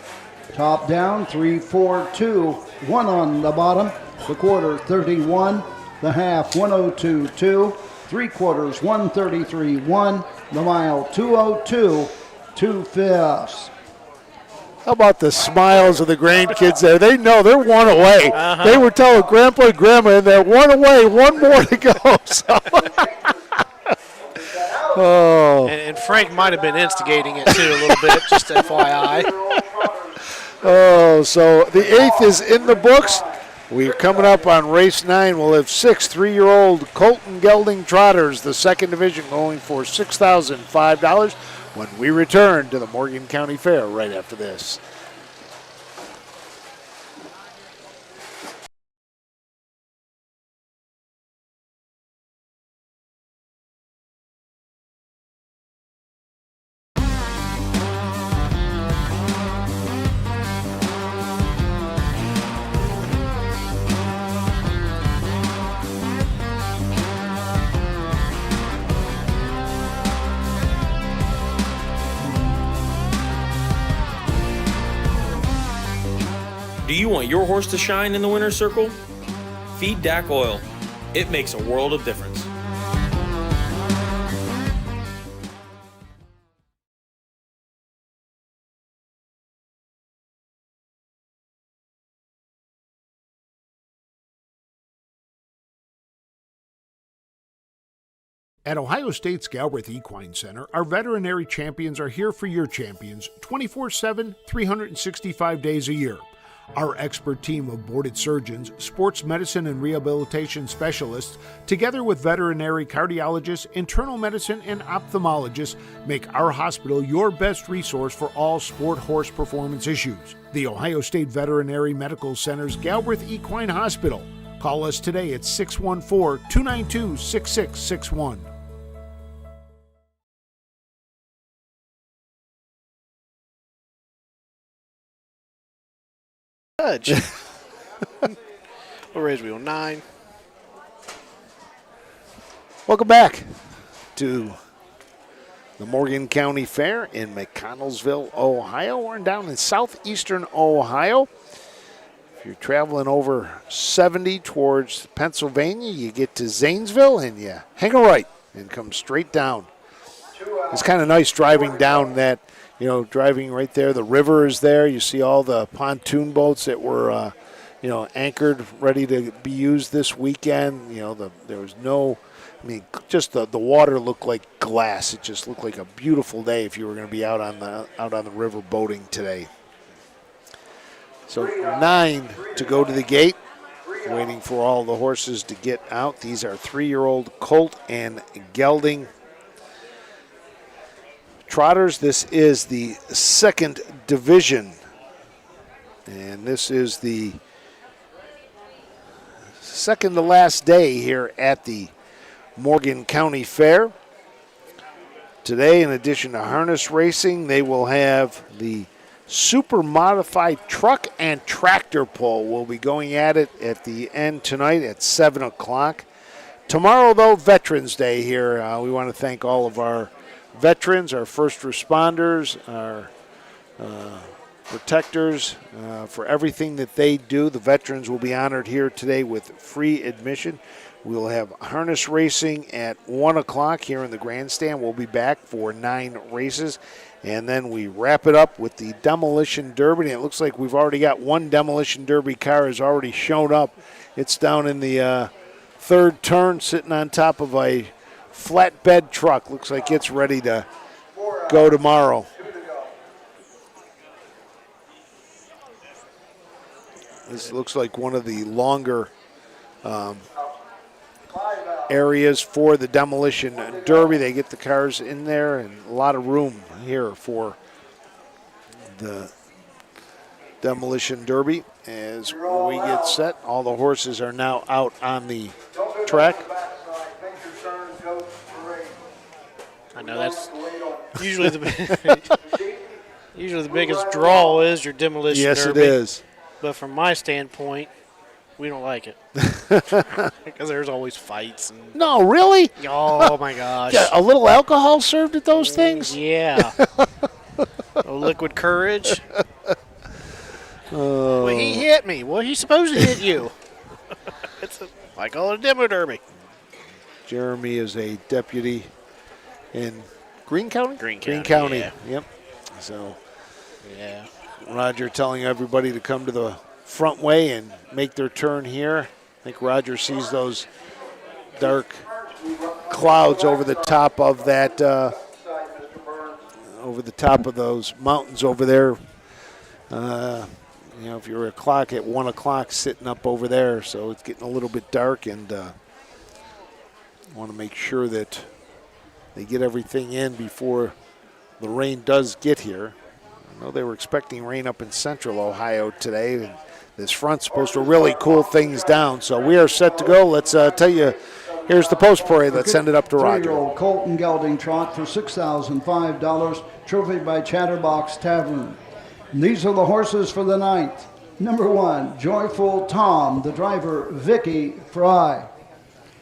S12: Top down, 3, 4, 2. 1 on the bottom. The quarter, 31. The half, 102 2. 3/4, 133 1. The mile, 2:02 2/5.
S2: How about the smiles of the grandkids there? They know they're one away. They were telling Grandpa and Grandma they're one away, one more to go. So. Oh.
S9: And Frank might have been instigating it too a little bit, just FYI.
S2: Oh, so the 8th is in the books. We're coming up on race 9. We'll have 6 3-year-old Colton Gelding Trotters, the 2nd division, going for $6,005 when we return to the Morgan County Fair right after this.
S6: Do you want your horse to shine in the winner's circle? Feed DAC Oil. It makes a world of difference.
S11: At Ohio State's Galbraith Equine Center, our veterinary champions are here for your champions 24/7, 365 days a year. Our expert team of boarded surgeons, sports medicine and rehabilitation specialists, together with veterinary cardiologists, internal medicine, and ophthalmologists, make our hospital your best resource for all sport horse performance issues. The Ohio State Veterinary Medical Center's Galbraith Equine Hospital. Call us today at 614-292-6661.
S9: Judge. What raise we on? 9.
S2: Welcome back to the Morgan County Fair in Mconnellsville, Ohio. We're down in southeastern Ohio. If you're traveling over 70 towards Pennsylvania, you get to Zanesville and you hang a right and come straight down. It's kind of nice driving down that, driving right there. The river is there. You see all the pontoon boats that were, anchored, ready to be used this weekend. There was no, just the water looked like glass. It just looked like a beautiful day if you were going to be out on the river boating today. So 9 to go to the gate, waiting for all the horses to get out. These are 3-year-old Colt and Gelding Trotters. This is the 2nd division, and this is the second to last day here at the Morgan County Fair. Today, in addition to harness racing, they will have the super modified truck and tractor pull. We'll be going at it at the end tonight at 7 o'clock. Tomorrow, though, Veterans Day here. We want to thank all of our veterans, our first responders, our protectors, for everything that they do. The veterans will be honored here today with free admission. We'll have harness racing at 1 o'clock here in the grandstand. We'll be back for 9 races. And then we wrap it up with the Demolition Derby. And it looks like we've already got one Demolition Derby car has already shown up. It's down in the third turn, sitting on top of a flatbed truck. Looks like it's ready to go tomorrow. This looks like one of the longer areas for the Demolition Derby. They get the cars in there, and a lot of room here for the Demolition Derby. As we get set, all the horses are now out on the track.
S9: I know that's usually usually the biggest draw is your Demolition
S2: Yes,
S9: Derby.
S2: it is.
S9: But from my standpoint, we don't like it because there's always fights. And
S2: No, really?
S9: oh my gosh!
S2: Got a little alcohol served at those things?
S9: Yeah. Oh, liquid courage. Well, he hit me. Well, he's supposed to hit you. I call it a demo derby.
S2: Jeremy is a deputy in Greene County?
S9: Greene
S2: County,
S9: yeah.
S2: Yep. So,
S9: yeah.
S2: Roger telling everybody to come to the front way and make their turn here. I think Roger sees those dark clouds over the top of that, over the top of those mountains over there. You know, if you're a clock at 1 o'clock sitting up over there, so it's getting a little bit dark, and want to make sure that they get everything in before the rain does get here. I know they were expecting rain up in central Ohio today, and this front's supposed to really cool things down. So we are set to go. Let's tell you, here's the post parade. Let's send it up to Roger.
S12: 3-year-old Colton Gelding trot for $6,005, trophy by Chatterbox Tavern. And these are the horses for the night. Number 1, Joyful Tom, the driver, Vicky Fry.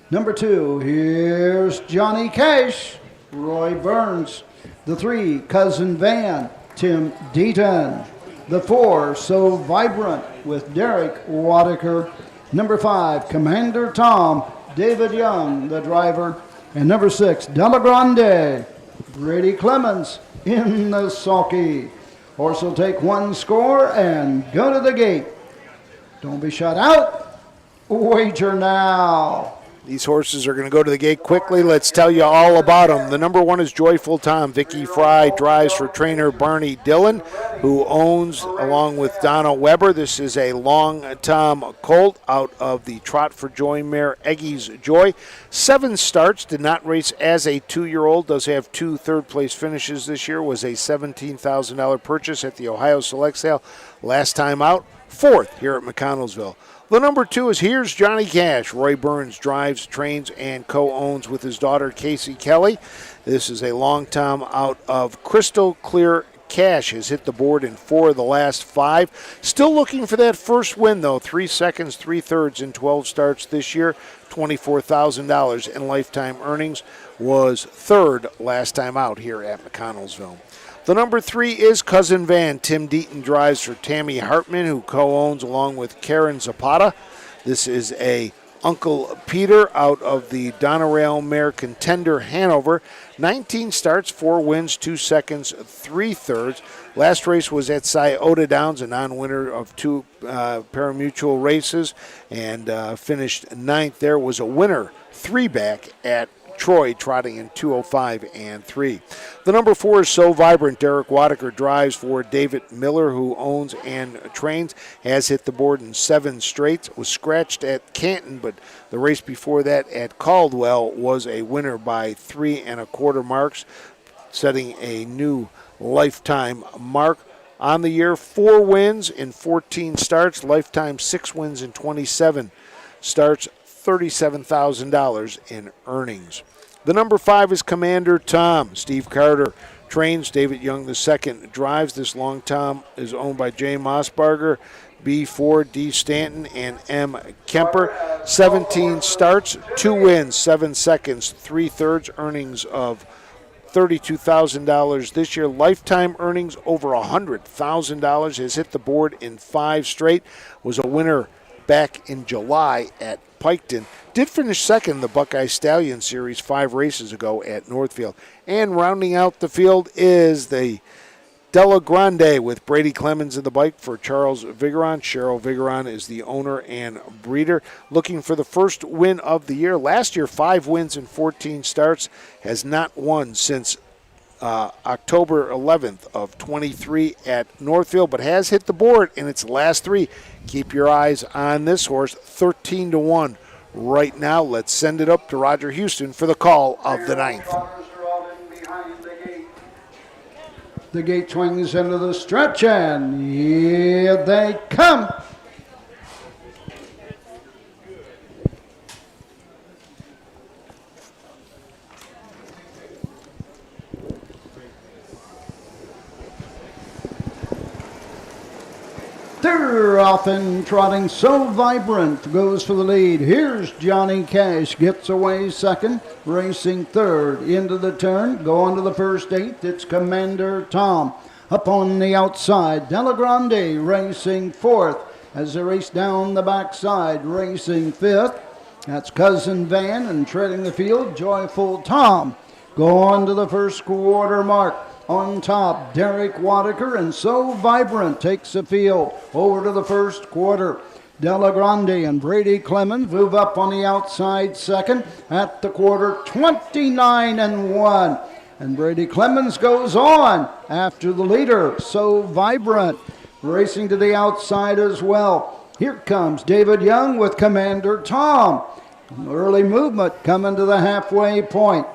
S12: Number 2, here's Johnny Cash, Roy Burns. The 3, Cousin Van, Tim Deaton. The 4, So Vibrant, with Derek Wadaker. Number 5, Commander Tom, David Young, the driver. And number 6, Della Grande, Brady Clemens in the sulky. Horse will take one score and go to the gate. Don't be shut out. Wager now.
S2: These horses are going to go to the gate quickly. Let's tell you all about them. The number 1 is Joyful Tom. Vicky Fry drives for trainer Barney Dillon, who owns, along with Donna Weber. This is a Long Tom colt out of the Trot for Joy mare, Eggy's Joy. 7 starts, did not race as a 2-year-old, does have 2 third-place finishes this year, was a $17,000 purchase at the Ohio Select Sale. Last time out, 4th here at Mconnellsville. The number 2 is Here's Johnny Cash. Roy Burns drives, trains, and co-owns with his daughter Casey Kelly. This is a long time out of Crystal Clear Cash. Has hit the board in 4 of the last 5. Still looking for that first win, though. 3 seconds, 3/3 in 12 starts this year. $24,000 in lifetime earnings. Was 3rd last time out here at Mconnellsville. The number 3 is Cousin Van. Tim Deaton drives for Tammy Hartman, who co-owns along with Karen Zapata. This is a Uncle Peter out of the Donerail mare Contender Hanover. 19 starts, 4 wins, 2 seconds, 3/3. Last race was at Scioto Downs, a non-winner of 2 parimutuel races, and finished 9th there. Was a winner 3 back at Troy, trotting in 2:05 and 3. The number 4 is So Vibrant. Derek Wadaker drives for David Miller, who owns and trains. Has hit the board in 7 straight. Was scratched at Canton, but the race before that at Caldwell was a winner by 3 1/4 marks, setting a new lifetime mark. On the year, 4 wins in 14 starts. Lifetime 6 wins in 27 starts. $37,000 in earnings. The number 5 is Commander Tom. Steve Carter trains. David Young II drives. This long Tom is owned by Jay Mossbarger, B4, D. Stanton, and M. Kemper. 17 starts, 2 wins, 7 seconds, 3/3 earnings of $32,000 this year. Lifetime earnings over $100,000. Has hit the board in 5 straight. Was a winner back in July at Piketon. Did finish second in the Buckeye Stallion Series 5 races ago at Northfield. And rounding out the field is the Della Grande with Brady Clemens in the bike for Charles Vigeron. Cheryl Vigeron is the owner and breeder. Looking for the first win of the year. Last year, 5 wins in 14 starts. Has not won since October 11th of 23 at Northfield, but has hit the board in its last 3. Keep your eyes on this horse, 13-1 right now. Let's send it up to Roger Houston for the call of the 9th.
S12: The gate swings into the stretch, and here they come. They're off and trotting. So Vibrant goes for the lead. Here's Johnny Cash, gets away second, racing third. Into the turn, going to the first 8. It's Commander Tom. Up on the outside, Della Grande racing fourth. As they race down the backside, racing fifth. That's Cousin Van, and treading the field, Joyful Tom. Going to the first quarter mark. On top, Derek Wadaker, and So Vibrant takes the field over to the first quarter. Della Grande and Brady Clemens move up on the outside second at the quarter, 29-1. And Brady Clemens goes on after the leader, So Vibrant, racing to the outside as well. Here comes David Young with Commander Tom. Early movement coming to the halfway point.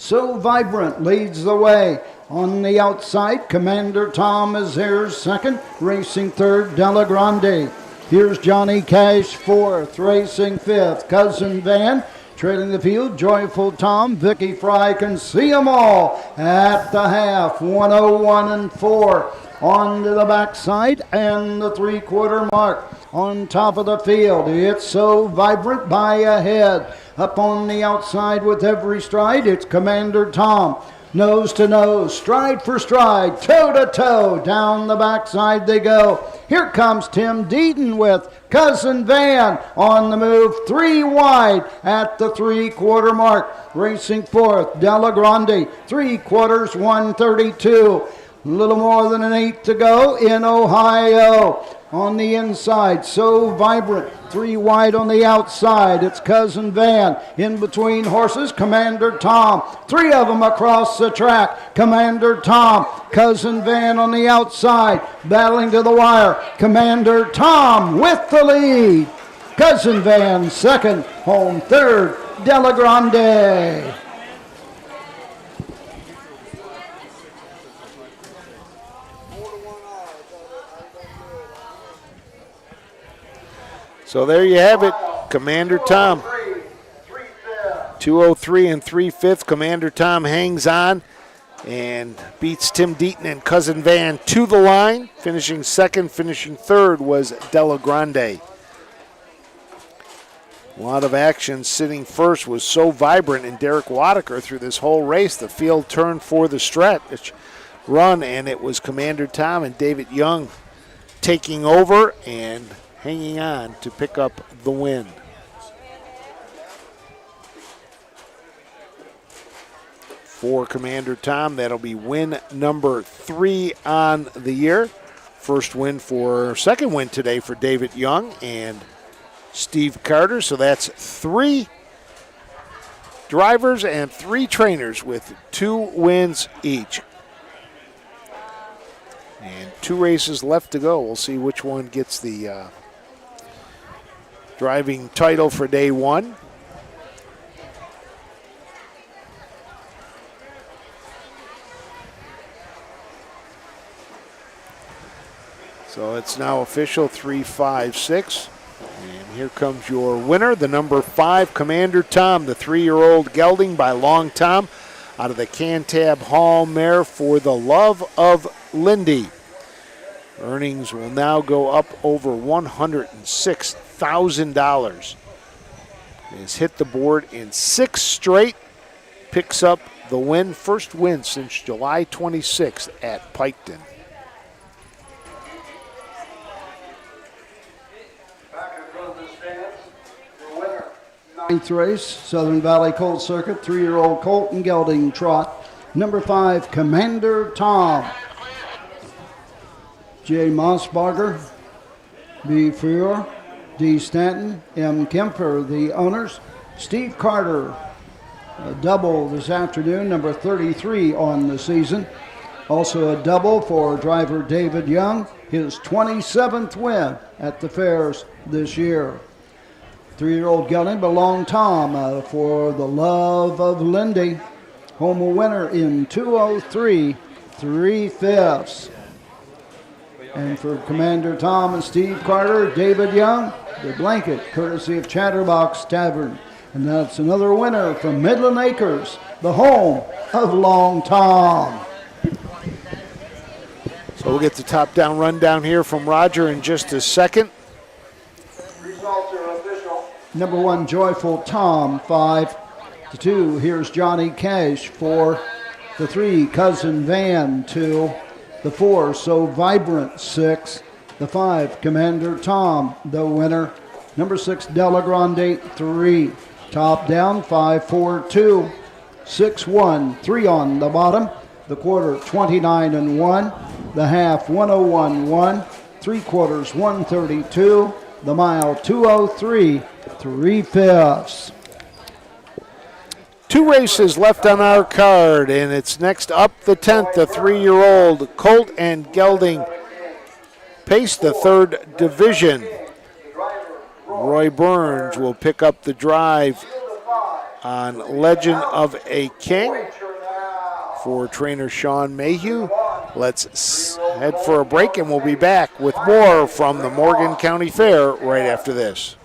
S12: So Vibrant leads the way. On the outside, Commander Tom is there second, racing third, Della Grande. Here's Johnny Cash fourth, racing fifth, Cousin Van. Trailing the field, Joyful Tom, Vicky Fry can see them all at the half, 101-4. On to the backside and the three-quarter mark. On top of the field, it's So Vibrant by a head. Up on the outside with every stride, it's Commander Tom. Nose to nose, stride for stride, toe to toe, down the backside they go. Here comes Tim Deaton with Cousin Van on the move, 3 wide at the three-quarter mark. Racing fourth, Della Grande, 3/4, 132. A little more than an 8 to go in Ohio. On the inside, So Vibrant, 3 wide on the outside. It's Cousin Van. In between horses, Commander Tom. 3 of them across the track. Commander Tom, Cousin Van on the outside, battling to the wire. Commander Tom with the lead. Cousin Van second, home third, Della Grande.
S2: So there you have it, Commander Tom. 203 and 3/5. Commander Tom hangs on and beats Tim Deaton and Cousin Van to the line. Finishing second, finishing third was Della Grande. A lot of action. Sitting first was So Vibrant and Derek Wadaker through this whole race. The field turned for the stretch run, and it was Commander Tom and David Young taking over and hanging on to pick up the win. For Commander Tom, that'll be win number 3 on the year. Second win today for David Young and Steve Carter. So that's 3 drivers and 3 trainers with 2 wins each. And 2 races left to go. We'll see which one gets the driving title for day 1. So it's now official, 3, 5, 6. And here comes your winner, the number 5, Commander Tom, the 3-year-old gelding by Long Tom out of the Cantab Hall mare For the Love of Lindy. Earnings will now go up over $106,000. Has hit the board in 6 straight. Picks up the win, first win since July 26th at Piketon.
S12: Ninth race, Southern Valley Colt Circuit, 3-year-old colt and gelding trot. Number 5, Commander Tom. J. Mossbarger, B. Freer, D. Stanton, M. Kemper, the owners. Steve Carter, a double this afternoon, number 33 on the season. Also a double for driver David Young, his 27th win at the fairs this year. 3-year-old gelding belonged Tom for the love of Lindy. Home winner in 2:03 3/5. And for Commander Tom and Steve Carter, David Young, the blanket, courtesy of Chatterbox Tavern. And that's another winner from Midland Acres, the home of Long Tom.
S2: So we'll get the top-down rundown here from Roger in just a second.
S4: Results are official.
S12: Number 1, Joyful Tom, 5-2. Here's Johnny Cash, 4. The 3, Cousin Van, 2. The 4, So Vibrant, 6. The 5, Commander Tom, the winner. Number 6, Della Grande, 3. Top down, 5-4-2. 6-1, 3 on the bottom. The quarter, 29-1. The half, 101-1. 3/4, 132. The mile, 2:03 3/5.
S2: 2 races left on our card, and it's next up the 10th, the 3-year-old colt and gelding pace, the 3rd division. Roy Burns will pick up the drive on Legend of a King for trainer Sean Mayhew. Let's head for a break, and we'll be back with more from the Morgan County Fair right after this.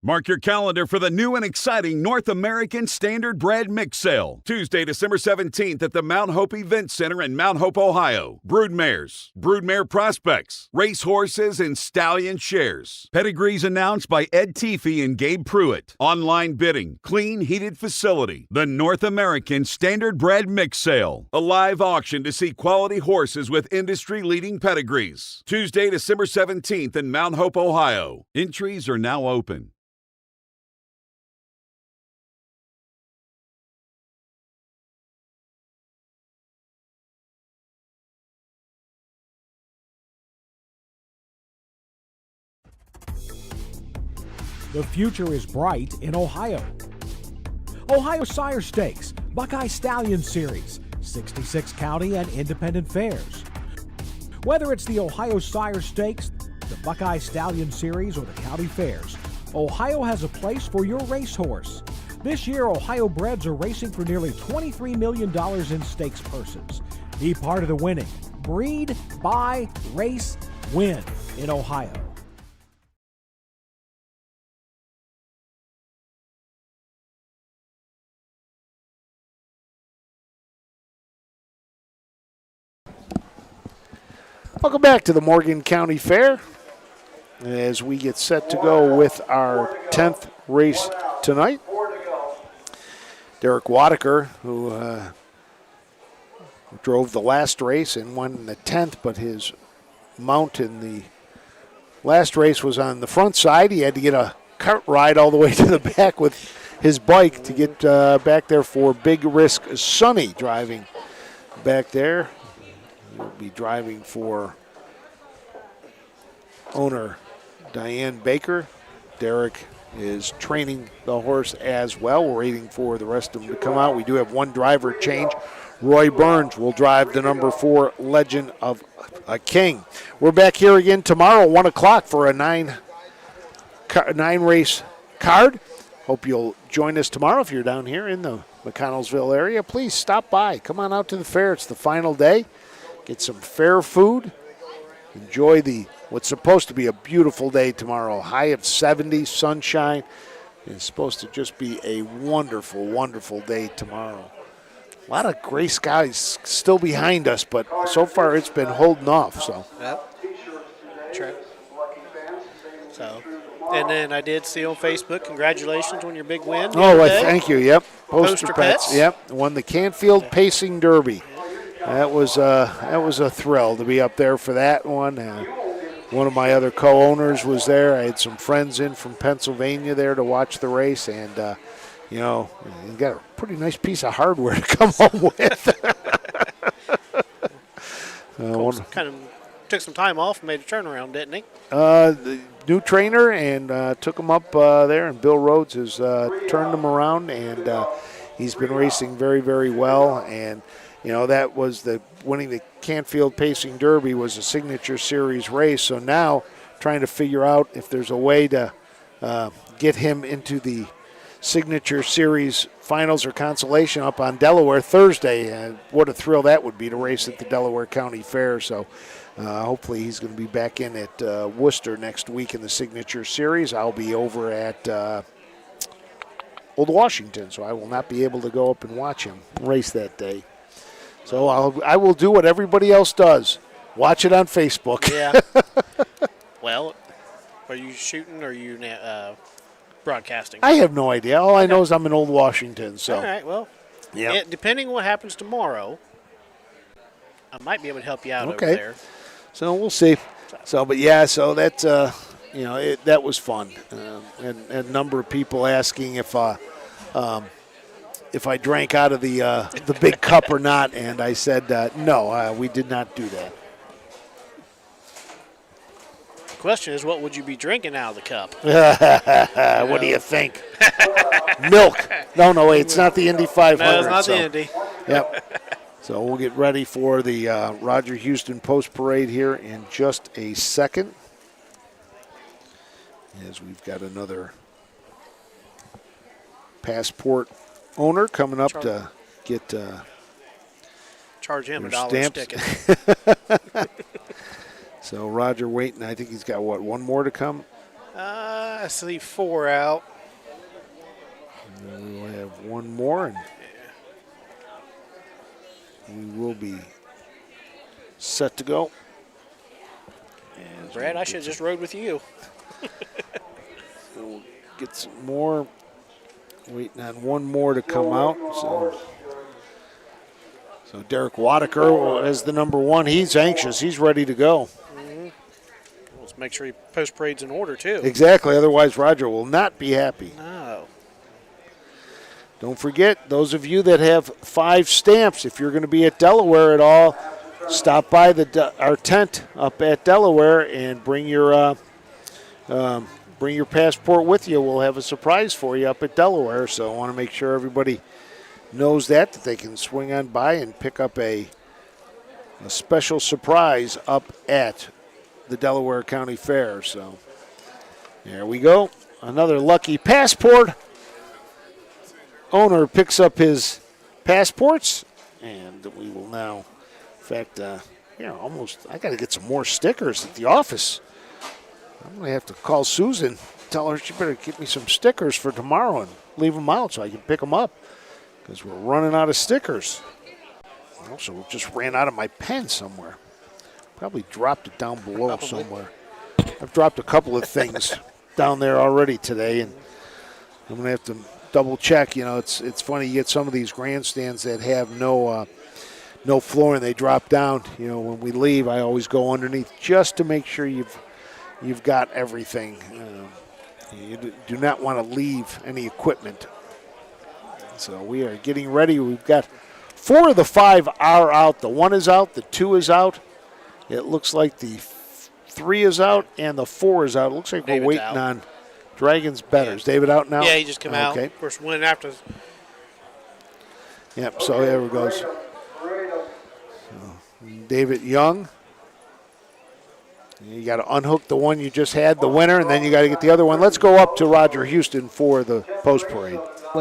S7: Mark your calendar for the new and exciting North American Standard Bred Mix Sale. Tuesday, December 17th at the Mount Hope Event Center in Mount Hope, Ohio. Broodmares, broodmare prospects, racehorses, and stallion shares. Pedigrees announced by Ed Teefee and Gabe Pruitt. Online bidding, clean, heated facility. The North American Standard Bred Mix Sale. A live auction to see quality horses with industry-leading pedigrees. Tuesday, December 17th in Mount Hope, Ohio. Entries are now open.
S1: The future is bright in Ohio. Ohio Sire Stakes, Buckeye Stallion Series, 66 county and independent fairs. Whether it's the Ohio Sire Stakes, the Buckeye Stallion Series, or the county fairs, Ohio has a place for your racehorse. This year, Ohio breds are racing for nearly $23 million in stakes purses. Be part of the winning. Breed, buy, race, win in Ohio.
S2: Welcome back to the Morgan County Fair as we get set to go with our 10th race tonight. Derek Wadaker, who drove the last race and won the 10th, but his mount in the last race was on the front side. He had to get a cart ride all the way to the back with his bike to get back there for Big Risk Sonny driving back there. He'll be driving for owner Diane Baker. Derek is training the horse as well. We're waiting for the rest of them to come out. We do have one driver change. Roy Burns will drive the number 4 Legend of a King. We're back here again tomorrow, 1 o'clock, for a 9-race card. Hope you'll join us tomorrow. If you're down here in the Mconnellsville area, please stop by. Come on out to the fair. It's the final day. Get some fair food. Enjoy what's supposed to be a beautiful day tomorrow. High of 70, sunshine. It's supposed to just be a wonderful, wonderful day tomorrow. A lot of gray skies still behind us, but so far it's been holding off. So.
S9: Yep. True. So, and then I did see on Facebook, congratulations on your big win.
S2: Oh, thank you. Yep.
S9: Poster Pets.
S2: Yep. Won the Canfield Pacing Derby. That was a thrill to be up there for that one. one of my other co-owners was there. I had some friends in from Pennsylvania there to watch the race, and you got a pretty nice piece of hardware to come home with.
S9: Kind of took some time off and made a turnaround, didn't he?
S2: The new trainer and took him up there, and Bill Rhodes has turned him around, and he's been racing very, very well. And that was winning the Canfield Pacing Derby was a Signature Series race. So now trying to figure out if there's a way to get him into the Signature Series finals or consolation up on Delaware Thursday. And what a thrill that would be to race at the Delaware County Fair. So hopefully he's going to be back in at Worcester next week in the Signature Series. I'll be over at Old Washington, so I will not be able to go up and watch him race that day. So I will do what everybody else does. Watch it on Facebook.
S9: Yeah. Well, are you shooting or are you broadcasting?
S2: I have no idea. All I know is I'm in Old Washington. So.
S9: All right, well, depending on what happens tomorrow, I might be able to help you out over there.
S2: So we'll see. So that's, that was fun. And a number of people asking if I drank out of the big cup or not, and I said no, we did not do that.
S9: The question is, what would you be drinking out of the cup?
S2: What do you think? Milk. No, wait, it's not the Indy 500.
S9: No, it's not the Indy.
S2: Yep. So we'll get ready for the Roger Houston Post Parade here in just a second, as we've got another Passport owner coming up to get
S9: charge him
S2: $1
S9: ticket.
S2: So Roger waiting. I think he's got one more to come.
S9: I see 4 out.
S2: And we'll have one more, and we will be set to go.
S9: Brad, I should have just rode with you.
S2: So we'll get some more. Waiting on one more to come out. So Derek Wadaker as the number 1. He's anxious. He's ready to go.
S9: Mm-hmm. Let's make sure he post parade's in order, too.
S2: Exactly. Otherwise, Roger will not be happy.
S9: No.
S2: Don't forget, those of you that have 5 stamps, if you're going to be at Delaware at all, stop by our tent up at Delaware and bring your passport with you. We'll have a surprise for you up at Delaware. So I want to make sure everybody knows that they can swing on by and pick up a special surprise up at the Delaware County Fair. So there we go. Another lucky passport owner picks up his passports, and we will now, in fact, I got to get some more stickers at the office. I'm going to have to call Susan, tell her she better get me some stickers for tomorrow and leave them out so I can pick them up, because we're running out of stickers. Also, just ran out of my pen somewhere. Probably dropped it down below somewhere. I've dropped a couple of things down there already today, and I'm going to have to double check. It's funny, you get some of these grandstands that have no floor and they drop down. When we leave, I always go underneath just to make sure you've got everything. You do not want to leave any equipment. So we are getting ready. We've got 4 of the 5 are out. The 1 is out. The 2 is out. It looks like the 3 is out and the 4 is out. It looks like
S9: David's
S2: we're waiting
S9: out.
S2: on Dragon's Betters. David out now?
S9: Yeah, he just came out.
S2: Okay.
S9: Of course, winning after.
S2: Yep, so there it goes. David Young. You got to unhook the one you just had, the winner, and then you got to get the other one. Let's go up to Roger Houston for the post parade.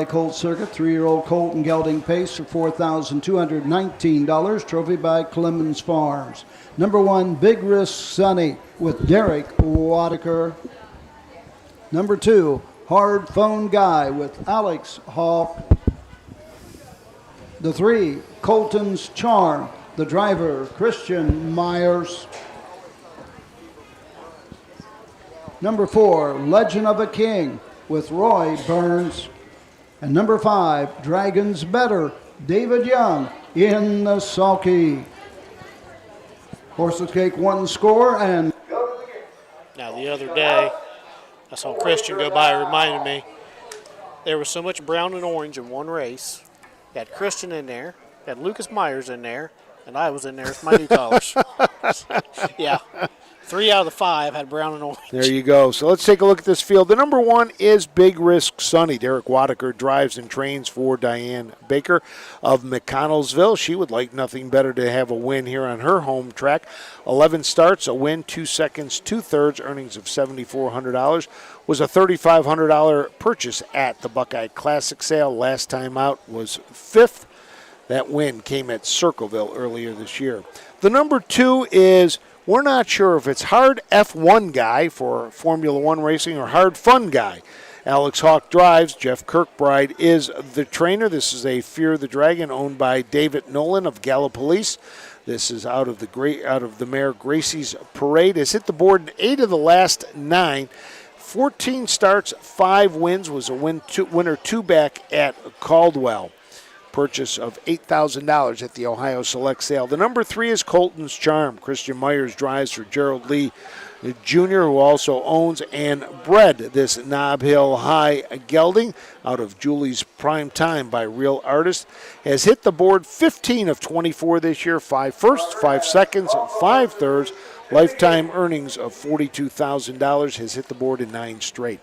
S12: Colt Circuit, 3-year-old Colt and gelding pace for $4,219. Trophy by Clemens Farms. Number 1, Big Risk Sunny with Derek Wadaker. Number 2, Hard Phone Guy with Alex Hawk. The 3, Colton's Charm. The driver, Christian Myers. Number 4, Legend of a King with Roy Burns. And number 5, Dragon's Better, David Young in the sulky. Horses Cake 1 score and
S9: the other day. I saw Christian go by, reminded me. There was so much brown and orange in one race. You had Christian in there, you had Lucas Myers in there, and I was in there with my new colors. Yeah. 3 out of the 5 had brown and orange.
S2: There you go. So let's take a look at this field. The number 1 is Big Risk Sunny. Derek Wadaker drives and trains for Diane Baker of Mconnellsville. She would like nothing better to have a win here on her home track. 11 starts, a win, 2 seconds, 2/3, earnings of $7,400. Was a $3,500 purchase at the Buckeye Classic sale. Last time out was 5th. That win came at Circleville earlier this year. The number 2 is, we're not sure if it's hard F1 guy for Formula One racing or hard fun guy. Alex Hawk drives. Jeff Kirkbride is the trainer. This is a Fear the Dragon owned by David Nolan of Gallipolis. This is out of the Mayor Gracie's parade. Has hit the board in 8 of the last 9. 14 starts, 5 wins. Was a winner 2 back at Caldwell. Purchase of $8,000 at the Ohio Select sale. The number 3 is Colton's Charm. Christian Myers drives for Gerald Lee Jr., who also owns and bred this Nob Hill High gelding out of Julie's Prime Time by Real Artist. Has hit the board 15 of 24 this year, 5 firsts, 5 seconds, 5 thirds. Lifetime earnings of $42,000. Has hit the board in 9 straight.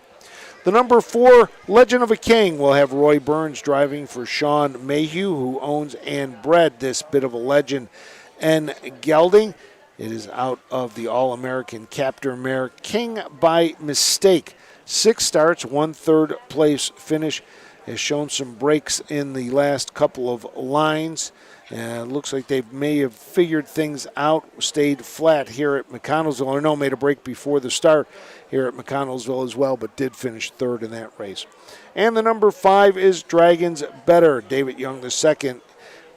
S2: The number 4, Legend of a King, will have Roy Burns driving for Sean Mayhew, who owns and bred this bit of a legend and gelding. It is out of the All-American Captor Mare King by Mistake. 6 starts, 1/3 place finish. Has shown some breaks in the last couple of lines. And it looks like they may have figured things out, stayed flat here at McConnellsville. Or no, made a break before the start here at McConnellsville as well, but did finish 3rd in that race. And the number 5 is Dragons Better. David Young II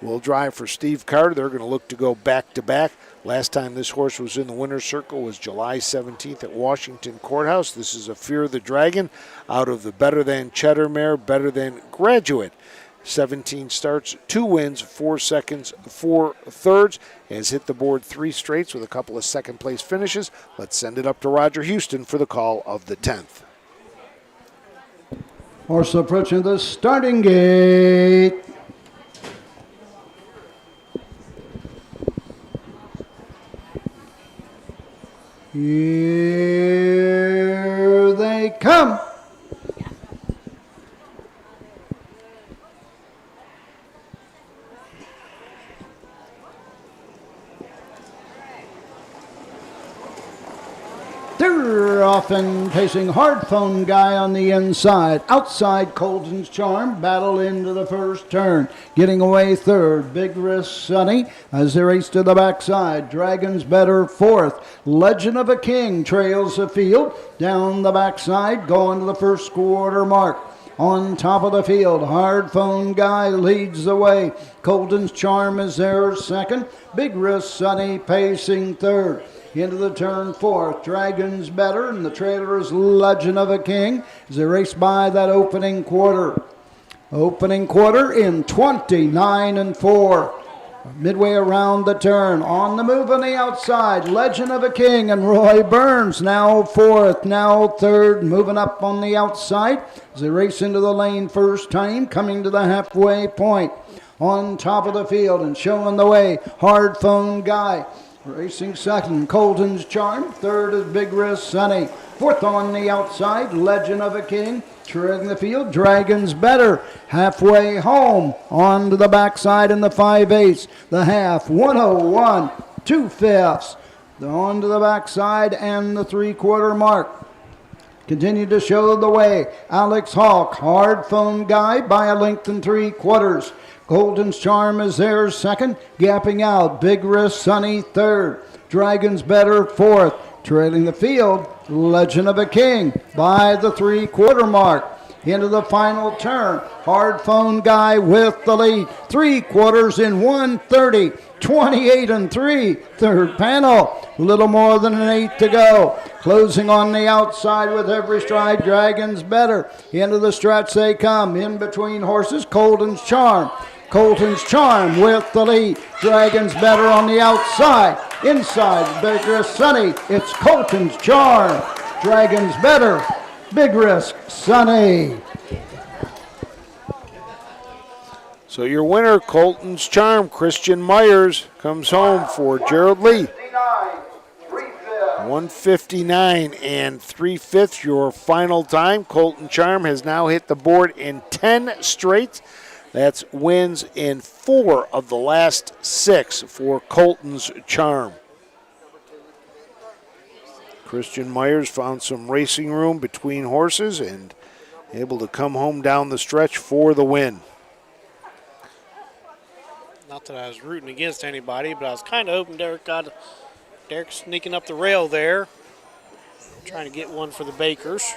S2: will drive for Steve Carter. They're going to look to go back-to-back. Last time this horse was in the winner's circle was July 17th at Washington Courthouse. This is a Fear the Dragon out of the Better Than Cheddar Mare, Better Than Graduate. 17 starts, 2 wins, 4 seconds, 4 thirds. Has hit the board 3 straights with a couple of second-place finishes. Let's send it up to Roger Houston for the call of the 10th.
S12: Horse approaching the starting gate. Here they come. They're often pacing Hard Phone Guy on the inside. Outside, Colton's Charm battle into the first turn. Getting away 3rd, Big Risk Sunny as they race to the backside. Dragons Better 4th. Legend of a King trails the field. Down the backside, going to the first quarter mark. On top of the field, Hard Phone Guy leads the way. Colton's Charm is there 2nd. Big Risk Sunny pacing 3rd. Into the turn 4th, Dragons Better, and the trailer is Legend of a King as they race by that opening quarter. Opening quarter in 29-4. Midway around the turn, on the move on the outside, Legend of a King and Roy Burns now 4th, now 3rd, moving up on the outside as they race into the lane first time, coming to the halfway point. On top of the field and showing the way, Hard Phone Guy. Racing 2nd, Colton's Charm. 3rd is Big Risk Sunny. 4th on the outside, Legend of a King. Treading the field, Dragons Better. Halfway home, on to the backside in the 5/8. The half, 101, 2/5. On to the backside and the 3/4 mark. Continue to show the way. Alex Hawk, Hard Phone Guy by a length and 3/4. Colton's Charm is there 2nd, gapping out. Big Risk Sunny 3rd. Dragons Better 4th. Trailing the field, Legend of a King by the 3/4 mark. Into the final turn, Hard Phone Guy with the lead. 3/4 in 1:30, 28-3. 3rd panel, a little more than an 8 to go. Closing on the outside with every stride, Dragons Better. Into the stretch they come. In between horses, Colton's Charm. Colton's Charm with the lead. Dragons Better on the outside. Inside, Big Risk Sunny. It's Colton's Charm. Dragons better. Big risk, Sonny.
S2: So your winner, Colton's Charm, Christian Myers, comes home for Gerald Lee. 159 and 3/5 your final time. Colton Charm has now hit the board in 10 straight. That's wins in 4 of the last 6 for Colton's Charm. Christian Myers found some racing room between horses and able to come home down the stretch for the win.
S9: Not that I was rooting against anybody, but I was kind of hoping Derek sneaking up the rail there, trying to get one for the Bakers.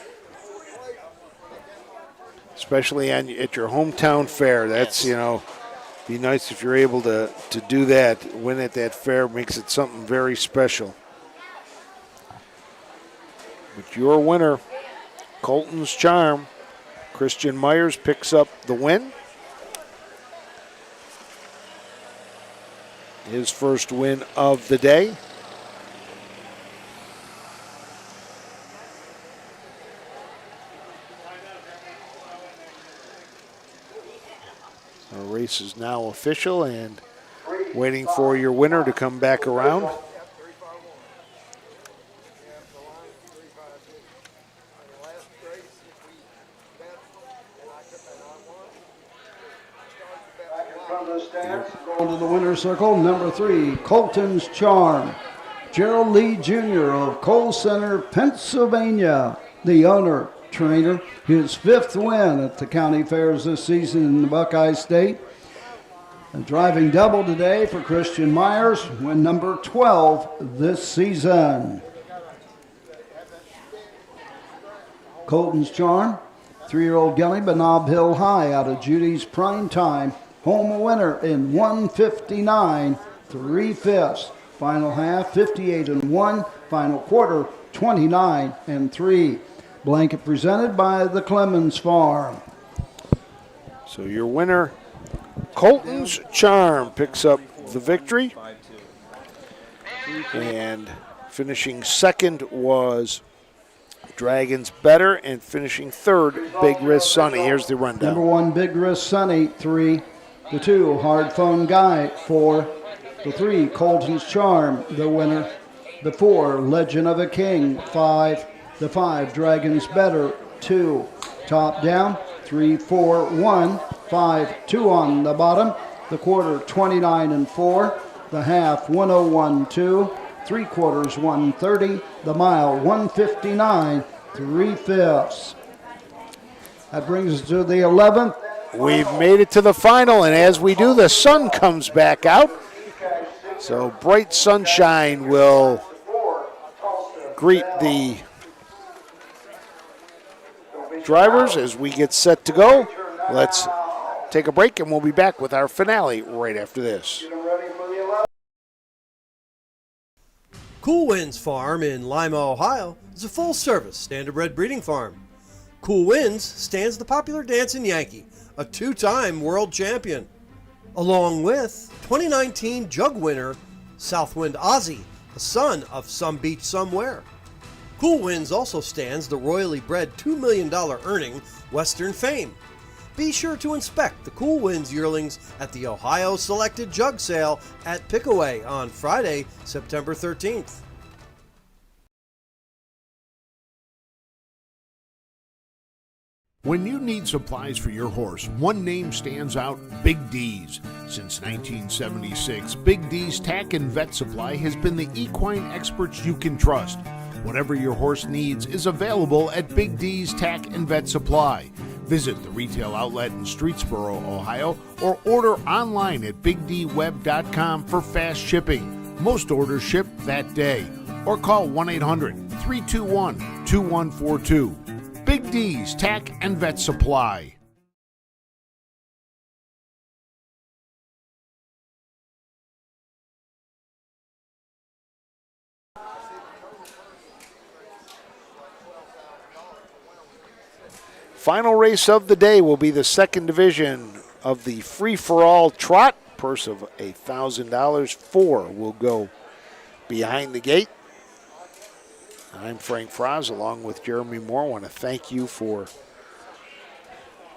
S2: Especially at your hometown fair. That's, be nice if you're able to do that. Win at that fair makes it something very special. But your winner, Colton's Charm, Christian Myers picks up the win. His first win of the day. The race is now official and waiting for your winner to come back around.
S12: Going to the winner's circle, number 3, Colton's Charm. Gerald Lee Jr. of Cole Center, Pennsylvania, the owner, trainer. His 5th win at the county fairs this season in the Buckeye State. A driving double today for Christian Myers, win number 12 this season. Colton's Charm, 3-year-old Gelly Benob Hill High out of Judy's Prime Time. Home winner in 159 3/5. Final half 58 and 1. Final quarter 29 and 3. Blanket presented by the Clemens Farm.
S2: So your winner, Colton's Charm, picks up the victory. And finishing second was Dragons Better, and finishing third, Big Risk Sonny. Here's the rundown.
S12: Number 1, Big Risk Sonny, 3. The 2, Hard Phone Guy, 4. The 3, Colton's Charm, the winner. The 4, Legend of a King, 5. The 5, Dragons Better, 2. Top down, 3, 4, 1. 5, 2 on the bottom. The quarter, 29 and 4. The half, 101, 2. 3/4, 130. The mile, 159 3/5. That brings us to the 11th.
S2: We've made it to the final, and as we do, the sun comes back out. So bright sunshine will greet the drivers as we get set to go. Let's take a break, and we'll be back with our finale right after this.
S14: Cool Winds Farm in Lima, Ohio is a full-service standardbred breeding farm. Cool Winds stands the popular dancing Yankee, a 2-time world champion, along with 2019 Jug winner Southwind Ozzy, the son of Some Beach Somewhere. Cool Winds also stands the royally bred $2 million earning Western Fame. Be sure to inspect the Cool Winds yearlings at the Ohio Selected Jug Sale at Pickaway on Friday, September 13th.
S11: When you need supplies for your horse, one name stands out: Big D's. Since 1976, Big D's Tack and Vet Supply has been the equine experts you can trust. Whatever your horse needs is available at Big D's Tack and Vet Supply. Visit the retail outlet in Streetsboro, Ohio, or order online at bigdweb.com for fast shipping. Most orders ship that day. Or call 1-800-321-2142. Big D's Tack and Vet Supply.
S2: Final race of the day will be the second division of the free-for-all trot. Purse of $1,000. 4 will go behind the gate. I'm Frank Froz, along with Jeremy Moore. I want to thank you for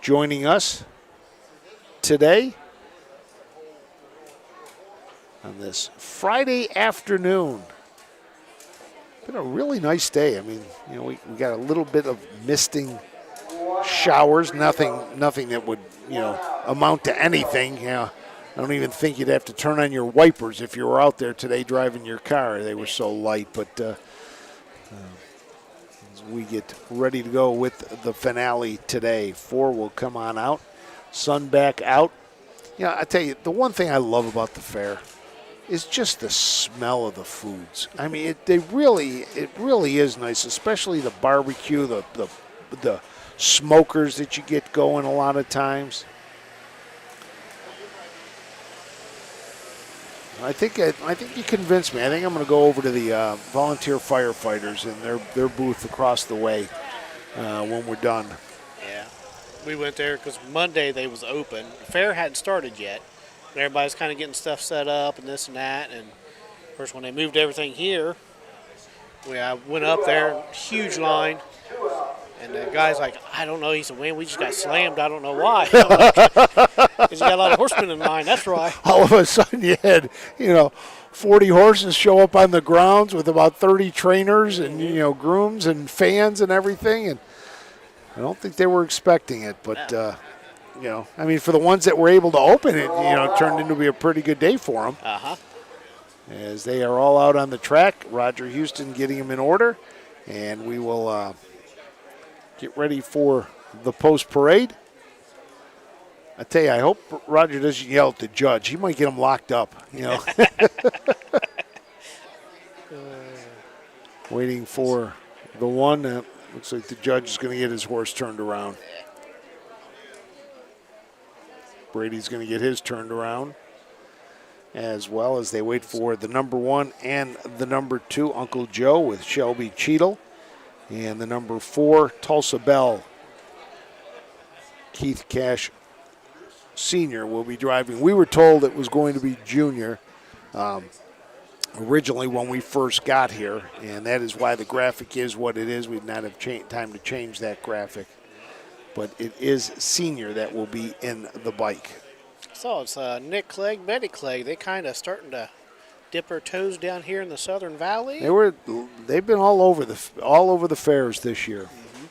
S2: joining us today on this Friday afternoon. Been a really nice day. I mean, we got a little bit of misting showers, nothing that would, amount to anything. I don't even think you'd have to turn on your wipers if you were out there today driving your car. They were so light, but as we get ready to go with the finale today, 4 will come on out, sun back out. I tell you, the one thing I love about the fair is just the smell of the foods. I mean, it really is nice, especially the barbecue, the smokers that you get going a lot of times. I think you convinced me. I think I'm going to go over to the volunteer firefighters and their booth across the way when we're done.
S9: Yeah, we went there because Monday they was open. The fair hadn't started yet. Everybody's kind of getting stuff set up and this and that. And of course, when they moved everything here, we went up there, huge line. And the guy's like, I don't know. He said, man, we just got slammed. I don't know why. Because you got a lot of horsemen in line. That's right.
S2: All of a sudden you had, 40 horses show up on the grounds with about 30 trainers and, grooms and fans and everything. And I don't think they were expecting it. But, for the ones that were able to open it, it turned into be a pretty good day for them.
S9: Uh-huh.
S2: As they are all out on the track, Roger Houston getting them in order. And we will get ready for the post parade. I tell you, I hope Roger doesn't yell at the judge. He might get him locked up, Waiting for the one. Looks like the judge is going to get his horse turned around. Brady's going to get his turned around, as well as they wait for the number 1 and the number 2, Uncle Joe with Shelby Cheadle. And the number 4, Tulsa Bell, Keith Cash Sr. will be driving. We were told it was going to be Junior originally when we first got here, and that is why the graphic is what it is. We did not have time to change that graphic. But it is Senior that will be in the bike.
S9: So it's Nick Clegg, Betty Clegg. They kind of starting to dip their toes down here in the Southern Valley.
S2: They've been all over the fairs this year. Mm-hmm.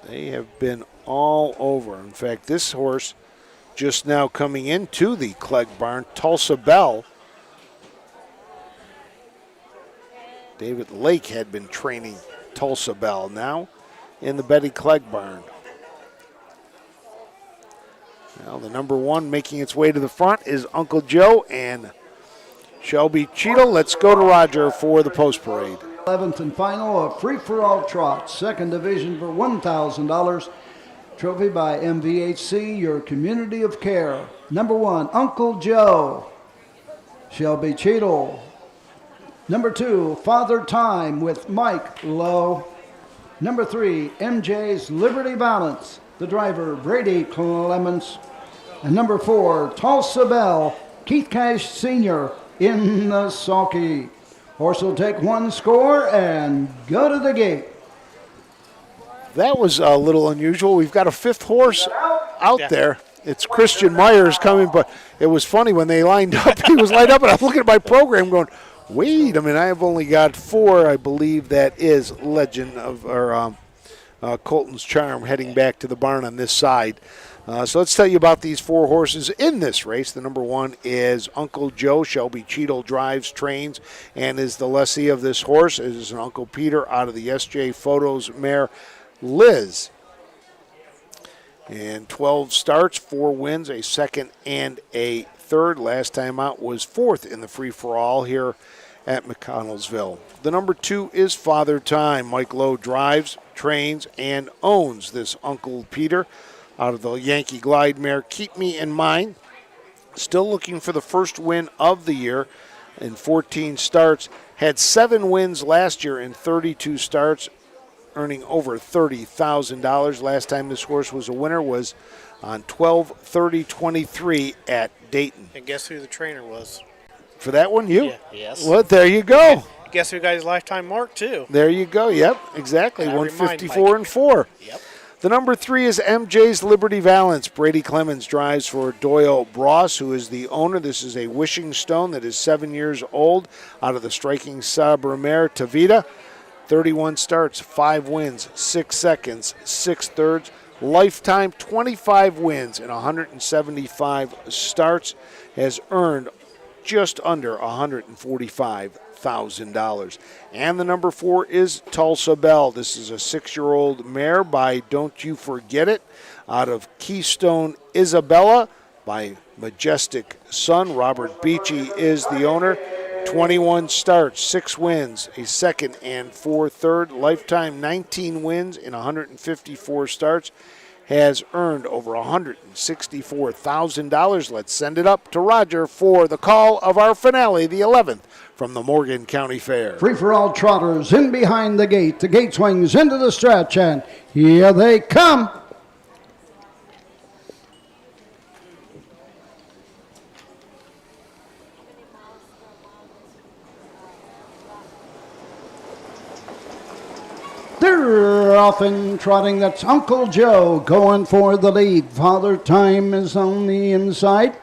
S2: They have been all over. In fact, this horse just now coming into the Clegg barn, Tulsa Bell. David Lake had been training Tulsa Bell, now in the Betty Clegg barn. Now the number 1 making its way to the front is Uncle Joe and Shelby Cheadle. Let's go to Roger for the post parade.
S12: 11th and final, a free-for-all trot, second division for $1,000. Trophy by MVHC, your community of care. Number 1, Uncle Joe, Shelby Cheadle. Number 2, Father Time with Mike Lowe. Number 3, MJ's Liberty Balance, the driver Brady Clements. And number 4, Tulsa Bell, Keith Cash Sr. in the sulky. Horse will take 1 score and go to the gate.
S2: That was a little unusual. We've got a 5th horse out there. It's Christian Myers coming, but it was funny when they lined up. He was lined up, and I'm looking at my program going, wait a minute, I have only got 4. I believe that is Legend of, Colton's Charm heading back to the barn on this side. So let's tell you about these 4 horses in this race. The number 1 is Uncle Joe. Shelby Cheadle drives, trains, and is the lessee of this horse. It is an Uncle Peter out of the SJ Photos mare Liz. And 12 starts, 4 wins, a 2nd and a 3rd. Last time out was 4th in the free-for-all here at Mconnellsville. The number 2 is Father Time. Mike Lowe drives, trains, and owns this Uncle Peter out of the Yankee Glide mare Keep Me in Mind. Still looking for the first win of the year in 14 starts. Had 7 wins last year in 32 starts, earning over $30,000. Last time this horse was a winner was on 12/30/23 at Dayton.
S9: And guess who the trainer was?
S2: For that one, you?
S9: Yeah, yes.
S2: Well, there you go.
S9: Guess who got his lifetime mark, too?
S2: There you go. Yep, exactly. 154 and 4.
S9: Yep.
S2: The number 3 is MJ's Liberty Valance. Brady Clemens drives for Doyle Bross, who is the owner. This is a wishing stone that is 7 years old out of the striking Sabre mare Tavita. 31 starts, 5 wins, 6 seconds, 6 thirds. Lifetime 25 wins and 175 starts. Has earned just under $145,000. And the number 4 is Tulsa Bell. This is a 6-year-old mare by Don't You Forget It out of Keystone Isabella by Majestic Sun. Robert Beachy is the owner. 21 starts, 6 wins, a second and 4 third. Lifetime 19 wins in 154 starts. Has earned over $164,000. Let's send it up to Roger for the call of our finale, the 11th, from the Morgan County Fair.
S12: Free for all trotters in behind the gate. The gate swings into the stretch, and here they come. They're off and trotting. That's Uncle Joe going for the lead. Father Time is on the inside.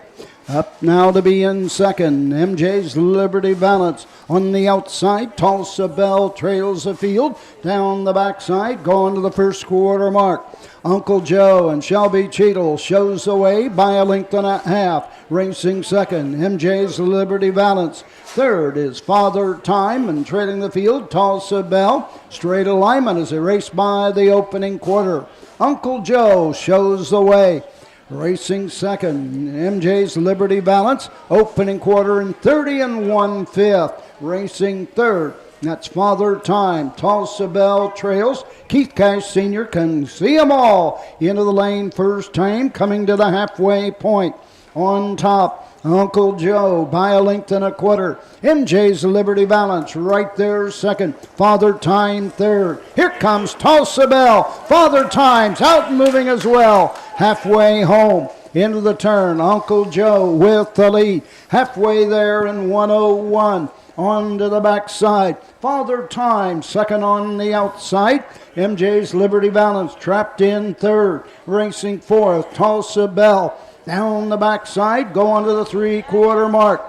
S12: Up now to be in second. MJ's Liberty Valance on the outside. Tulsa Bell trails the field. Down the backside, going to the first quarter mark. Uncle Joe and Shelby Cheadle shows the way by a length and a half. Racing second, MJ's Liberty Valance. Third is Father Time, and trailing the field, Tulsa Bell. Straight alignment as they race by the opening quarter. Uncle Joe shows the way. Racing second, MJ's Liberty Valance. Opening quarter in 30 1/5. Racing third, that's Father Time. Tulsa Bell trails. Keith Cash Sr. can see them all. Into the lane first time, coming to the halfway point. On top, Uncle Joe by a length and a quarter. MJ's Liberty Valance right there second. Father Time third. Here comes Tulsa Bell. Father Time's out and moving as well. Halfway home. Into the turn. Uncle Joe with the lead. Halfway there in 101. On to the backside. Father Time second on the outside. MJ's Liberty Valance trapped in third. Racing fourth. Tulsa Bell. Down the backside, going to the 3/4 mark.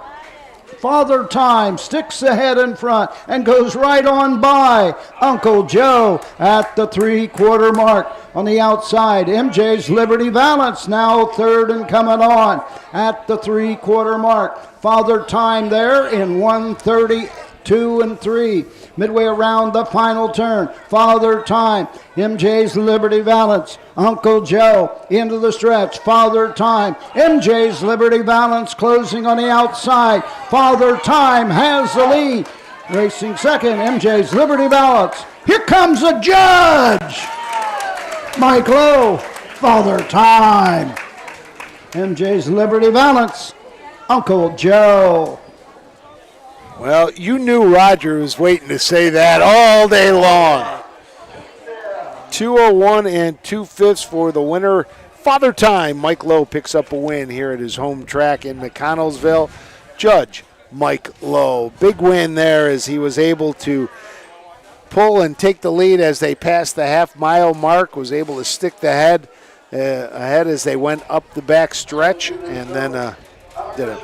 S12: Father Time sticks ahead in front and goes right on by Uncle Joe at the 3/4 mark. On the outside, MJ's Liberty Valance now third and coming on at the 3/4 mark. Father Time there in 1:32 and 3. Midway around the final turn, Father Time, MJ's Liberty Valance, Uncle Joe into the stretch, Father Time, MJ's Liberty Valance closing on the outside. Father Time has the lead. Racing second, MJ's Liberty Valance. Here comes the judge. Mike Lowe, Father Time, MJ's Liberty Valance, Uncle Joe.
S2: Well, you knew Roger was waiting to say that all day long. 2:01 and 2/5 for the winner. Father Time, Mike Lowe picks up a win here at his home track in Mconnellsville. Judge Mike Lowe. Big win there as he was able to pull and take the lead as they passed the half-mile mark, was able to stick the head ahead as they went up the back stretch, and then did it.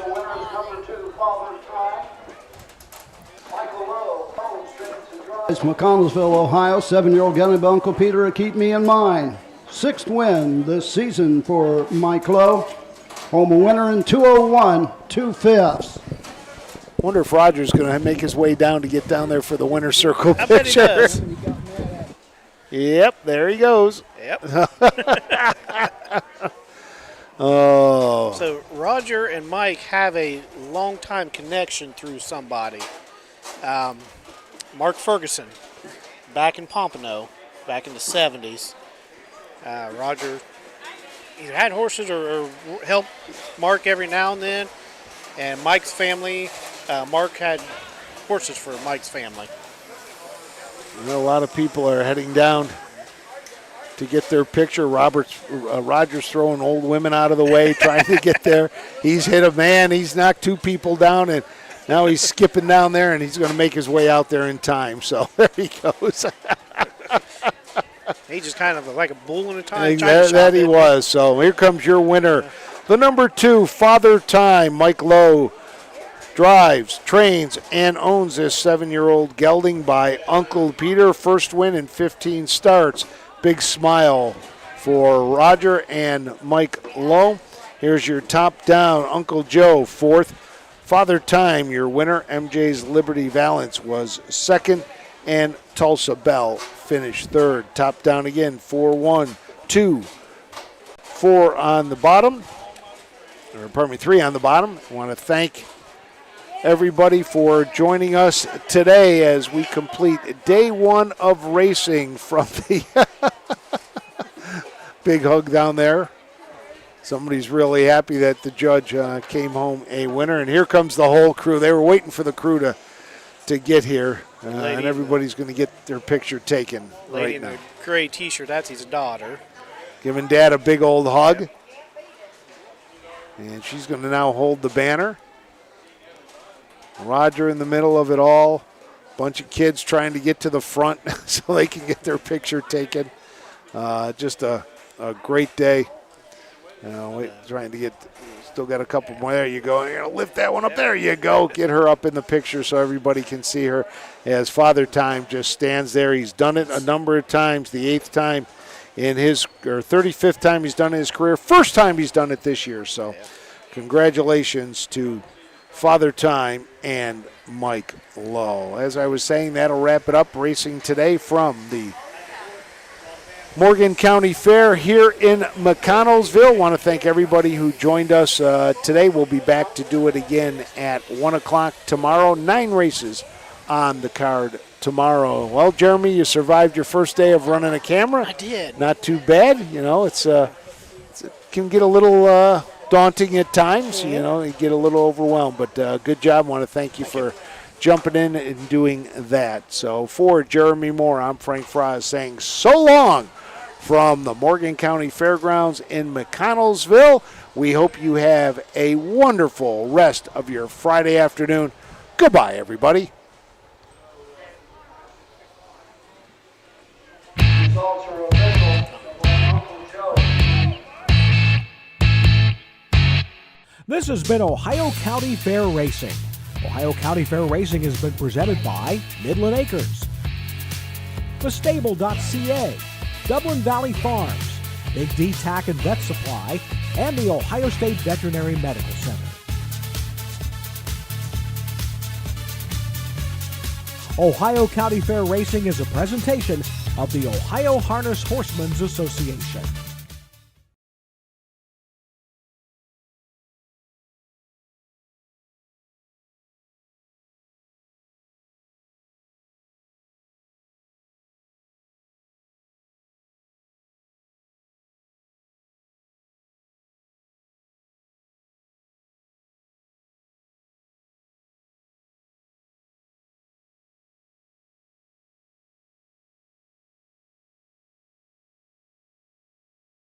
S12: It's Mconnellsville, Ohio, 7-year-old gunner by Uncle Peter to keep me in mind. 6th win this season for Mike Lowe. Home winner in 2:01, 2/5.
S2: Wonder if Roger's going to make his way down to get down there for the winner's circle
S9: I bet he
S2: picture.
S9: does.
S2: Yep, there he goes.
S9: Yep.
S2: Oh.
S9: So Roger and Mike have a long-time connection through somebody. Mark Ferguson, back in Pompano, back in the 70s. Roger either had horses or helped Mark every now and then. And Mike's family, Mark had horses for Mike's family.
S2: Well, a lot of people are heading down to get their picture. Roger's throwing old women out of the way, trying to get there. He's hit a man. He's knocked 2 people down, and Now he's skipping down there, and he's going to make his way out there in time. So there he goes.
S9: He just kind of like a bull in a time.
S2: That he was. So here comes your winner. The number 2, Father Time, Mike Lowe, drives, trains, and owns this 7-year-old gelding by Uncle Peter. First win in 15 starts. Big smile for Roger and Mike Lowe. Here's your top down, Uncle Joe, 4th. Father Time, your winner. MJ's Liberty Valance was 2nd. And Tulsa Bell finished 3rd. Top down again, 4-1, 2, 4 on the bottom. Or pardon me, 3 on the bottom. I want to thank everybody for joining us today as we complete day 1 of racing from the big hug down there. Somebody's really happy that the judge came home a winner. And here comes the whole crew. They were waiting for the crew to get here. And everybody's going to get their picture taken right now.
S9: In the gray T-shirt, that's his daughter.
S2: Giving Dad a big old hug. And she's going to now hold the banner. Roger in the middle of it all. Bunch of kids trying to get to the front so they can get their picture taken. Just a great day. Trying to get, still got a couple more. There you go. You're going to lift that one up. There you go. Get her up in the picture so everybody can see her as Father Time just stands there. He's done it a number of times. The 8th time in his, or 35th time he's done it in his career. First time he's done it this year. So congratulations to Father Time and Mike Lowe. As I was saying, that'll wrap it up. Racing today from the Morgan County Fair here in Mconnellsville. Want to thank everybody who joined us today. We'll be back to do it again at 1 o'clock tomorrow. 9 races on the card tomorrow. Well, Jeremy, you survived your first day of running a camera.
S9: I did.
S2: Not too bad. It can get a little daunting at times. You get a little overwhelmed. But good job. Want to thank you for jumping in and doing that. So for Jeremy Moore, I'm Frank Frost saying so long from the Morgan County Fairgrounds in Mconnellsville. We hope you have a wonderful rest of your Friday afternoon. Goodbye, everybody.
S1: This has been Ohio County Fair Racing. Ohio County Fair Racing has been presented by Midland Acres, thestable.ca, Dublin Valley Farms, Big D Tack and Vet Supply, and the Ohio State Veterinary Medical Center. Ohio County Fair Racing is a presentation of the Ohio Harness Horsemen's Association.